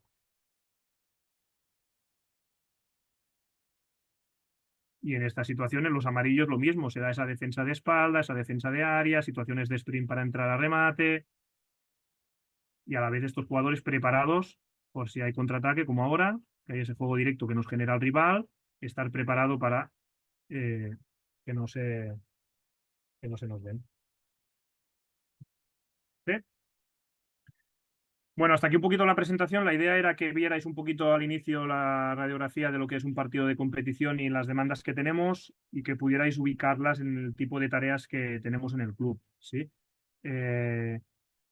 Y en estas situaciones los amarillos lo mismo, se da esa defensa de espalda, esa defensa de área, situaciones de sprint para entrar a remate. Y a la vez estos jugadores preparados por si hay contraataque, como ahora, que hay ese juego directo que nos genera el rival, estar preparado para eh, que no se, que no se nos den. ¿Sí? Bueno, hasta aquí un poquito la presentación. La idea era que vierais un poquito al inicio la radiografía de lo que es un partido de competición y las demandas que tenemos y que pudierais ubicarlas en el tipo de tareas que tenemos en el club, ¿sí?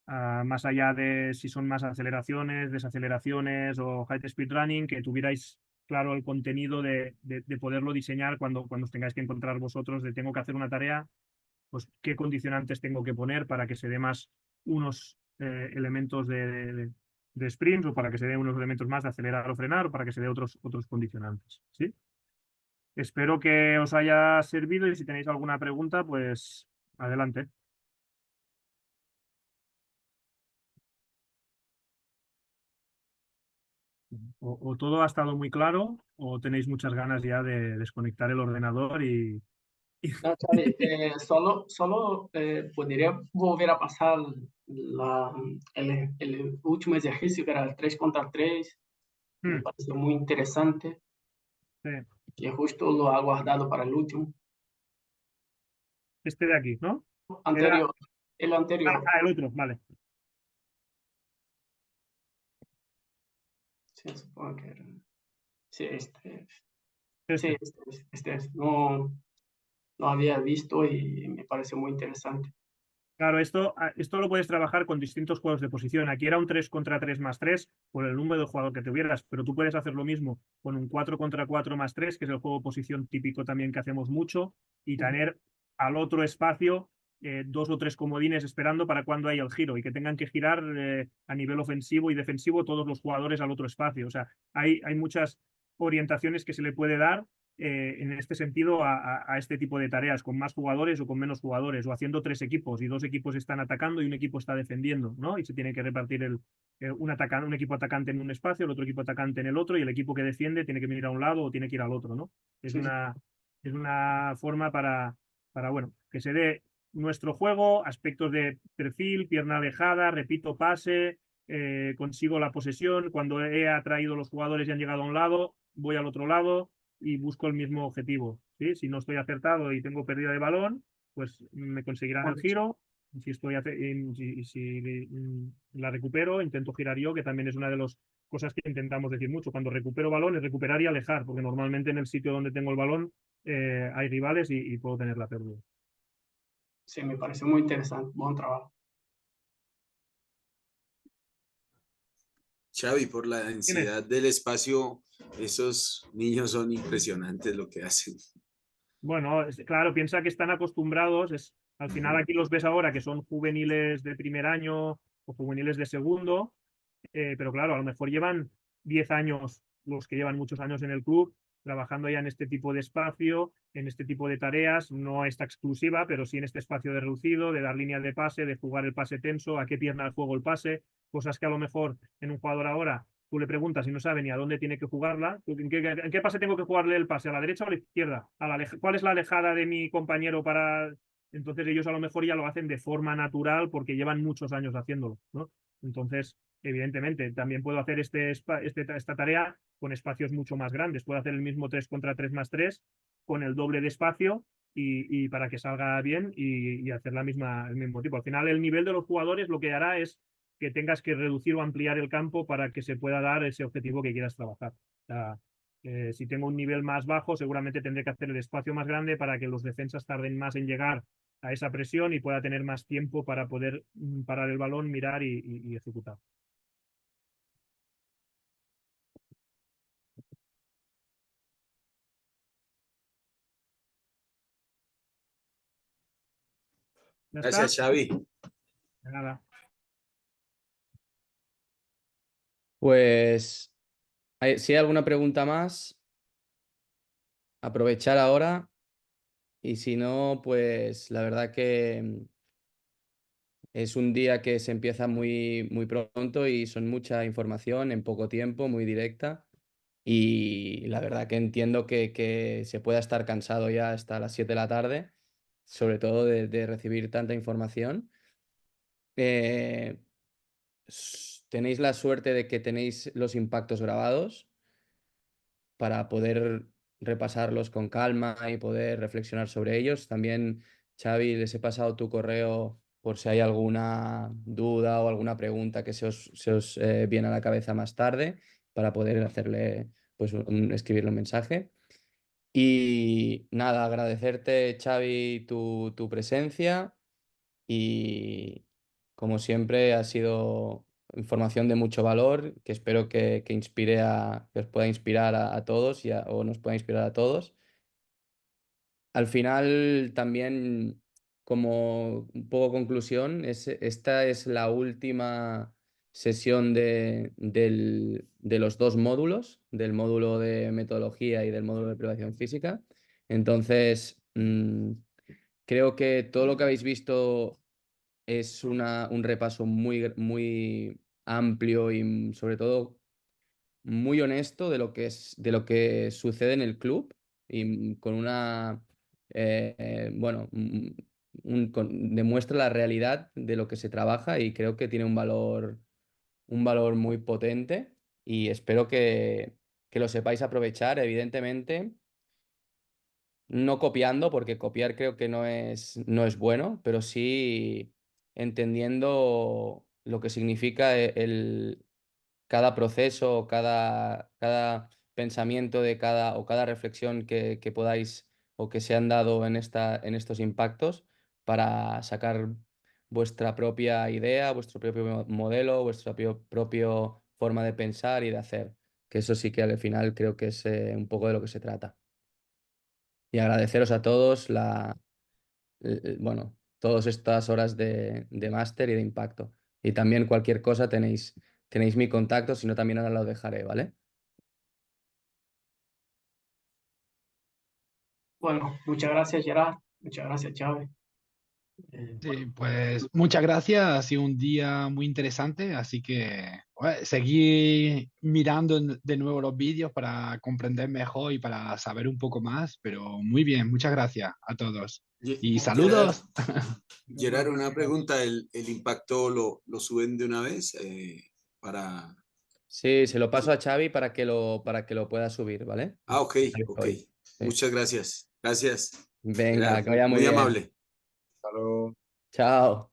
Más allá de si son más aceleraciones, desaceleraciones o high speed running, que tuvierais claro el contenido de poderlo diseñar cuando os tengáis que encontrar vosotros de tengo que hacer una tarea, pues qué condicionantes tengo que poner para que se dé más unos elementos de sprints o para que se dé unos elementos más de acelerar o frenar o para que se dé otros condicionantes, ¿sí? Espero que os haya servido y si tenéis alguna pregunta, pues adelante. O todo ha estado muy claro o tenéis muchas ganas ya de desconectar el ordenador y... No, Xavi, solo podría volver a pasar el último ejercicio, que era el 3 contra 3. Me Hmm, pareció muy interesante sí. y justo lo ha guardado para el último. Este de aquí, ¿no? Era... Anterior, el anterior. el otro, vale. Sí, supongo que era. Sí, Este. este es. No, no había visto y me pareció muy interesante. Claro, esto lo puedes trabajar con distintos juegos de posición. Aquí era un 3 contra 3 más 3 por el número de jugador que tuvieras, pero tú puedes hacer lo mismo con un 4 contra 4 más 3, que es el juego de posición típico también que hacemos mucho, y tener al otro espacio 2 o 3 comodines esperando para cuando haya el giro y que tengan que girar a nivel ofensivo y defensivo todos los jugadores al otro espacio. O sea, hay muchas orientaciones que se le puede dar en este sentido a este tipo de tareas, con más jugadores o con menos jugadores, o haciendo 3 equipos y 2 equipos están atacando y un equipo está defendiendo, ¿no? Y se tiene que repartir un equipo atacante en un espacio, el otro equipo atacante en el otro, y el equipo que defiende tiene que venir a un lado o tiene que ir al otro, ¿no? Es Sí, sí. una forma bueno, que se dé nuestro juego, aspectos de perfil, pierna alejada, repito pase, consigo la posesión, cuando he atraído los jugadores y han llegado a un lado, voy al otro lado y busco el mismo objetivo, ¿sí? Si no estoy acertado y tengo pérdida de balón, pues me conseguirán el giro. Si la recupero, intento girar yo, que también es una de las cosas que intentamos decir mucho. Cuando recupero balón es recuperar y alejar, porque normalmente en el sitio donde tengo el balón hay rivales y puedo tener la pérdida. Sí, me pareció muy interesante. Buen trabajo. Xavi, por la Dime. densidad del espacio, esos niños son impresionantes lo que hacen. Bueno, claro, piensa que están acostumbrados, al final aquí los ves ahora que son juveniles de primer año o juveniles de segundo, pero claro, a lo mejor llevan 10 años, los que llevan muchos años en el club, trabajando ya en este tipo de espacio, en este tipo de tareas, no esta exclusiva, pero sí en este espacio de reducido, de dar líneas de pase, de jugar el pase tenso, a qué pierna el juego el pase, cosas que a lo mejor en un jugador ahora tú le preguntas y no sabe ni a dónde tiene que jugarla. ¿En qué pase tengo que jugarle el pase? ¿A la derecha o a la izquierda? ¿Cuál es la alejada de mi compañero para...? Entonces ellos a lo mejor ya lo hacen de forma natural porque llevan muchos años haciéndolo, ¿no? Entonces, evidentemente, también puedo hacer esta tarea con espacios mucho más grandes. Puedo hacer el mismo 3 contra 3 más 3 con el doble de espacio y para que salga bien y hacer el mismo tipo. Al final, el nivel de los jugadores lo que hará es que tengas que reducir o ampliar el campo para que se pueda dar ese objetivo que quieras trabajar. O sea, si tengo un nivel más bajo, seguramente tendré que hacer el espacio más grande para que los defensas tarden más en llegar a esa presión y pueda tener más tiempo para poder parar el balón, mirar y ejecutar. ¿Ya Gracias, está? Xavi. De nada. Pues, si hay alguna pregunta más, aprovechar ahora. Y si no, pues la verdad que es un día que se empieza muy, muy pronto y son mucha información en poco tiempo, muy directa. Y la verdad que entiendo que se pueda estar cansado ya hasta las 7 de la tarde, sobre todo de recibir tanta información. Eh, Tenéis la suerte de que tenéis los impactos grabados para poder repasarlos con calma y poder reflexionar sobre ellos. También, Xavi, les he pasado tu correo por si hay alguna duda o alguna pregunta que se os viene a la cabeza más tarde para poder hacerle, pues, escribirle un mensaje. Y nada, agradecerte, Xavi, tu presencia y como siempre ha sido información de mucho valor que espero que inspire que os pueda inspirar a todos o nos pueda inspirar a todos. Al final también como un poco conclusión, esta es la última sesión de los dos módulos, del módulo de metodología y del módulo de privación física. Entonces, creo que todo lo que habéis visto es un repaso muy, muy amplio y sobre todo muy honesto de lo que sucede en el club y con una, bueno, demuestra la realidad de lo que se trabaja y creo que tiene un valor muy potente y espero que lo sepáis aprovechar, evidentemente. No copiando, porque copiar creo que no es bueno, pero sí entendiendo lo que significa cada proceso, cada pensamiento de o cada reflexión que podáis o que se han dado en estos impactos para sacar vuestra propia idea, vuestro propio modelo, vuestra propio forma de pensar y de hacer. Que eso sí que al final creo que es un poco de lo que se trata. Y agradeceros a todos bueno, todas estas horas de máster y de impacto. Y también cualquier cosa tenéis mi contacto, si no también ahora lo dejaré, ¿vale? Bueno, muchas gracias, Gerard. Muchas gracias, Chávez. Sí, pues muchas gracias, ha sido un día muy interesante, así que bueno, seguir mirando de nuevo los vídeos para comprender mejor y para saber un poco más, pero muy bien, muchas gracias a todos. Y Gerard, saludos. Gerard, una pregunta, ¿el impacto lo suben de una vez para...? Sí, se lo paso a Xavi para que lo pueda subir, ¿vale? Ah, ok, Ahí ok. estoy. Sí. Muchas gracias. Gracias, Venga, Gerard. que vaya muy Muy bien. amable. Hasta luego. Chao.